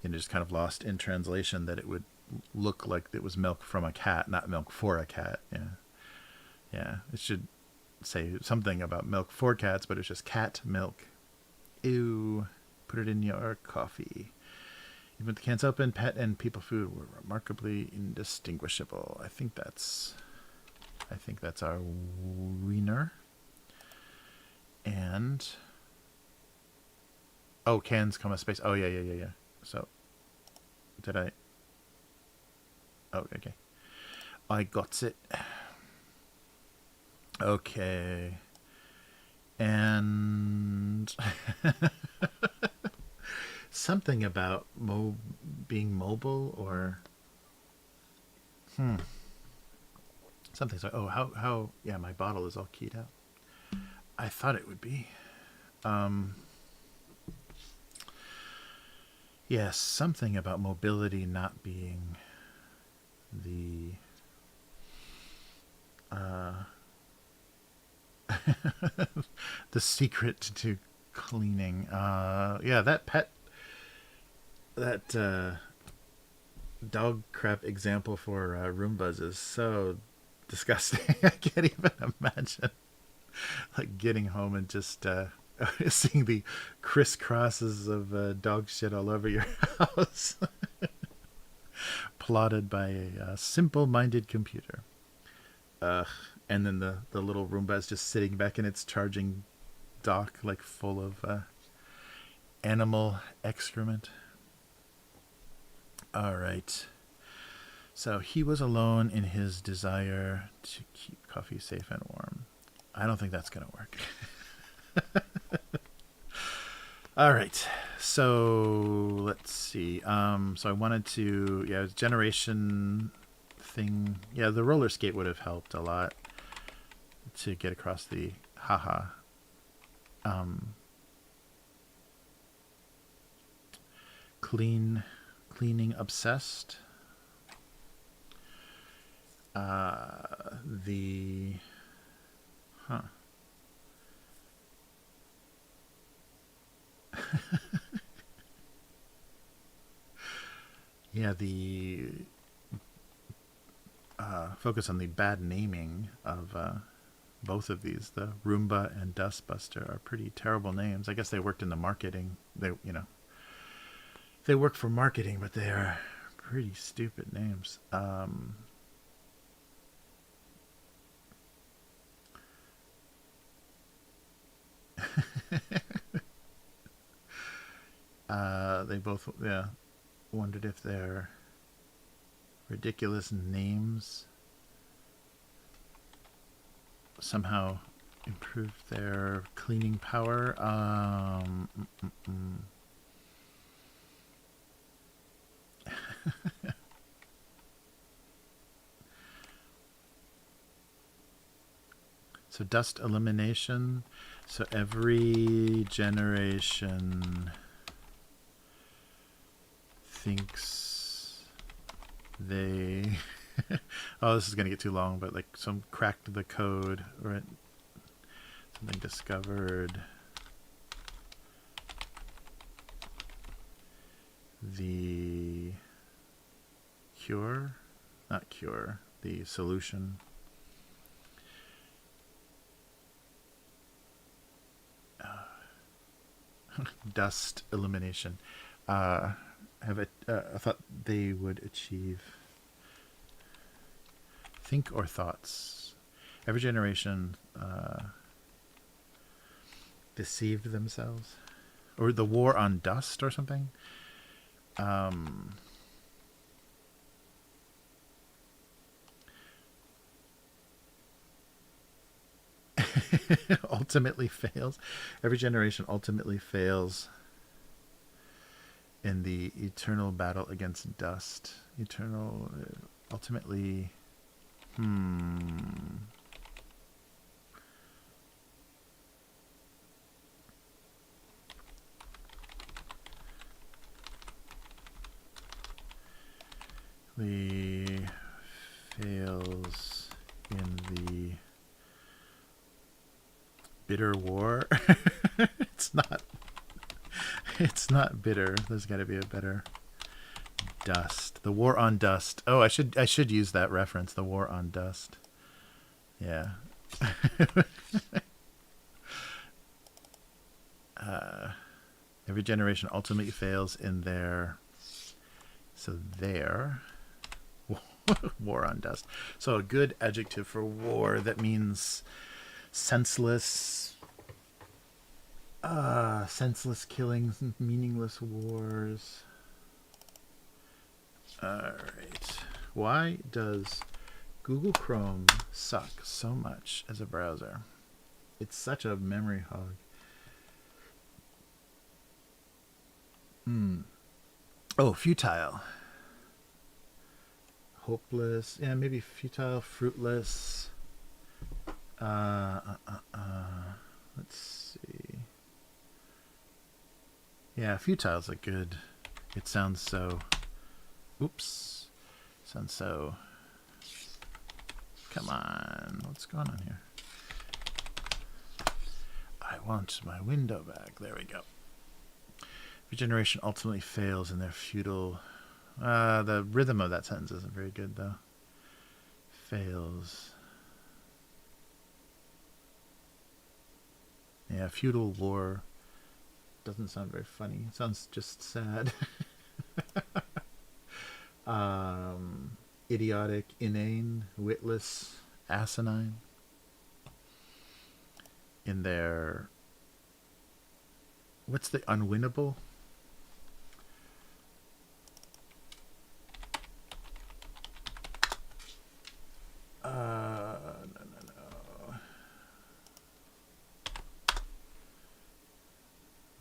just kind of lost in translation, that it would look like it was milk from a cat, not milk for a cat. Yeah, it should say something about milk for cats, but it's just cat milk. Ew. Put it in your coffee. Even with the cans open, pet and people food were remarkably indistinguishable. I think that's our winner. And cans, comma, space. Oh, yeah. So did I? Oh, okay. I got it. Okay. And something about being mobile, or something. So how yeah, my bottle is all keyed out. I thought it would be. Yes, something about mobility not being the the secret to cleaning. Yeah, that dog crap example for Roombas is so disgusting. I can't even imagine, like, getting home and just seeing the crisscrosses of dog shit all over your house. Plotted by a simple-minded computer. And then the little Roomba is just sitting back in its charging dock, like, full of animal excrement. All right. So he was alone in his desire to keep coffee safe and warm. I don't think that's going to work. All right. So let's see. So I wanted to, yeah, it was generation thing. Yeah, the roller skate would have helped a lot to get across the haha. Cleaning obsessed. The huh. Yeah, the focus on the bad naming of both of these. The Roomba and Dustbuster are pretty terrible names. I guess they worked in the marketing. They work for marketing, but they are pretty stupid names. They both, yeah, wondered if their ridiculous names somehow improved their cleaning power. So dust elimination. So every generation thinks they oh, this is going to get too long, but like some cracked the code or something discovered the cure, not cure, the solution. Dust elimination. I thought they would achieve think or thoughts. Every generation deceived themselves, or the war on dust or something. Ultimately fails. Every generation ultimately fails in the eternal battle against dust. Eternal, ultimately. The fails in the bitter war. It's not. It's not bitter. There's got to be a better. Dust. The war on dust. Oh, I should use that reference. The war on dust. Yeah. Every generation ultimately fails in their. So there. War on dust. So a good adjective for war that means senseless. Senseless killings, meaningless wars. Alright. Why does Google Chrome suck so much as a browser? It's such a memory hog. Oh, futile. Hopeless. Yeah, maybe futile, fruitless. Let's see. Yeah, futile's a good. It sounds so. Oops. Sounds so. Come on. What's going on here? I want my window back. There we go. Regeneration ultimately fails in their futile. The rhythm of that sentence isn't very good, though. Fails. Yeah, feudal war doesn't sound very funny. It sounds just sad. Idiotic, inane, witless, asinine. In their... What's the unwinnable? No.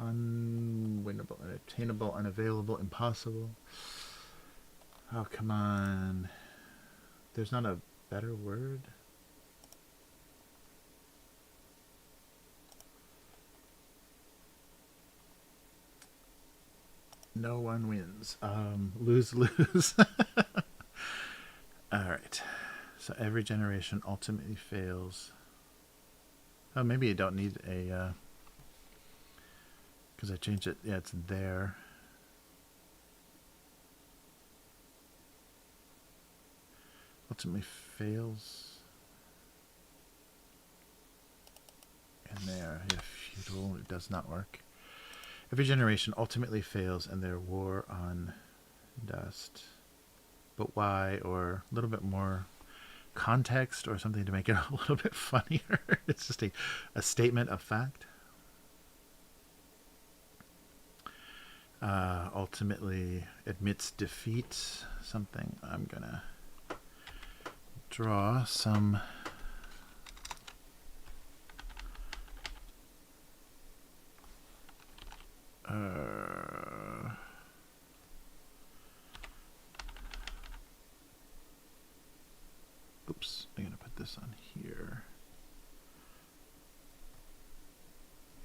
Unwinnable. unobtainable, unavailable, impossible. Oh, come on. There's not a better word? No one wins. Lose, lose. Alright. So every generation ultimately fails. Oh, maybe you don't need a... because I changed it. Yeah, it's there. Ultimately fails. And there. Yeah, futile. It does not work. Every generation ultimately fails and their war on dust. But why? Or a little bit more context or something to make it a little bit funnier. It's just a statement of fact. Ultimately admits defeat. Something. I'm gonna draw some oops, I'm gonna put this on here.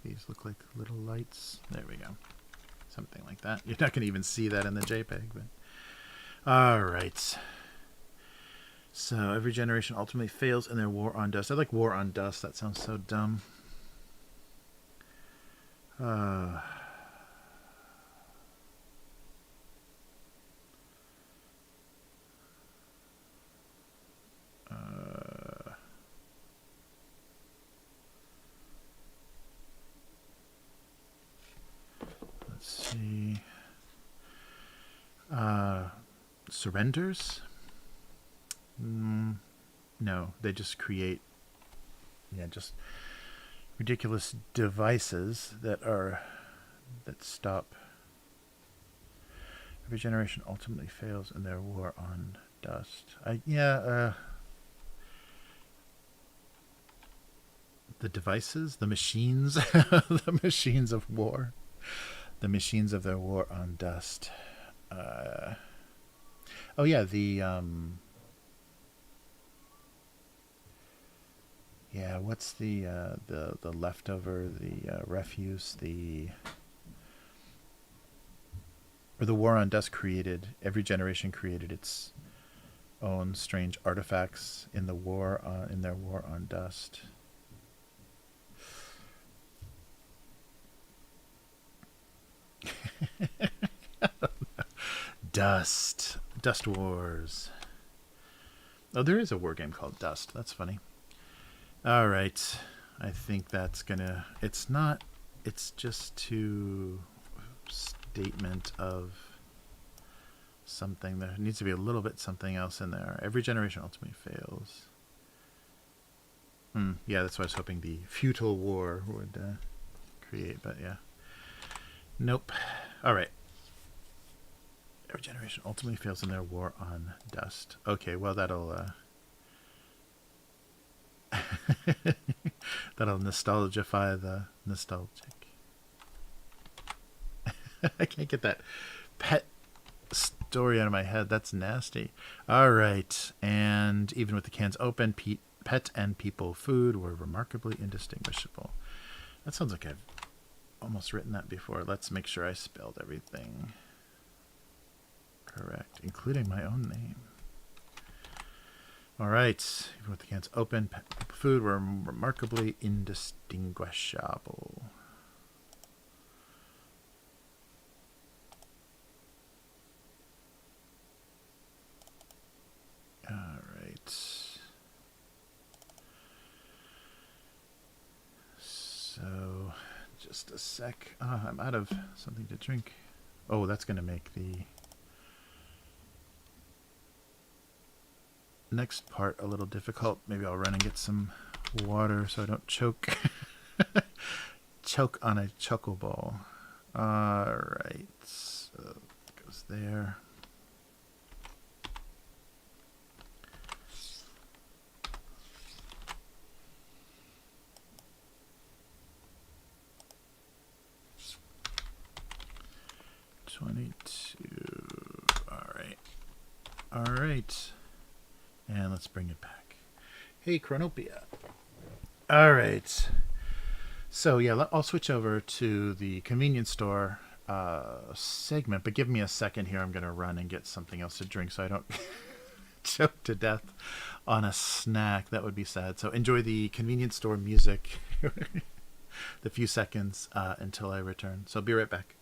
These look like little lights. There we go. Something like that. You're not gonna even see that in the JPEG, but alright. So every generation ultimately fails in their war on dust. I like war on dust. That sounds so dumb. Let's see. Surrenders? No, they just create, just ridiculous devices that stop. Every generation ultimately fails in their war on dust. The devices, the machines, the machines of war, the machines of their war on dust. What's the leftover, the refuse, or the war on dust created, every generation created its own strange artifacts in the war in their war on dust. Dust Wars. Oh, there is a war game called Dust. That's funny. All right, I think that's gonna. It's not. It's just to statement of something. There needs to be a little bit something else in there. Every generation ultimately fails. Yeah, that's what I was hoping the futile war would create, but yeah. Nope. All right. Every generation ultimately fails in their war on dust. Okay, well that'll that'll nostalgify the nostalgic. I can't get that pet story out of my head. That's nasty. All right, and even with the cans open, pet and people food were remarkably indistinguishable. That sounds like I've almost written that before. Let's make sure I spelled everything correct, including my own name. All right, even with the cans open, pet and people food were remarkably indistinguishable. All right. So, just a sec. I'm out of something to drink. Oh, that's going to make the next part a little difficult. Maybe I'll run and get some water so I don't choke. Choke on a ChocoBall. Alright, so it goes there. All right. And let's bring it back. Hey, Chronopia. All right. So, yeah, I'll switch over to the convenience store segment, but give me a second here. I'm going to run and get something else to drink so I don't choke to death on a snack. That would be sad. So enjoy the convenience store music the few seconds until I return. So be right back.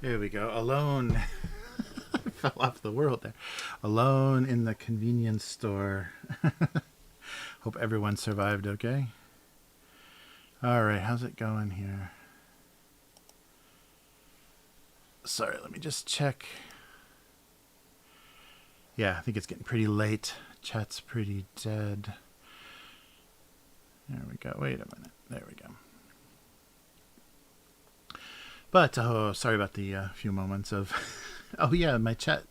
Here we go. Alone. I fell off the world there. Alone in the convenience store. Hope everyone survived okay. All right, how's it going here? Sorry, let me just check. Yeah, I think it's getting pretty late. Chat's pretty dead. There we go. Wait a minute. There we go. But, oh, sorry about the few moments of... Oh, yeah, my chat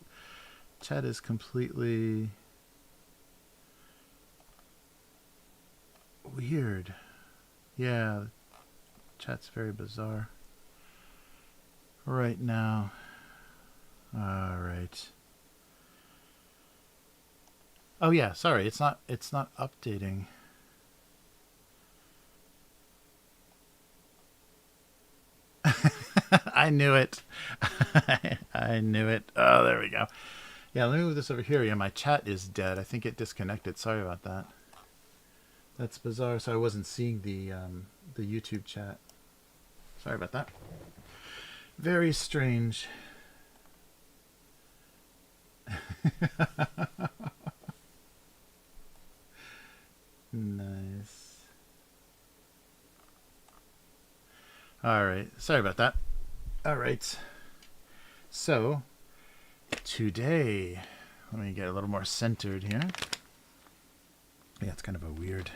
is completely... weird. Yeah, chat's very bizarre. Right now. All right. Oh, yeah, sorry, it's not updating. I knew it. I knew it. Oh, there we go. Yeah, let me move this over here. Yeah, my chat is dead. I think it disconnected. Sorry about that. That's bizarre. So I wasn't seeing the YouTube chat. Sorry about that. Very strange. Nice. All right. Sorry about that. All right. So, today, let me get a little more centered here. Yeah, it's kind of a weird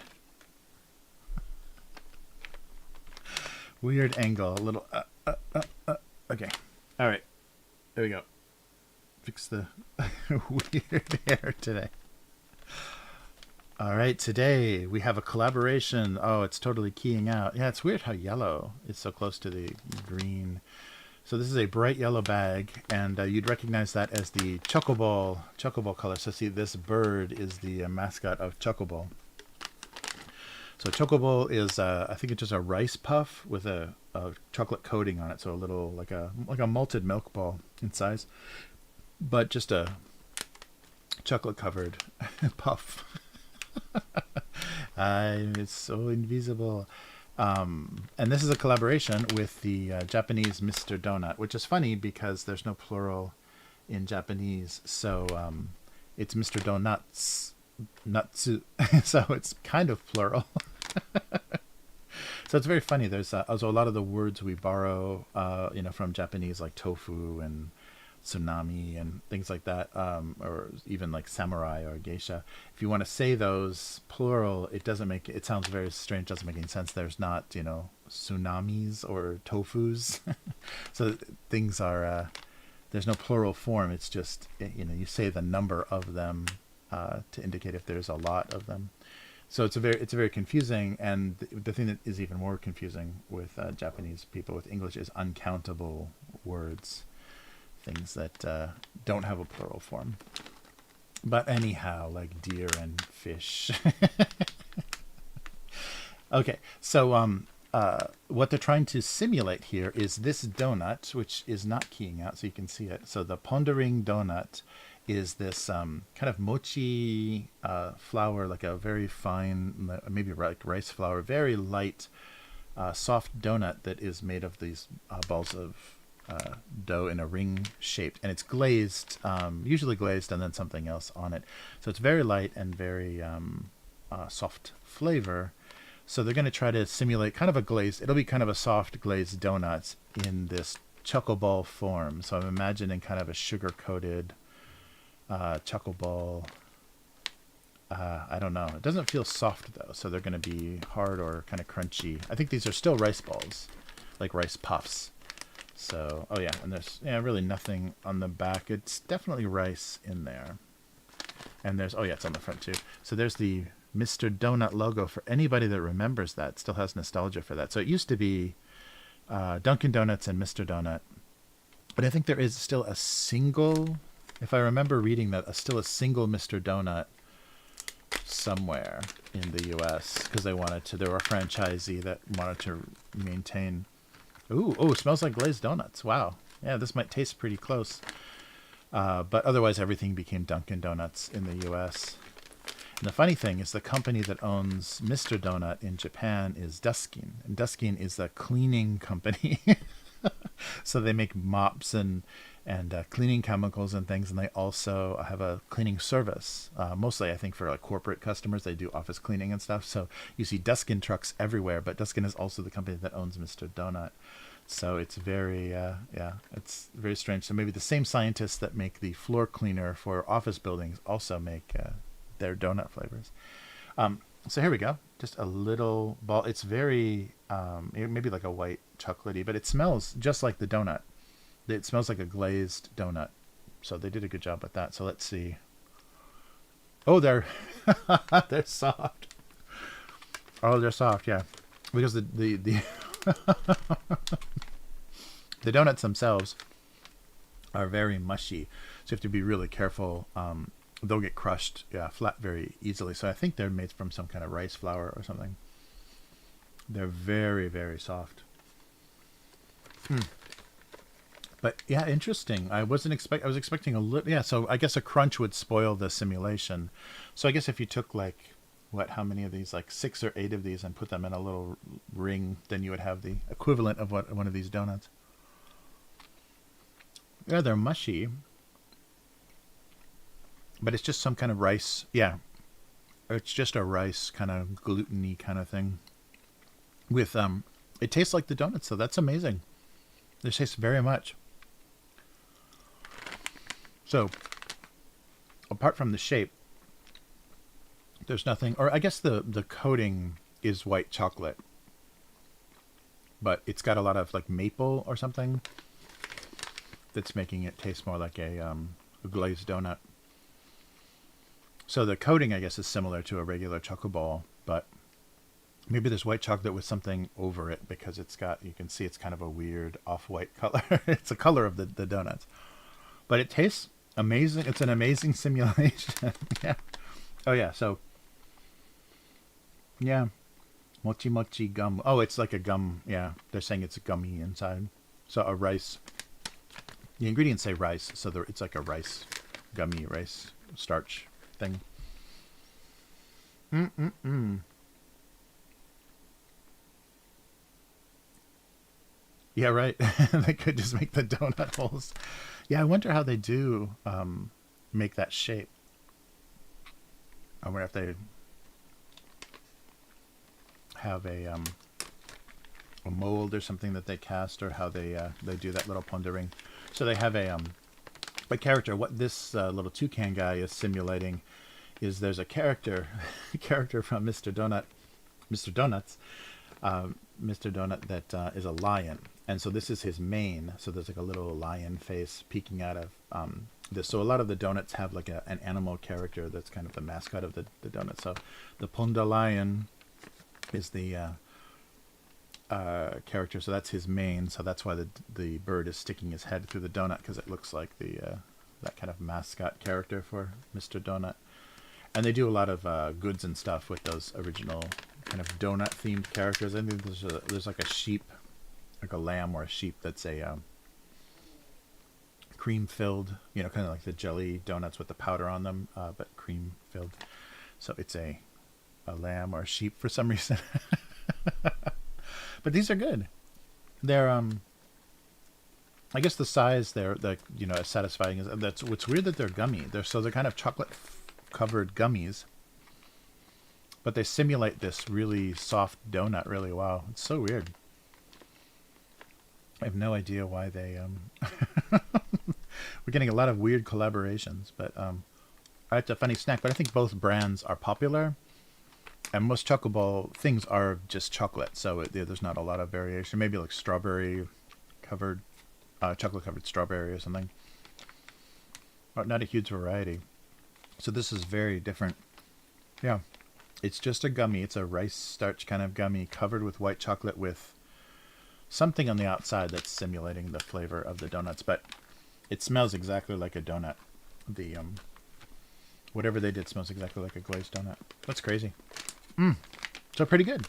angle. A little, okay. All right, there we go. Fix the weird hair today. All right, today we have a collaboration. Oh, it's totally keying out. Yeah, it's weird how yellow is so close to the green. So this is a bright yellow bag, and you'd recognize that as the ChocoBall color. So see, this bird is the mascot of ChocoBall. So ChocoBall is, I think it's just a rice puff with a chocolate coating on it. So a little like a malted milk ball in size, but just a chocolate covered puff. It's so invisible. And this is a collaboration with the Japanese Mr. Donut, which is funny because there's no plural in Japanese. So it's Mr. Donuts, Natsu. So it's kind of plural. So it's very funny. There's also a lot of the words we borrow, from Japanese, like tofu and tsunami and things like that, or even like samurai or geisha. If you want to say those plural, it sounds very strange, doesn't make any sense. There's not, tsunamis or tofus. So things are, there's no plural form. It's just, you say the number of them to indicate if there's a lot of them. So it's very confusing, and the thing that is even more confusing with Japanese people with English is uncountable words. Things that don't have a plural form. But anyhow, like deer and fish. Okay, so what they're trying to simulate here is this donut, which is not keying out, so you can see it. So the pondering donut is this kind of mochi flour, like a very fine, maybe like rice flour, very light, soft donut that is made of these balls of dough in a ring shaped, and it's glazed, usually glazed and then something else on it. So it's very light and very soft flavor. So they're going to try to simulate kind of a glazed, it'll be kind of a soft glazed donut in this ChocoBall form. So I'm imagining kind of a sugar coated ChocoBall. I don't know. It doesn't feel soft though, so they're going to be hard or kind of crunchy. I think these are still rice balls, like rice puffs. So, oh yeah, and there's really nothing on the back. It's definitely rice in there. And there's, oh yeah, it's on the front too. So there's the Mr. Donut logo for anybody that remembers that, still has nostalgia for that. So it used to be Dunkin' Donuts and Mr. Donut. But I think there is still a single, if I remember reading that, still a single Mr. Donut somewhere in the US, because there were a franchisee that wanted to maintain. Ooh, smells like glazed donuts. Wow. Yeah, this might taste pretty close. But otherwise, everything became Dunkin' Donuts in the U.S. And the funny thing is the company that owns Mr. Donut in Japan is Duskin. And Duskin is a cleaning company. So they make mops and cleaning chemicals and things. And they also have a cleaning service. Mostly, I think, for like corporate customers. They do office cleaning and stuff. So you see Duskin trucks everywhere. But Duskin is also the company that owns Mr. Donut. So it's very, it's very strange. So maybe the same scientists that make the floor cleaner for office buildings also make their donut flavors. So here we go. Just a little ball. It's very, maybe like a white chocolatey, but it smells just like the donut. It smells like a glazed donut. So they did a good job with that. So let's see. Oh, they're soft. Oh, they're soft, yeah. Because the the donuts themselves are very mushy, so you have to be really careful. They'll get crushed, flat very easily. So I think they're made from some kind of rice flour or something. They're very, very soft. But yeah, interesting. I was expecting a little. Yeah, so I guess a crunch would spoil the simulation. So I guess if you took like, how many of these, like 6 or 8 of these, and put them in a little ring, then you would have the equivalent of one of these donuts. Yeah, they're mushy, but it's just some kind of rice. Yeah, it's just a rice kind of gluten-y kind of thing. With it tastes like the donuts, so that's amazing. This tastes very much. So apart from the shape, there's nothing, or I guess the coating is white chocolate, but it's got a lot of like maple or something that's making it taste more like a glazed donut. So the coating, I guess, is similar to a regular ChocoBall, but maybe there's white chocolate with something over it because it's got, you can see it's kind of a weird off-white color. It's the color of the donuts. But it tastes amazing. It's an amazing simulation. Yeah. Oh, yeah. So, yeah. Mochi mochi gum. Oh, it's like a gum. Yeah. They're saying it's gummy inside. So a rice. The ingredients say rice. So it's like a rice, gummy rice starch thing. Mm-mm-mm. Yeah, right. They could just make the donut holes. Yeah, I wonder how they do make that shape. I wonder if they have a mold or something that they cast, or how they do that little pondering. So they have a character. What this little toucan guy is simulating is there's a character character from Mr. Donuts, Mr. Donut that is a lion, and so this is his mane. So there's like a little lion face peeking out of this. So a lot of the donuts have like an animal character that's kind of the mascot of the donut. So the Ponda lion is the character. So that's his mane. So that's why the bird is sticking his head through the donut, because it looks like that kind of mascot character for Mr. Donut. And they do a lot of goods and stuff with those original kind of donut themed characters. I think there's like a sheep, like a lamb or a sheep that's a cream filled, kind of like the jelly donuts with the powder on them, but cream filled. So it's a lamb or a sheep for some reason. But these are good. They're I guess the size they're like as satisfying as that's. What's weird that they're gummy. They're kind of chocolate covered gummies, but they simulate this really soft donut really well. It's so weird. I have no idea why they we're getting a lot of weird collaborations, but it's a funny snack. But I think both brands are popular, and most ChocoBall things are just chocolate, so there's not a lot of variation. Maybe like strawberry covered, chocolate covered strawberry or something, but not a huge variety. So this is very different. Yeah, it's just a gummy. It's a rice starch kind of gummy covered with white chocolate with something on the outside that's simulating the flavor of the donuts, but it smells exactly like a donut. The whatever they did smells exactly like a glazed donut. That's crazy. So pretty good.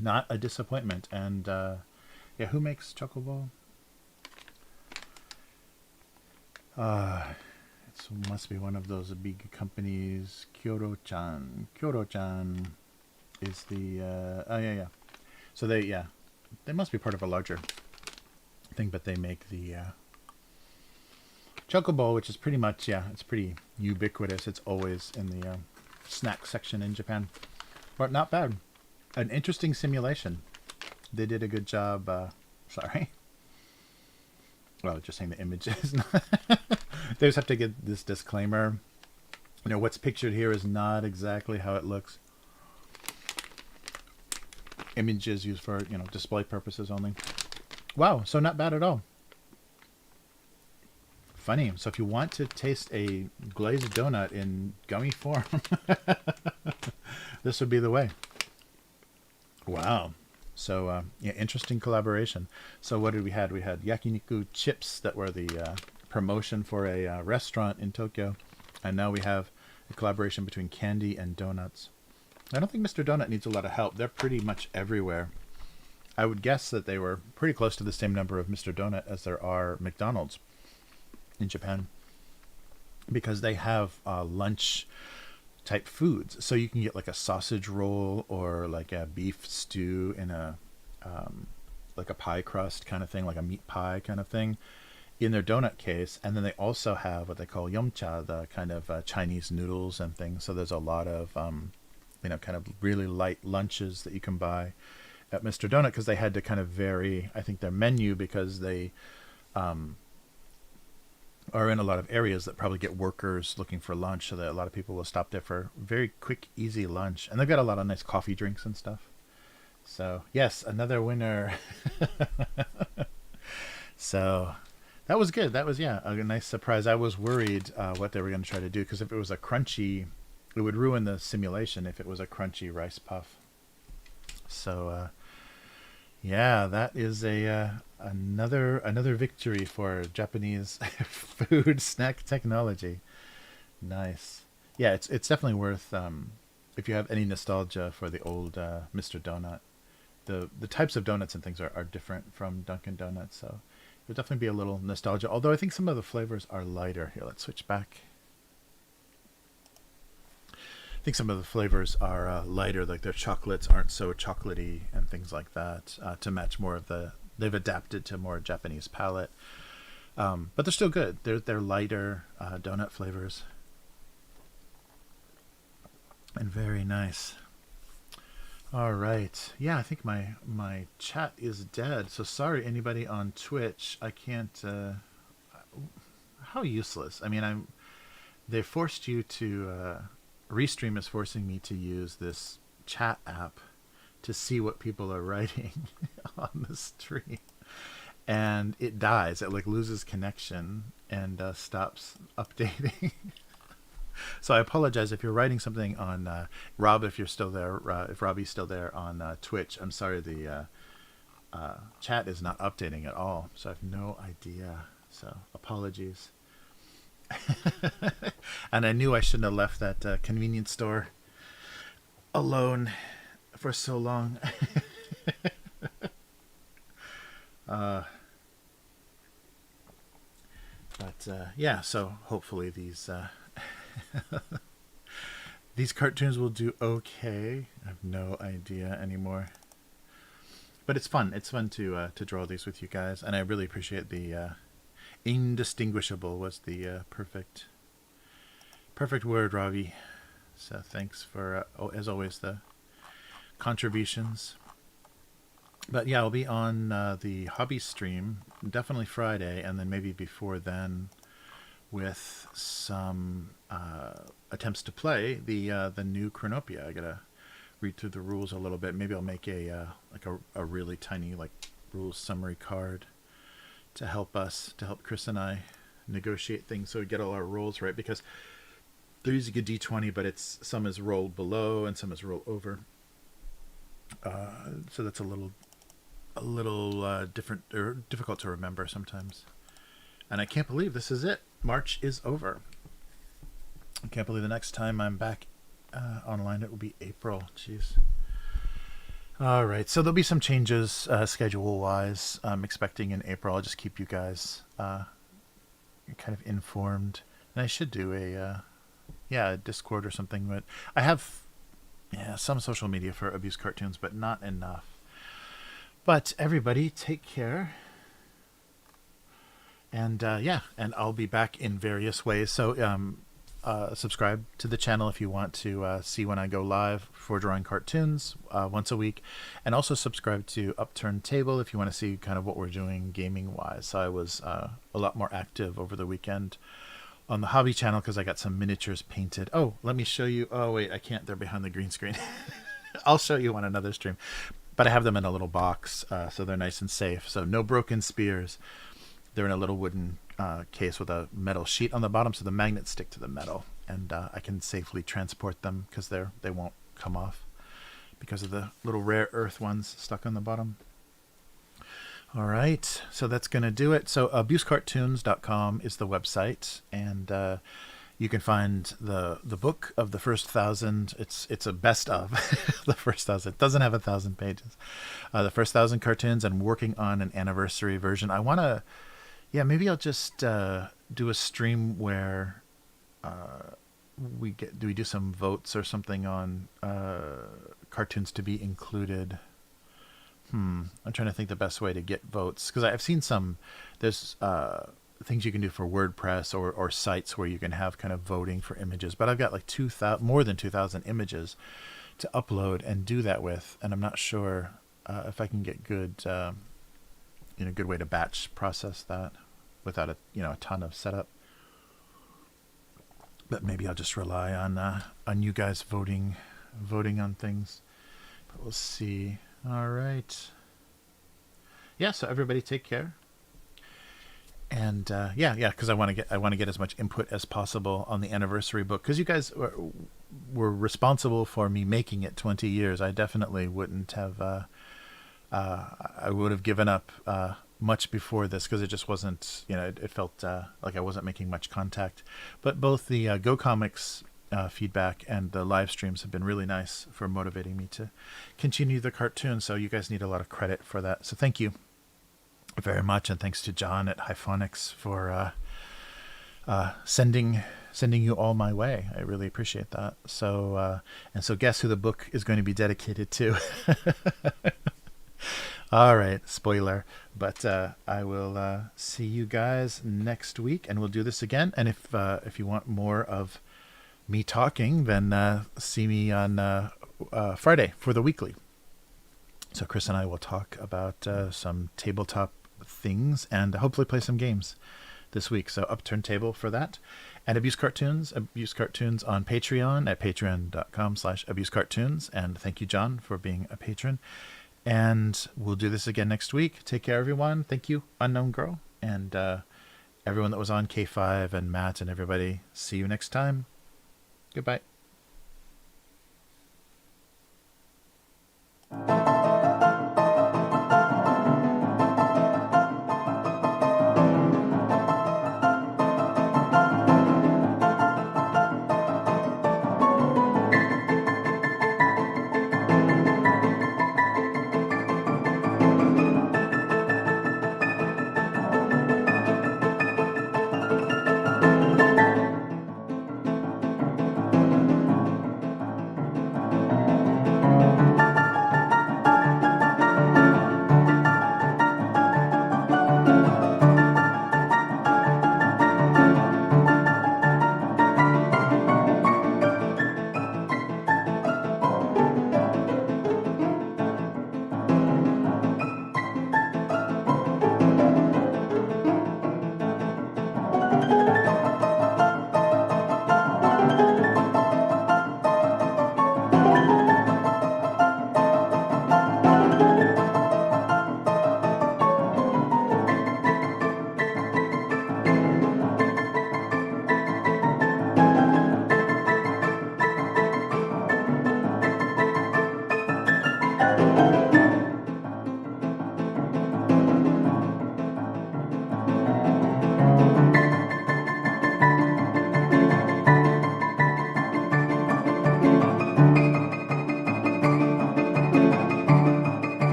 Not a disappointment. And yeah, who makes ChocoBall? It must be one of those big companies. Kyoto-chan. Kyoto-chan is the oh yeah. So they must be part of a larger thing, but they make the ChocoBall, which is pretty much, it's pretty ubiquitous. It's always in the snack section in Japan. But not bad. An interesting simulation. They did a good job. Sorry. Well, just saying the images. They just have to get this disclaimer. What's pictured here is not exactly how it looks. Images used for, display purposes only. Wow, so not bad at all. Funny. So if you want to taste a glazed donut in gummy form, this would be the way. Wow. So, interesting collaboration. So what did we had? We had yakiniku chips that were the promotion for a restaurant in Tokyo. And now we have a collaboration between candy and donuts. I don't think Mr. Donut needs a lot of help. They're pretty much everywhere. I would guess that they were pretty close to the same number of Mr. Donut as there are McDonald's in Japan, because they have lunch type foods. So you can get like a sausage roll or like a beef stew in a like a pie crust kind of thing, like a meat pie kind of thing in their donut case. And then they also have what they call yomcha, the kind of Chinese noodles and things. So there's a lot of kind of really light lunches that you can buy at Mr. Donut, because they had to kind of vary, I think, their menu, because they are in a lot of areas that probably get workers looking for lunch, so that a lot of people will stop there for very quick, easy lunch. And they've got a lot of nice coffee drinks and stuff. So, yes, another winner. So, that was good. That was, yeah, a nice surprise. I was worried what they were going to try to do, because if it was a crunchy, it would ruin the simulation if it was a crunchy rice puff. So, yeah, that is another victory for Japanese food snack technology. Nice. Yeah, it's definitely worth, if you have any nostalgia for the old Mr. Donut. The types of donuts and things are different from Dunkin' Donuts, so it would definitely be a little nostalgia. Although I think some of the flavors are lighter. Here, let's switch back. I think some of the flavors are lighter, like their chocolates aren't so chocolatey and things like that, to match more of the. They've adapted to more Japanese palate, but they're still good. They're lighter donut flavors, and very nice. All right, yeah, I think my chat is dead. So sorry, anybody on Twitch. I can't. How useless. I mean, they forced you to. Restream is forcing me to use this chat app to see what people are writing on the stream, and it dies. It like loses connection and stops updating. So I apologize if you're writing something on Rob, if you're still there, if Robbie's still there on Twitch. I'm sorry, the chat is not updating at all, so I have no idea. So apologies. And I knew I shouldn't have left that convenience store alone for so long. But yeah, so hopefully these these cartoons will do okay. I have no idea anymore. But it's fun. It's fun to draw these with you guys, and I really appreciate the indistinguishable was the perfect word, Ravi. So thanks for as always the contributions. But yeah, I'll be on the hobby stream definitely Friday, and then maybe before then with some attempts to play the new Chronopia. I gotta read through the rules a little bit. Maybe I'll make a really tiny like rules summary card to help Chris and I negotiate things so we get all our rolls right, because they're using a D20, but it's some is rolled below and some is rolled over. So that's a little different or difficult to remember sometimes. And I can't believe this is it. March is over. I can't believe the next time I'm back online it will be April. Jeez. All right, so there'll be some changes schedule-wise. I'm expecting in April. I'll just keep you guys kind of informed. And I should do a Discord or something. But I have some social media for Abuse Cartoons, but not enough. But everybody, take care. And and I'll be back in various ways. So subscribe to the channel if you want to see when I go live for drawing cartoons once a week, and also subscribe to Upturned Table if you want to see kind of what we're doing gaming wise. So I was a lot more active over the weekend on the hobby channel because I got some miniatures painted. Oh, let me show you. Oh wait, I can't. They're behind the green screen. I'll show you on another stream, but I have them in a little box, so they're nice and safe. So no broken spears. They're in a little wooden case with a metal sheet on the bottom, so the magnets stick to the metal, and I can safely transport them because they won't come off because of the little rare earth ones stuck on the bottom. All right, so that's going to do it. So abusecartoons.com is the website, and you can find the book of the first 1,000. It's a best of the first 1,000. It doesn't have 1,000 pages. The first 1,000 cartoons. I'm working on an anniversary version. I want to. Yeah, maybe I'll just do a stream where we do some votes or something on cartoons to be included. I'm trying to think the best way to get votes, because I've seen there's things you can do for WordPress or sites where you can have kind of voting for images, but I've got like more than 2,000 images to upload and do that with, and I'm not sure if I can get good way to batch process that. without a ton of setup. But maybe I'll just rely on you guys voting on things. But we'll see. All right. Yeah. So everybody, take care. And because I want to get as much input as possible on the anniversary book, because you guys were responsible for me making it 20 years. I definitely wouldn't have. I would have given up much before this, because it just wasn't. It felt like I wasn't making much contact. But both the Go Comics feedback and the live streams have been really nice for motivating me to continue the cartoon. So you guys need a lot of credit for that. So thank you very much, and thanks to John at Hyphonics for sending you all my way. I really appreciate that. So guess who the book is going to be dedicated to? All right, spoiler, but I will see you guys next week, and we'll do this again. And if you want more of me talking, then see me on Friday for the weekly. So Chris and I will talk about some tabletop things and hopefully play some games this week. So Upturned Table for that. And Abuse Cartoons on Patreon at patreon.com/abusecartoons. And thank you, John, for being a patron. And we'll do this again next week. Take care, everyone. Thank you, Unknown Girl, and everyone that was on K5 and Matt and everybody. See you next time. Goodbye.